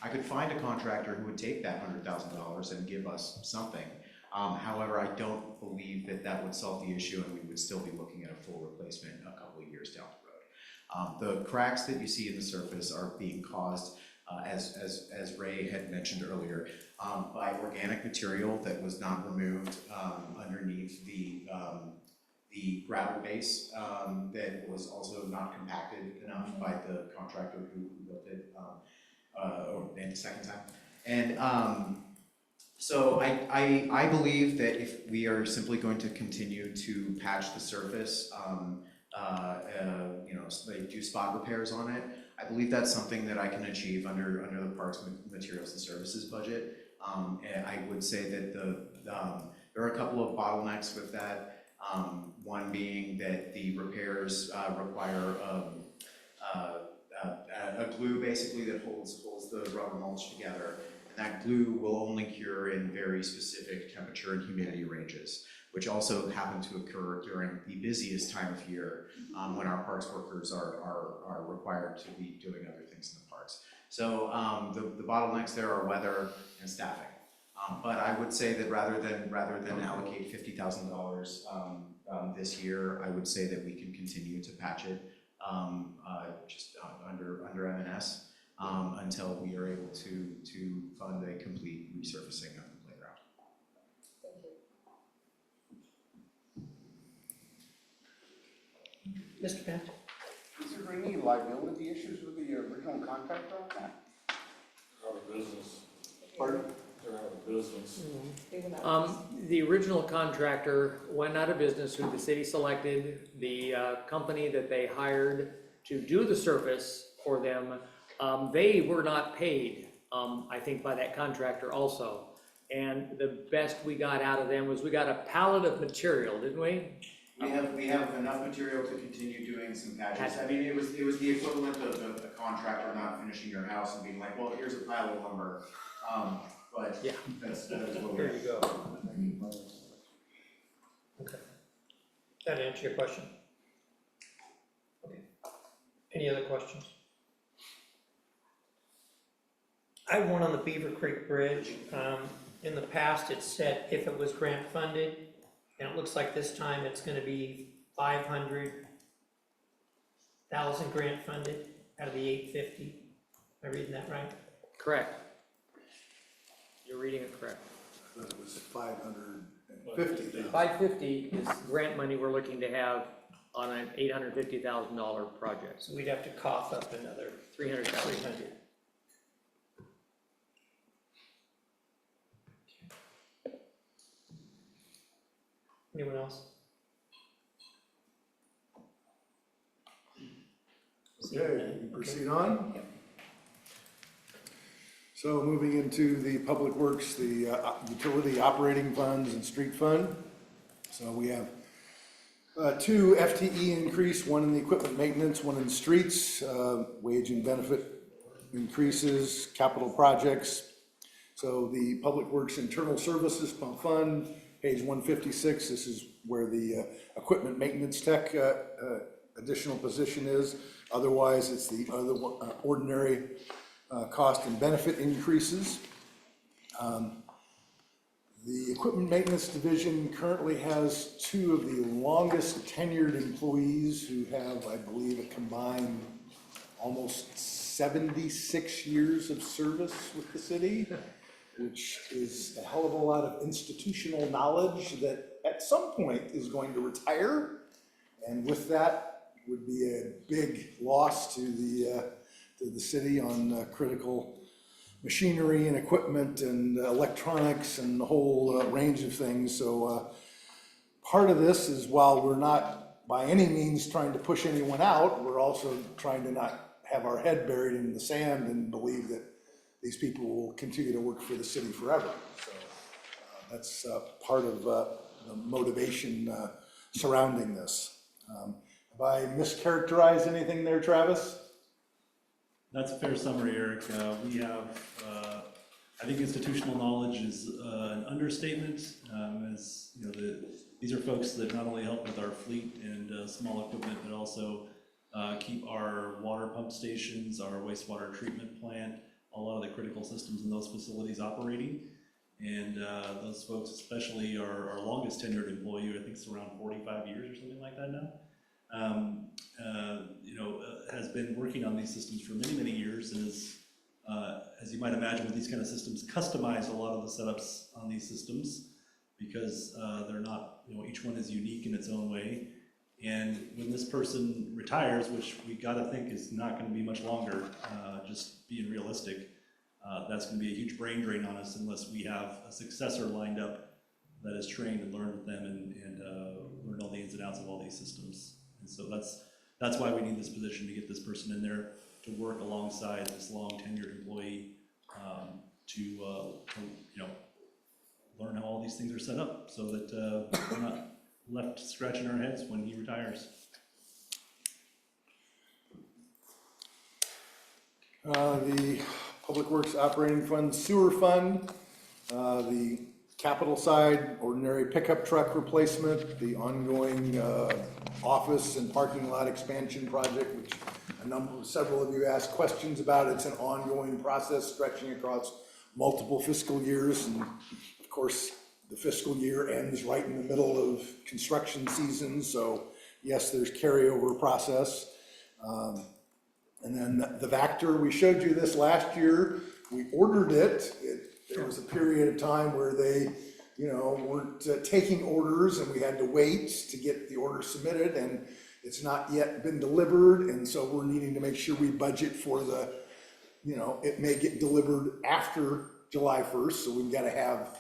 I could find a contractor who would take that $100,000 and give us something. However, I don't believe that would solve the issue, and we would still be looking at a full replacement a couple of years down the road. The cracks that you see in the surface are being caused, as Ray had mentioned earlier, by organic material that was not removed underneath the gravel base, that was also not compacted enough by the contractor who built it, and the second time. And So I believe that if we are simply going to continue to patch the surface, you know, like do spot repairs on it, I believe that's something that I can achieve under the Parks Materials and Services budget. And I would say that there are a couple of bottlenecks with that. One being that the repairs require a glue basically that holds the rubber mulch together. And that glue will only cure in very specific temperature and humidity ranges, which also happen to occur during the busiest time of year when our parks workers are required to be doing other things in the parks. So the bottlenecks there are weather and staffing. But I would say that rather than allocate $50,000 this year, I would say that we can continue to patch it just under M&S until we are able to fund a complete resurfacing of the playground. Mr. Bent? Is there any liability issues with the original contractor on that? Out of business. Pardon? They're out of business. The original contractor went out of business, who the city selected. The company that they hired to do the surface for them, they were not paid, I think, by that contractor also. And the best we got out of them was we got a pallet of material, didn't we? We have enough material to continue doing some patches. I mean, it was the equivalent of the contractor not finishing your house and being like, well, here's a pile of lumber. But yeah, that's what we're. There you go. Okay. That answer your question? Okay. Any other questions? I have one on the Beaver Creek Bridge. In the past, it said if it was grant funded, and it looks like this time it's gonna be 500,000 grant funded out of the 850. Am I reading that right? Correct. You're reading it correct. I thought it was 550. 550 is grant money we're looking to have on an $850,000 project. So we'd have to cough up another 300,000. 300. Anyone else? Okay, we proceed on. So moving into the Public Works, the utility operating funds and street fund. So we have two FTE increase, one in the equipment maintenance, one in streets, wage and benefit increases, capital projects. So the Public Works Internal Services Fund, page 156, this is where the equipment maintenance tech additional position is. Otherwise, it's the other ordinary cost and benefit increases. The Equipment Maintenance Division currently has two of the longest tenured employees who have, I believe, a combined almost 76 years of service with the city, which is a hell of a lot of institutional knowledge that at some point is going to retire. And with that would be a big loss to the city on critical machinery and equipment and electronics and the whole range of things. So part of this is, while we're not by any means trying to push anyone out, we're also trying to not have our head buried in the sand and believe that these people will continue to work for the city forever. So that's part of the motivation surrounding this. Have I mischaracterized anything there, Travis? That's a fair summary, Eric. We have, I think institutional knowledge is an understatement. As you know, these are folks that not only help with our fleet and small equipment, but also keep our water pump stations, our wastewater treatment plant, a lot of the critical systems in those facilities operating. And those folks, especially our longest tenured employee, I think it's around 45 years or something like that now, has been working on these systems for many, many years, and is, as you might imagine with these kind of systems, customized a lot of the setups on these systems because they're not, each one is unique in its own way. And when this person retires, which we gotta think is not gonna be much longer, just being realistic, that's gonna be a huge brain drain on us unless we have a successor lined up that is trained and learned with them and learn all the ins and outs of all these systems. And so that's why we need this position, to get this person in there to work alongside this long tenured employee, to you know, learn how all these things are set up so that we're not left scratching our heads when he retires. The Public Works Operating Fund, Sewer Fund, the capital side, ordinary pickup truck replacement, the ongoing office and parking lot expansion project, which several of you asked questions about. It's an ongoing process stretching across multiple fiscal years, and of course, the fiscal year ends right in the middle of construction season, so yes, there's carryover process. And then the Vector, we showed you this last year. We ordered it. There was a period of time where they, you know, weren't taking orders, and we had to wait to get the order submitted, and it's not yet been delivered, and so we're needing to make sure we budget for the, you know, it may get delivered after July 1st, so we've got to have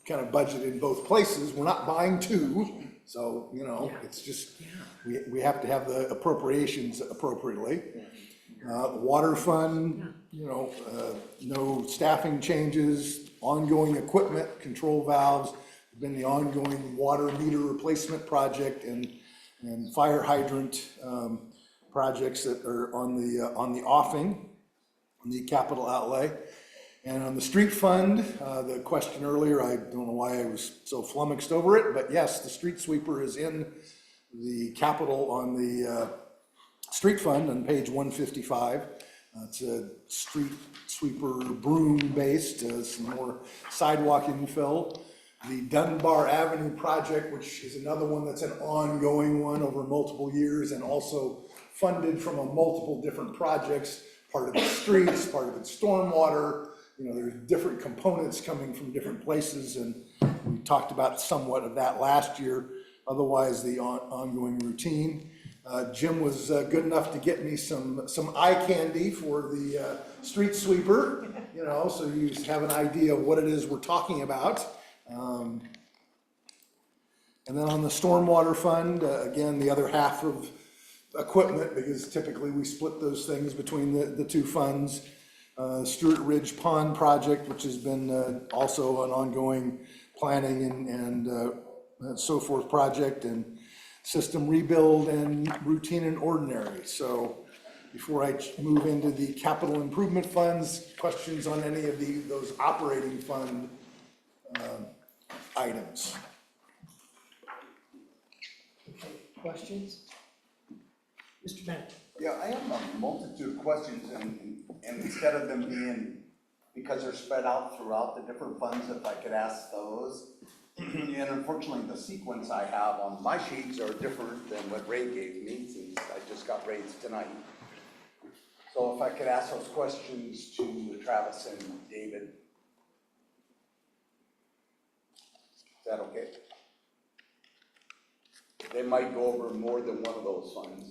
kind of budget in both places. We're not buying two, so, you know, it's just, we have to have the appropriations appropriately. Water fund, you know, no staffing changes, ongoing equipment, control valves, been the ongoing water meter replacement project and fire hydrant projects that are on the offing, on the capital outlay. And on the street fund, the question earlier, I don't know why I was so flummoxed over it, but yes, the street sweeper is in the capital on the street fund on page 155. It's a street sweeper broom based, some more sidewalk infill. The Dunbar Avenue project, which is another one that's an ongoing one over multiple years and also funded from a multiple different projects. Part of it's streets, part of it's stormwater. You know, there's different components coming from different places, and we talked about somewhat of that last year. Otherwise, the ongoing routine. Jim was good enough to get me some eye candy for the street sweeper, you know, so you have an idea of what it is we're talking about. And then on the stormwater fund, again, the other half of equipment, because typically we split those things between the two funds. Stewart Ridge Pond project, which has been also an ongoing planning and so forth project, and system rebuild and routine and ordinary. So before I move into the capital improvement funds, questions on any of those operating fund items? Okay, questions? Mr. Bennett? Yeah, I have a multitude of questions, and instead of them being, because they're spread out throughout the different funds, if I could ask those. And unfortunately, the sequence I have on my sheets are different than what Ray gave me, since I just got Ray's tonight. So if I could ask those questions to Travis and David. Is that okay? They might go over more than one of those funds.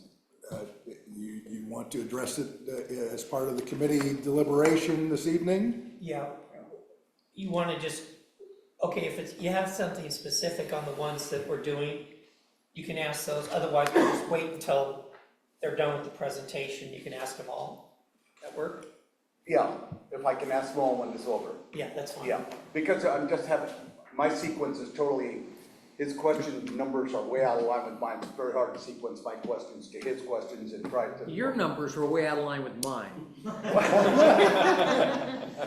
You want to address it as part of the committee deliberation this evening? Yeah. You want to just, okay, if it's, you have something specific on the ones that we're doing, you can ask those. Otherwise, we'll just wait until they're done with the presentation. You can ask them all. That work? Yeah, if I can ask them all when it's over. Yeah, that's fine. Yeah, because I'm just having, my sequence is totally, his question numbers are way out of line with mine. It's very hard to sequence my questions to his questions and try to. Your numbers were way out of line with mine.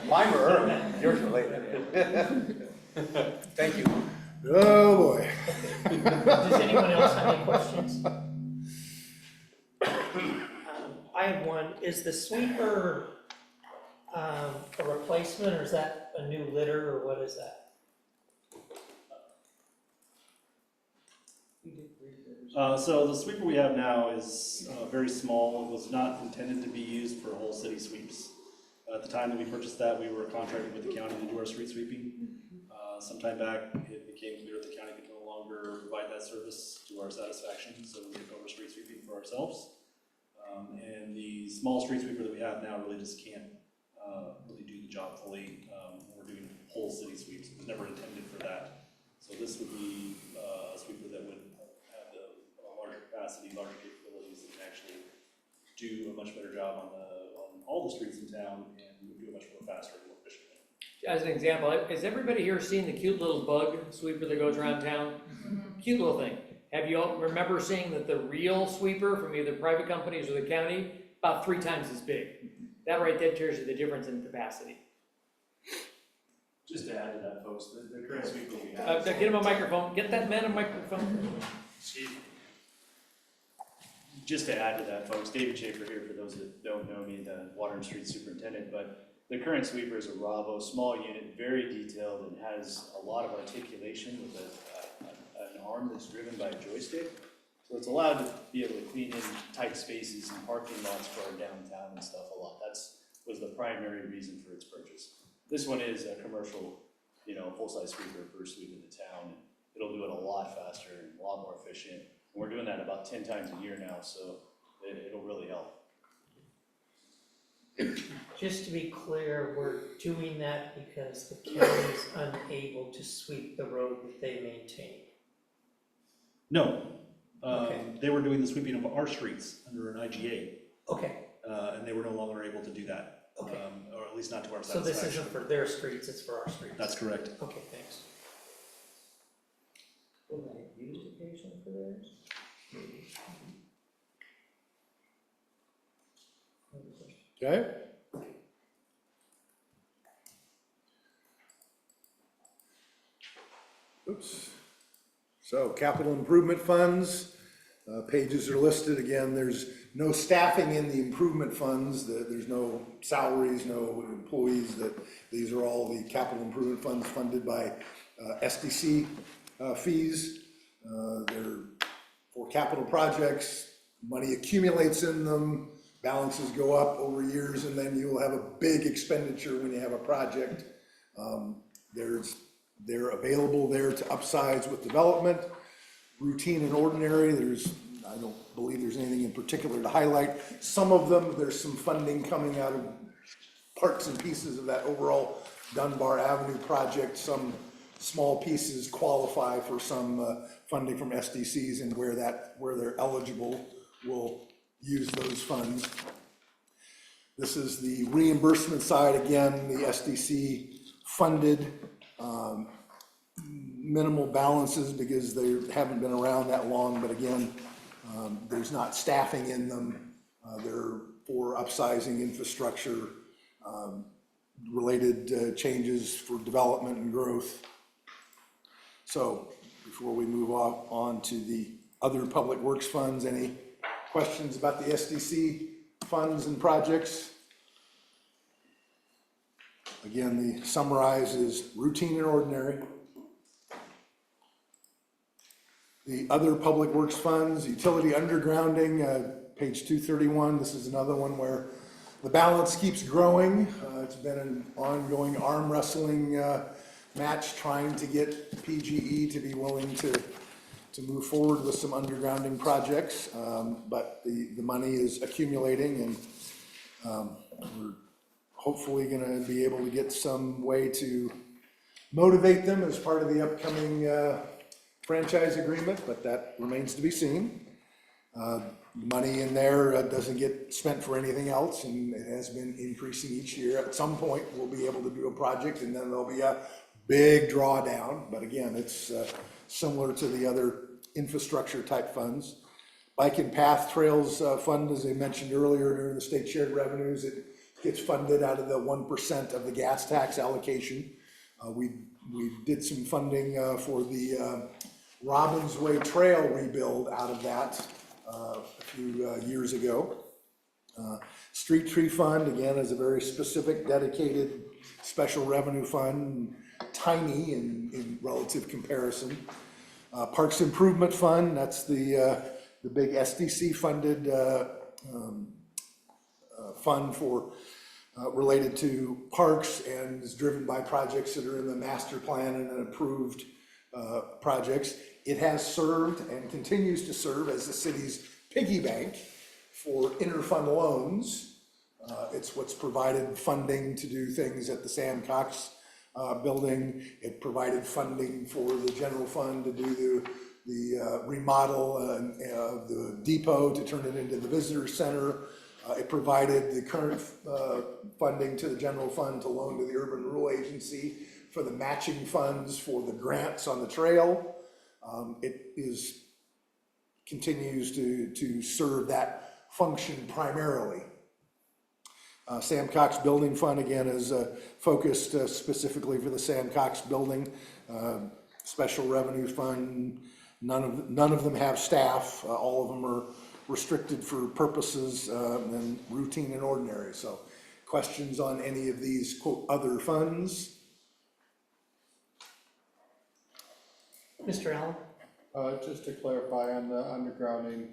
Mine were early, yours were later. Thank you. Oh, boy. Does anyone else have any questions? I have one. Is the sweeper a replacement, or is that a new litter, or what is that? So the sweeper we have now is very small. It was not intended to be used for whole city sweeps. At the time that we purchased that, we were contracted with the county to do our street sweeping. Sometime back, it became clear that the county could no longer provide that service to our satisfaction, so we took over street sweeping for ourselves. And the small street sweeper that we have now really just can't really do the job fully. We're doing whole city sweeps. It was never intended for that. So this would be a sweeper that would have a larger capacity, larger capabilities, and actually do a much better job on all the streets in town, and we would do it much more faster and more efficiently. As an example, has everybody here seen the cute little bug sweeper that goes around town? Cute little thing. Have you all remember seeing that the real sweeper from either private companies or the county, about 3 times as big? That right there tells you the difference in capacity. Just to add to that, folks, the current sweeper we have. Get him a microphone. Get that man a microphone. Excuse me. Just to add to that, folks, David Schaefer here, for those that don't know me, the Water and Street Superintendent, but the current sweeper is a Ravo, small unit, very detailed, and has a lot of articulation with an arm that's driven by a joystick. So it's allowed to be able to clean in tight spaces and parking lots for our downtown and stuff a lot. Was the primary reason for its purchase. This one is a commercial, full-size sweeper for sweeping the town. It'll do it a lot faster and a lot more efficient. And we're doing that about 10 times a year now, so it'll really help. Just to be clear, we're doing that because the county is unable to sweep the road that they maintain. No, Okay. they were doing the sweeping of our streets under an IGA, Okay, and they were no longer able to do that. Okay. Or at least not to our so this satisfaction. isn't for their streets, it's for our streets? That's correct. Okay, thanks. Will I use occasionally for theirs? Okay? Oops. So capital improvement funds, pages are listed. Again, there's no staffing in the improvement funds. There's no salaries, no employees. These are all the capital improvement funds funded by SDC fees. They're for capital projects. Money accumulates in them. Balances go up over years, and then you'll have a big expenditure when you have a project. They're available there to upsize with development. Routine and ordinary, I don't believe there's anything in particular to highlight. Some of them, there's some funding coming out of parts and pieces of that overall Dunbar Avenue project. Some small pieces qualify for some funding from SDCs, and where they're eligible, we'll use those funds. This is the reimbursement side. Again, the SDC funded, minimal balances because they haven't been around that long, but again, there's not staffing in them. They're for upsizing infrastructure, related changes for development and growth. So before we move on to the other public works funds, any questions about the SDC funds and projects? Again, the summarize is routine and ordinary. The other public works funds, utility undergrounding, page 231. This is another one where the balance keeps growing. It's been an ongoing arm wrestling match trying to get PGE to be willing to move forward with some undergrounding projects, but the money is accumulating, and we're hopefully going to be able to get some way to motivate them as part of the upcoming franchise agreement, but that remains to be seen. Money in there doesn't get spent for anything else, and it has been increasing each year. At some point, we'll be able to do a project, and then there'll be a big drawdown, but again, it's similar to the other infrastructure type funds. Bike and path trails fund, as I mentioned earlier, during the state shared revenues, it gets funded out of the 1% of the gas tax allocation. We did some funding for the Robbins Way Trail rebuild out of that a few years ago. Street Tree Fund, again, is a very specific, dedicated, special revenue fund, tiny in relative comparison. Parks Improvement Fund, that's the big SDC funded fund for related to parks, and is driven by projects that are in the master plan and approved projects. It has served and continues to serve as the city's piggy bank for interfund loans. It's what's provided funding to do things at the Sam Cox building. It provided funding for the general fund to do the remodel of the depot to turn it into the visitor center. It provided the current funding to the general fund to loan to the Urban Renewal Agency for the matching funds for the grants on the trail. Continues to serve that function primarily. Sam Cox Building Fund, again, is focused specifically for the Sam Cox Building. Special Revenue Fund, none of them have staff. All of them are restricted for purposes and routine and ordinary. So questions on any of these, quote, other funds? Mr. Allen? Just to clarify on the undergrounding,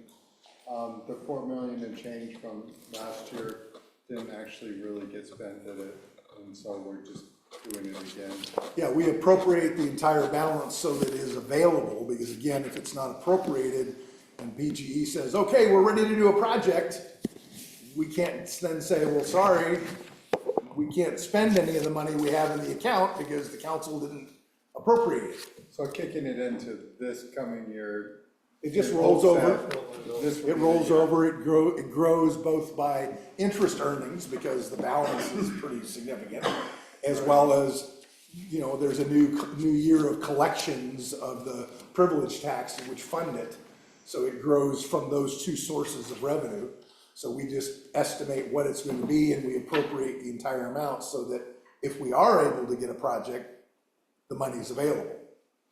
the 4 million and change from last year didn't actually really get spent, did it? And so we're just doing it again. Yeah, we appropriate the entire balance so that it is available, because again, if it's not appropriated and PGE says, okay, we're ready to do a project, we can't then say, well, sorry, we can't spend any of the money we have in the account because the council didn't appropriate it. So kicking it into this coming year. It just rolls over. It rolls over, it grows both by interest earnings, because the balance is pretty significant, as well as, you know, there's a new year of collections of the privilege tax which fund it. So it grows from those two sources of revenue. So we just estimate what it's going to be and we appropriate the entire amount so that if we are able to get a project, the money's available.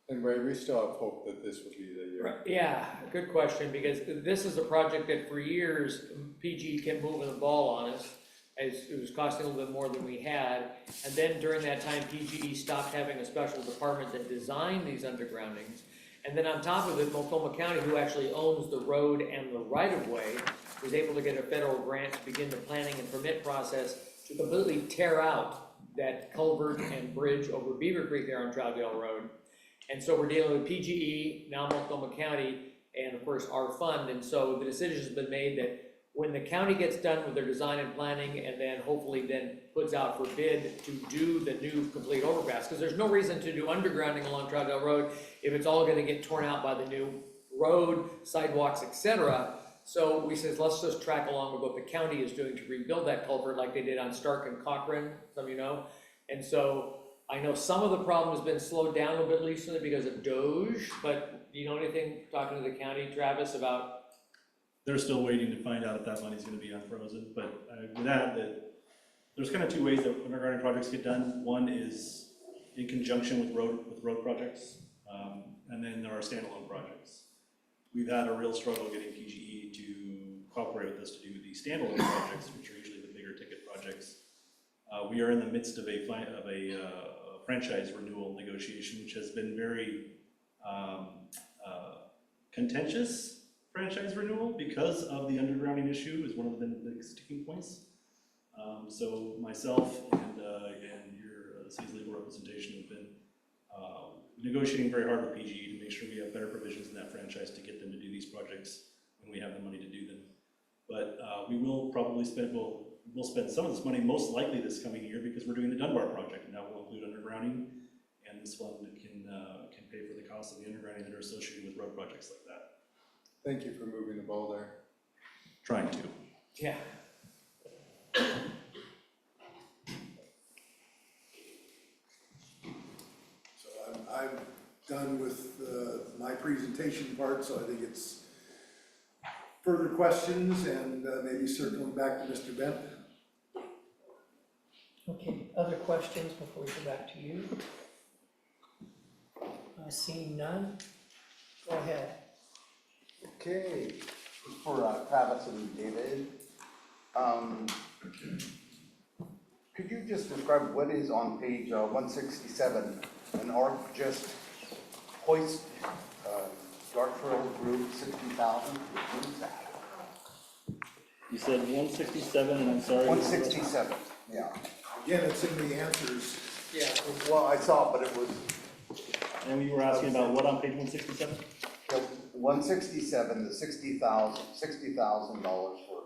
And Ray, we still have hope that this will be the year. Yeah, good question, because this is a project that for years, PG kept moving the ball on us, as it was costing a little bit more than we had. And then during that time, PGE stopped having a special department that designed these undergroundings. And then on top of it, Multnomah County, who actually owns the road and the right-of-way, was able to get a federal grant to begin the planning and permit process to completely tear out that culvert and bridge over Beaver Creek there on Troutdale Road. And so we're dealing with PGE, now Multnomah County, and of course our fund. And so the decision has been made that when the county gets done with their design and planning, and then hopefully then puts out for bid to do the new complete overpass, because there's no reason to do undergrounding along Troutdale Road if it's all gonna get torn out by the new road, sidewalks, etc. So we said, let's just track along with what the county is doing to rebuild that culvert like they did on Stark and Cochran, some of you know. And so I know some of the problem has been slowed down a little bit recently because of Doge, but do you know anything, talking to the county, Travis, about? They're still waiting to find out if that money's gonna be unfrozen, but I would add that there's kind of two ways that undergrounding projects get done. One is in conjunction with road projects, and then there are standalone projects. We've had a real struggle getting PGE to cooperate with us to do the standalone projects, which are usually the bigger ticket projects. We are in the midst of a franchise renewal negotiation, which has been very contentious franchise renewal because of the undergrounding issue is one of the big sticking points. So myself and your city's legal representation have been negotiating very hard with PGE to make sure we have better provisions in that franchise to get them to do these projects when we have the money to do them. But we will probably spend, we'll spend some of this money most likely this coming year because we're doing the Dunbar project, and that will include undergrounding, and this fund can pay for the cost of the undergrounding that are associated with road projects like that. Thank you for moving the ball there. Trying to. Yeah. So I'm done with my presentation part, so I think it's further questions and maybe circling back to Mr. Bent. Okay, other questions before we go back to you? Seeing none, go ahead. Okay, for Travis and David, could you just describe what is on page 167, an arc just hoist, dark trail group 60,000, what is that? You said 167, and I'm sorry. 167, yeah. Again, it's in the answers. Yeah, well, I saw it, but it was. And you were asking about what on page 167? 167, the $60,000 for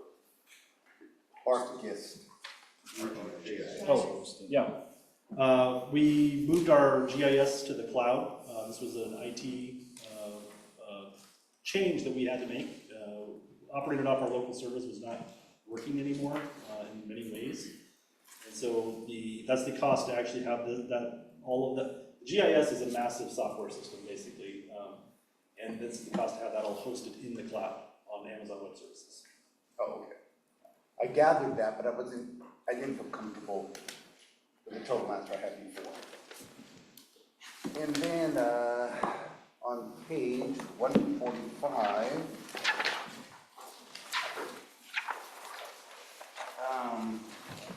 Arcus Yeah. We moved our GIS to the cloud. This was an IT change that we had to make. Operated off our local service was not working anymore in many ways. And so that's the cost to actually have all of the GIS is a massive software system, basically. And that's the cost to have that all hosted in the cloud on Amazon Web Services. Oh, okay. I gathered that, but I didn't feel comfortable with the total answer I had before. And then, on page 145,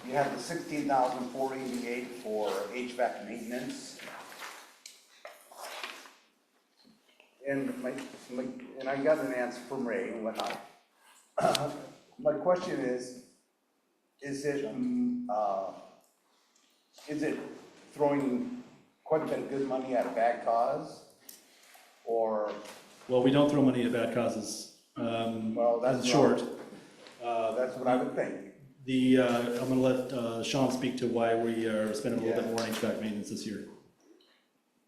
you have the $16,488 for HVAC maintenance. And I got an answer from Ray and whatnot. My question is it throwing quite a bit of good money at a bad cause? Or? Well, we don't throw money at bad causes. Well, that's short. That's what I would think. I'm gonna let Sean speak to why we are spending a little bit more on HVAC maintenance this year.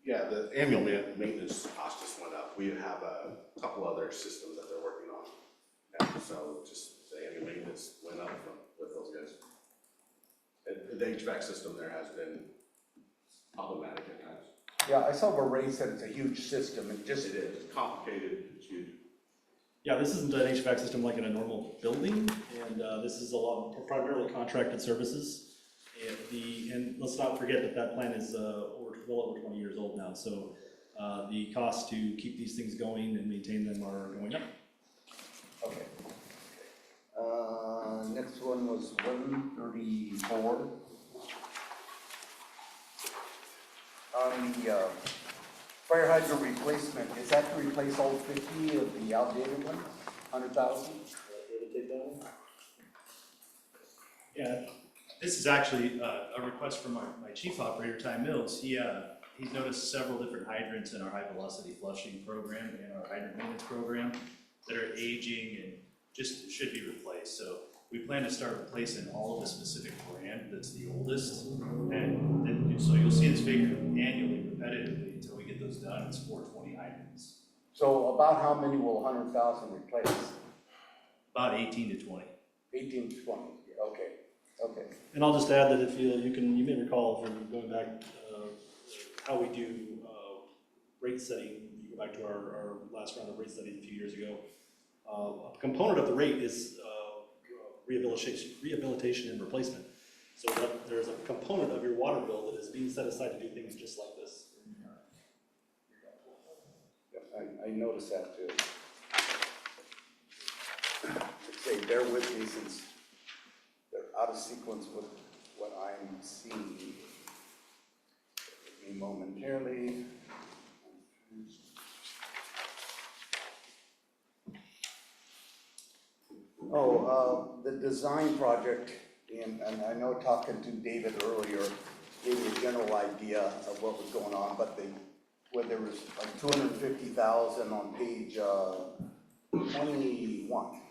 Yeah, the annual maintenance cost just went up. We have a couple other systems that they're working on. And so just the annual maintenance went up with those guys. And the HVAC system there has been problematic at times. Yeah, I saw where Ray said it's a huge system. It is, it's complicated, it's huge. Yeah, this isn't an HVAC system like in a normal building, and this is primarily contracted services. And let's not forget that plant is well over 20 years old now, so the costs to keep these things going and maintain them are going up. Okay. Next one was 134. On the fire hydrant replacement, is that to replace all 50 of the outdated ones? 100,000? Yeah. This is actually a request from my chief operator, Ty Mills. He's noticed several different hydrants in our high velocity flushing program and our hydrant maintenance program that are aging and just should be replaced. So we plan to start replacing all of the specific brand that's the oldest. And then, so you'll see this figure annually, repetitively, until we get those done. It's 420 hydrants. So about how many will 100,000 replace? About 18 to 20. 18 to 20, okay. Okay. And I'll just add that if you may recall from going back how we do rate setting. You go back to our last round of rate study a few years ago. A component of the rate is rehabilitation and replacement. So that there's a component of your water bill that is being set aside to do things just like this. Yep, I noticed that too. Say, bear with me since they're out of sequence with what I'm seeing. Give me momentarily. The design project, and I know talking to David earlier, gave me a general idea of what was going on, but where there was like 250,000 on page 21.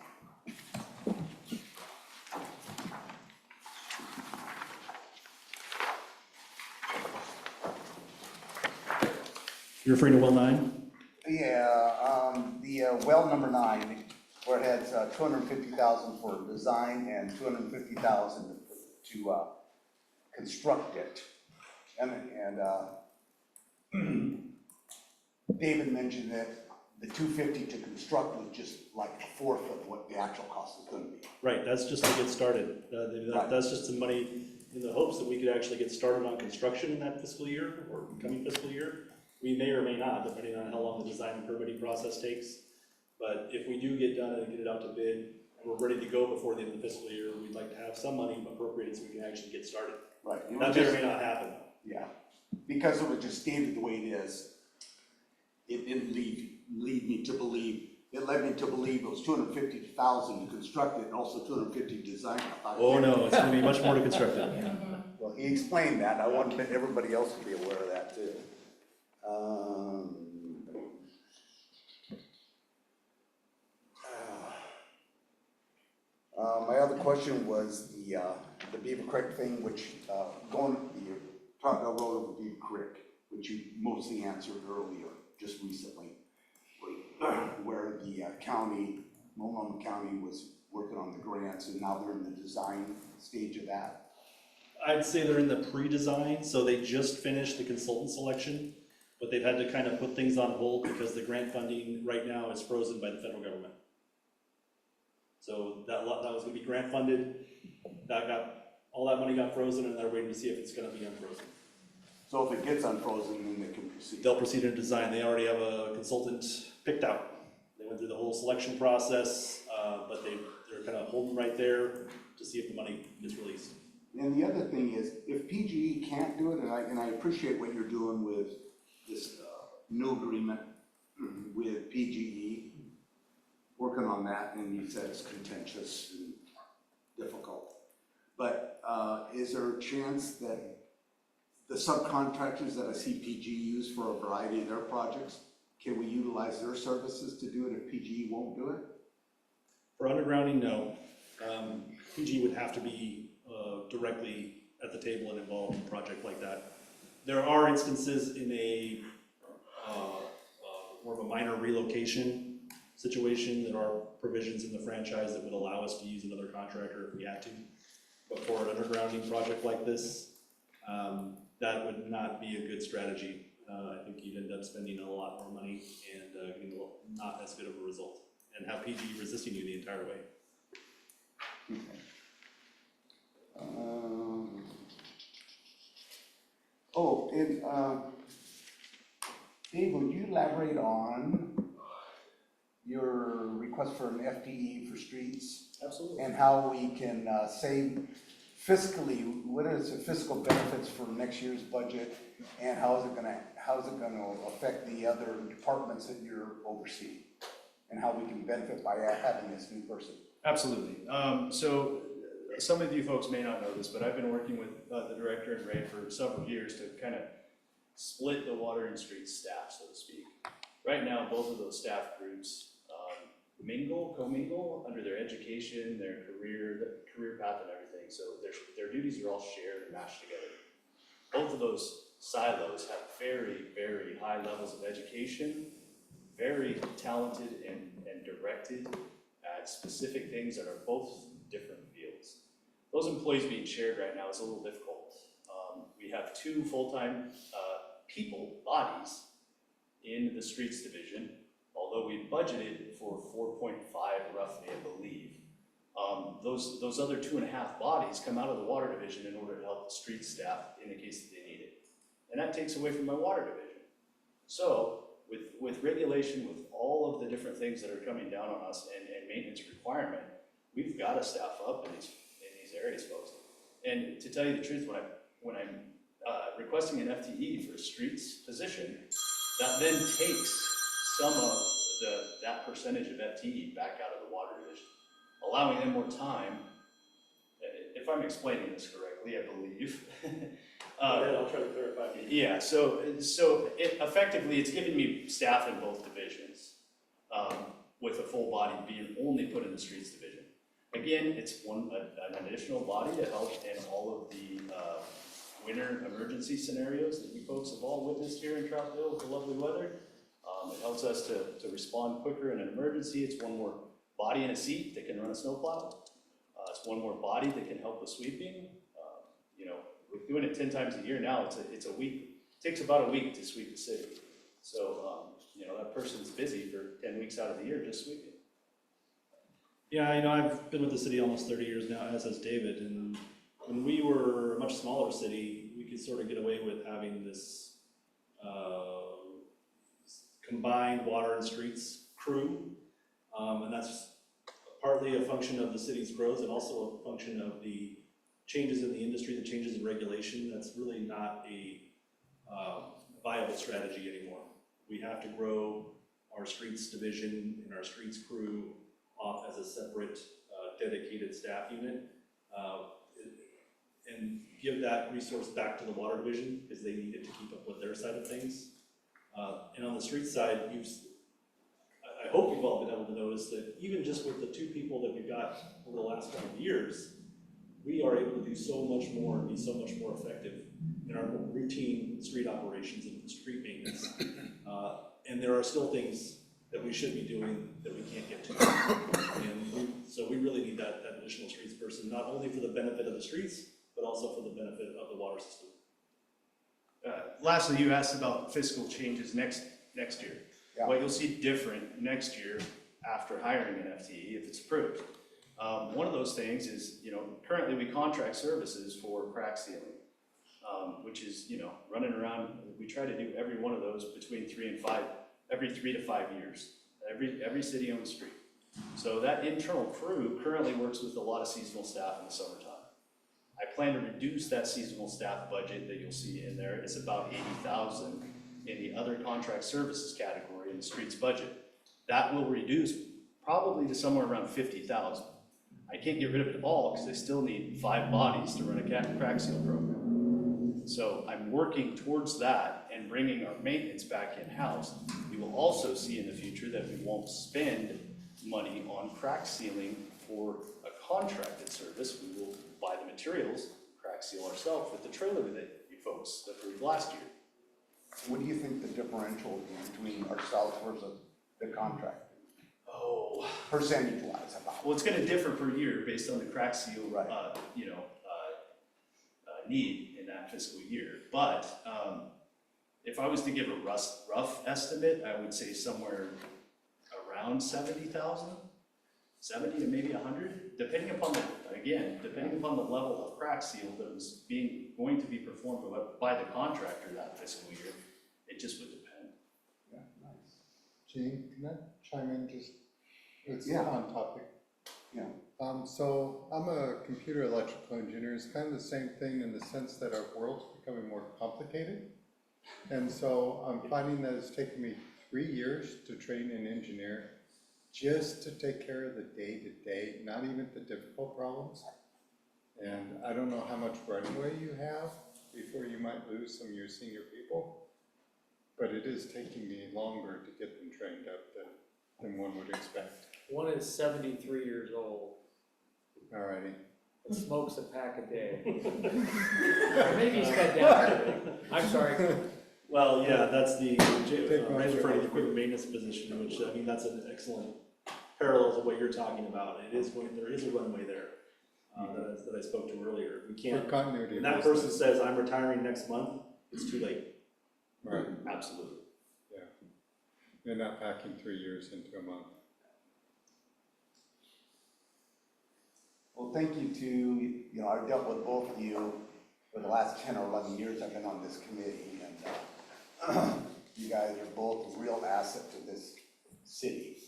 You're referring to well 9? Yeah, the well number 9, where it has 250,000 for design and 250,000 to construct it. And David mentioned that the 250 to construct was just like a fourth of what the actual cost is going to be. Right, that's just to get started. That's just some money in the hopes that we could actually get started on construction in that fiscal year or coming fiscal year. We may or may not, depending on how long the design and permitting process takes. But if we do get done and get it out to bid, and we're ready to go before the end of the fiscal year, we'd like to have some money appropriated so we can actually get started. Right. That may or may not happen. Yeah, because it was just stated the way it is. It didn't lead me to believe. It led me to believe it was 250,000 to construct it, and also 250 to design it. Oh no, it's going to be much more to construct it. Well, he explained that. I wanted everybody else to be aware of that too. My other question was the the Beaver Creek thing, which, going, the Troutdale Road over Beaver Creek, which you mostly answered earlier, just recently, where the county, Multnomah County was working on the grants, and now they're in the design stage of that. I'd say they're in the pre-design, so they just finished the consultant selection, but they've had to kind of put things on hold because the grant funding right now is frozen by the federal government. So that was gonna be grant funded, all that money got frozen, and they're waiting to see if it's gonna be unfrozen. So if it gets unfrozen, then they can proceed. They'll proceed in design. They already have a consultant picked out. They went through the whole selection process, but they're kind of holding right there to see if the money gets released. And the other thing is, if PGE can't do it, and I appreciate what you're doing with this new agreement with PGE, working on that, and you said it's contentious and difficult. But is there a chance that the subcontractors that I see PGE use for a variety of their projects, can we utilize their services to do it if PGE won't do it? For undergrounding, no. PG would have to be directly at the table and involved in a project like that. There are instances in a more of a minor relocation situation. There are provisions in the franchise that would allow us to use another contractor if we had to. But for an undergrounding project like this, that would not be a good strategy. I think you'd end up spending a lot more money and getting not as good of a result, and have PG resisting you the entire way. Okay. Dave, would you elaborate on your request for an FTE for streets? Absolutely. And how we can save fiscally, what is the fiscal benefits for next year's budget, and how is it gonna affect the other departments that you're overseeing? And how we can benefit by having this new person? Absolutely. So some of you folks may not know this, but I've been working with the director and Ray for several years to kind of split the water and streets staff, so to speak. Right now, both of those staff groups commingle under their education, their career path and everything. So their duties are all shared and matched together. Both of those silos have very, very high levels of education, very talented and directed at specific things that are both different fields. Those employees being shared right now is a little difficult. We have two full-time bodies in the streets division, although we budgeted for 4.5 roughly, I believe. Those other 2.5 bodies come out of the water division in order to help the street staff in the case that they need it. And that takes away from my water division. So with regulation, with all of the different things that are coming down on us and maintenance requirement, we've got to staff up in these areas, folks. And to tell you the truth, when I'm requesting an FTE for a streets position, that then takes some of that percentage of FTE back out of the water division, allowing them more time. If I'm explaining this correctly, I believe. I'll try to clarify. Yeah, so effectively, it's giving me staff in both divisions, with a full body being only put in the streets division. Again, it's an additional body to help in all of the winter emergency scenarios that you folks have all witnessed here in Troutdale with the lovely weather. It helps us to respond quicker in an emergency. It's one more body in a seat that can run a snowplow. It's one more body that can help with sweeping. We're doing it 10 times a year now. It's a week. It takes about a week to sweep the city. So that person's busy for 10 weeks out of the year just sweeping. Yeah, I've been with the city almost 30 years now, as has David, and when we were a much smaller city, we could sort of get away with having this combined water and streets crew, and that's partly a function of the city's growth and also a function of the changes in the industry, the changes in regulation. That's really not a viable strategy anymore. We have to grow our streets division and our streets crew off as a separate dedicated staff unit, and give that resource back to the water division because they need it to keep up with their side of things. And on the street side, I hope you've all been able to notice that even just with the two people that we've got over the last couple of years, we are able to do so much more and be so much more effective in our routine street operations and street maintenance. And there are still things that we should be doing that we can't get to. So we really need that additional streets person, not only for the benefit of the streets, but also for the benefit of the water system. Lastly, you asked about fiscal changes next year. Yeah. What you'll see different next year after hiring an FTE, if it's approved. One of those things is, currently we contract services for crack sealing, which is, running around. We try to do every one of those between every 3 to 5 years. Every city-owned street. So that internal crew currently works with a lot of seasonal staff in the summertime. I plan to reduce that seasonal staff budget that you'll see in there. It's about $80,000 in the other contract services category in the streets budget. That will reduce probably to somewhere around $50,000. I can't get rid of it all because I still need 5 bodies to run a crack seal program. So I'm working towards that and bringing our maintenance back in-house. You will also see in the future that we won't spend money on crack sealing for a contracted service. We will buy the materials, crack seal ourselves with the trailer that you folks approved last year. What do you think the differential will be between ourselves versus the contract? Oh. Percentage-wise, about. Well, it's gonna differ per year based on the crack seal, Right. Need in that fiscal year. But if I was to give a rough estimate, I would say somewhere around 70,000, 70 to maybe 100, depending upon the level of crack seal that was going to be performed by the contractor that fiscal year. It just would depend. Yeah, nice. Gene, can I chime in just, it's Yeah. on topic. Yeah. So I'm a computer electrical engineer. It's kind of the same thing in the sense that our world's becoming more complicated. And so I'm finding that it's taken me 3 years to train an engineer just to take care of the day-to-day, not even the difficult problems. And I don't know how much runway you have before you might lose some of your senior people, but it is taking me longer to get them trained up than one would expect. One is 73 years old Alrighty. and smokes a pack a day. Or maybe he's cut down. I'm sorry. Well, yeah, that's the, right for the equipment maintenance position, which, I mean, that's an excellent parallel to what you're talking about. There is a runway there, that I spoke to earlier. We can't, For continuity. when that person says, I'm retiring next month, it's too late. Right. Absolutely. Yeah. They're not packing 3 years into a month. Well, thank you to, I've dealt with both of you for the last 10 or 11 years I've been on this committee, and you guys are both a real asset to this city.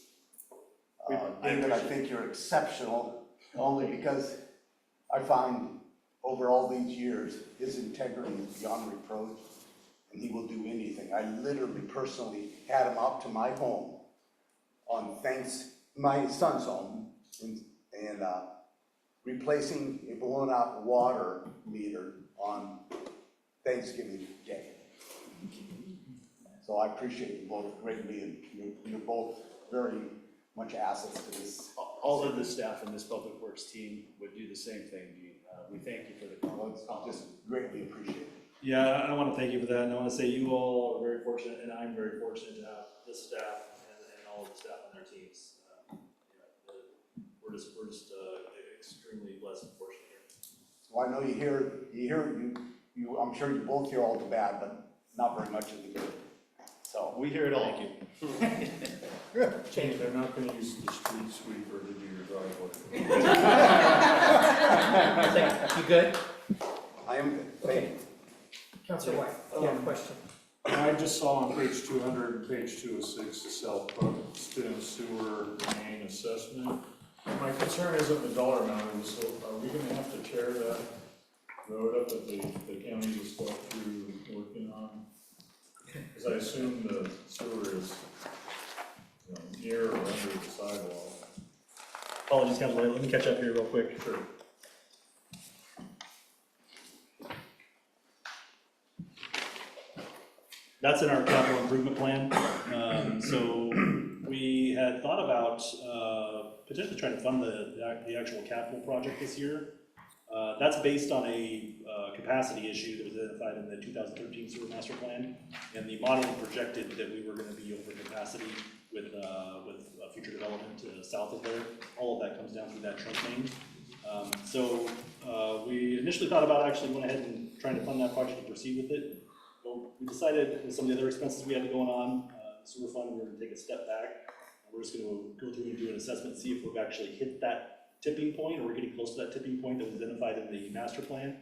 David, I think you're exceptional, only because I find over all these years, his integrity is beyond reproach, and he will do anything. I literally, personally had him up to my home on my son's home, and replacing a blown out water meter on Thanksgiving Day. So I appreciate you both greatly, and you're both very much assets to this. All of the staff in this public works team would do the same thing, Gene. We thank you for the It's just greatly appreciated. Yeah, I want to thank you for that, and I want to say you all are very fortunate, and I'm very fortunate to have this staff and all of the staff on their teams. We're just extremely blessed and fortunate here. Well, I know you I'm sure you both hear all the bad, but not very much of the good. So we hear it all. Thank you. Change, they're not gonna use the street sweeper to do your driveway. You good? I am good, thank you. Councilor White, you have a question? I just saw on page 200 and page 206, the self-posted sewer main assessment. My concern isn't the dollar amount, so are we gonna have to tear that road up that the county just got through working on? Because I assume the sewer is, near or under the sidewalk. Apologies, Councilor, let me catch up here real quick. Sure. That's in our capital improvement plan. So we had thought about potentially trying to fund the actual capital project this year. That's based on a capacity issue that was identified in the 2013 sewer master plan, and the modeling projected that we were going to be over capacity with future development south of there. All of that comes down through that trunk main. So we initially thought about actually went ahead and trying to fund that project and proceed with it. Well, we decided with some of the other expenses we had going on, sewer fund, we were going to take a step back. We're just going to go through and do an assessment, see if we've actually hit that tipping point, or we're getting close to that tipping point that was identified in the master plan.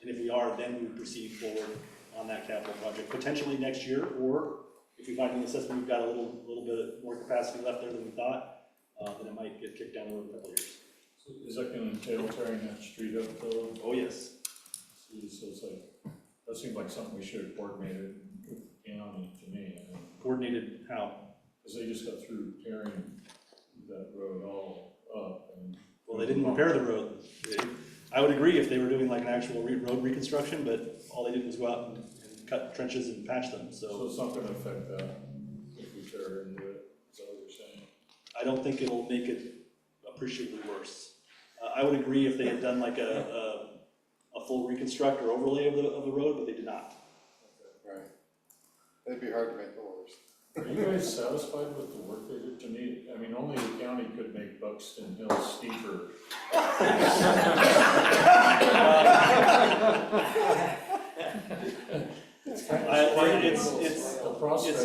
And if we are, then we would proceed forward on that capital project, potentially next year, or if we find in the assessment we've got a little bit more capacity left there than we thought, then it might get kicked down the road a couple of years. So is that gonna entail tearing that street up though? Oh, yes. So it's like, that seems like something we should have coordinated with the county to me. I mean, Coordinated how? because they just got through tearing that road all up and. Well, they didn't repair the road. I would agree if they were doing like an actual road reconstruction, but all they did was go out and cut trenches and patch them, So it's not gonna affect that if we tear into it, is that what you're saying? I don't think it'll make it appreciably worse. I would agree if they had done like a full reconstruct or overlay of the road, but they did not. Right. It'd be hard to make it worse. Are you guys satisfied with the work they did? To me, I mean, only the county could make Buxton Hill steeper. It's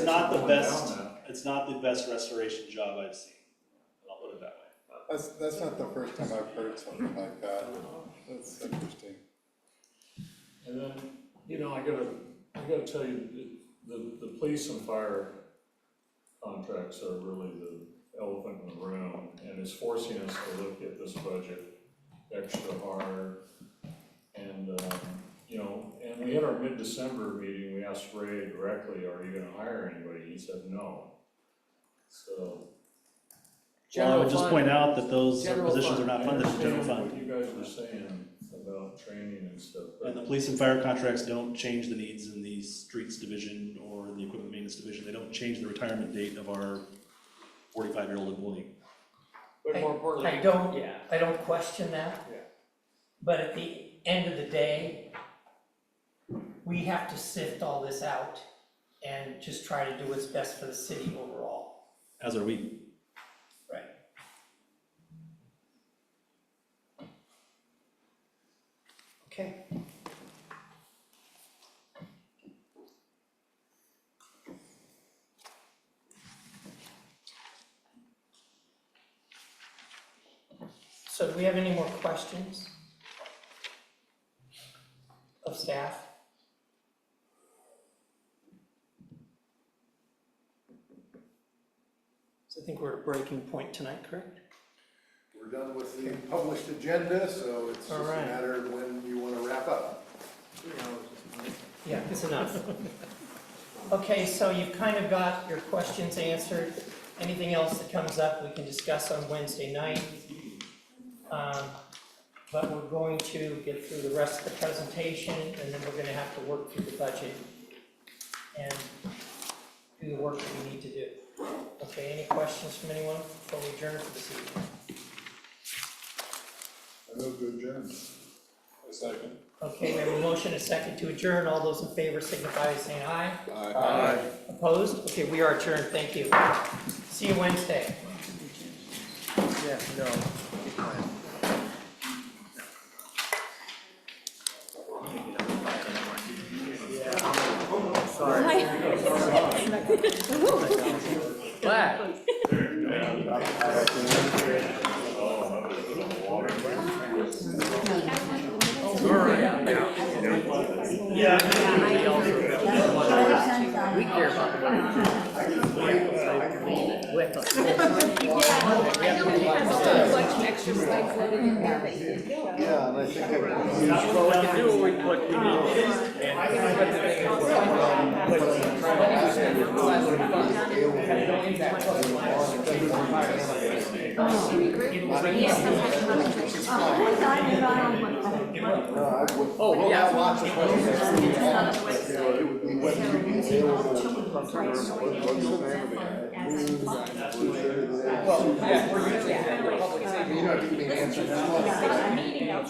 not the best. It's not the best restoration job I've seen. I'll put it that way. That's not the first time I've heard something like that. That's interesting. And then, you know, I gotta tell you, the police and fire contracts are really the elephant in the room, and it's forcing us to look at this budget extra hard. And, you know, and we had our mid-December meeting, we asked Ray directly, are you gonna hire anybody? He said no. So. Well, I would just point out that those General positions fund. are not funded in general I understand fund. what you guys were saying about training and stuff, And the but police and fire contracts don't change the needs in the streets division or the equipment maintenance division. They don't change the retirement date of our 45-year-old employee. But more importantly, I don't question that. Yeah. But at the end of the day, we have to sift all this out and just try to do what's best for the city overall. As are we. Right. Okay. So do we have any more questions of staff? So I think we're at a breaking point tonight, correct? We're done with the published agenda, so it's just All a right. matter of when you want to wrap up. Yeah, it's enough. Okay, so you've kind of got your questions answered. Anything else that comes up, we can discuss on Wednesday night. But we're going to get through the rest of the presentation, and then we're gonna have to work through the budget and do the work that we need to do. Okay, any questions from anyone before we adjourn for this evening? I move to adjourn. a second. Okay, we have a motion, a second to adjourn. All those in favor signify by saying aye. Aye. Opposed? Okay, we are adjourned. Thank you. See you Wednesday. Yeah, no. Black. Yeah. We care about the Yeah, and I think Well, we can do what we need. Oh, yeah. Lots of questions. It would be whether you be available what's the name of the guy? Well, yeah, we're using public safety. You know, if you can answer that.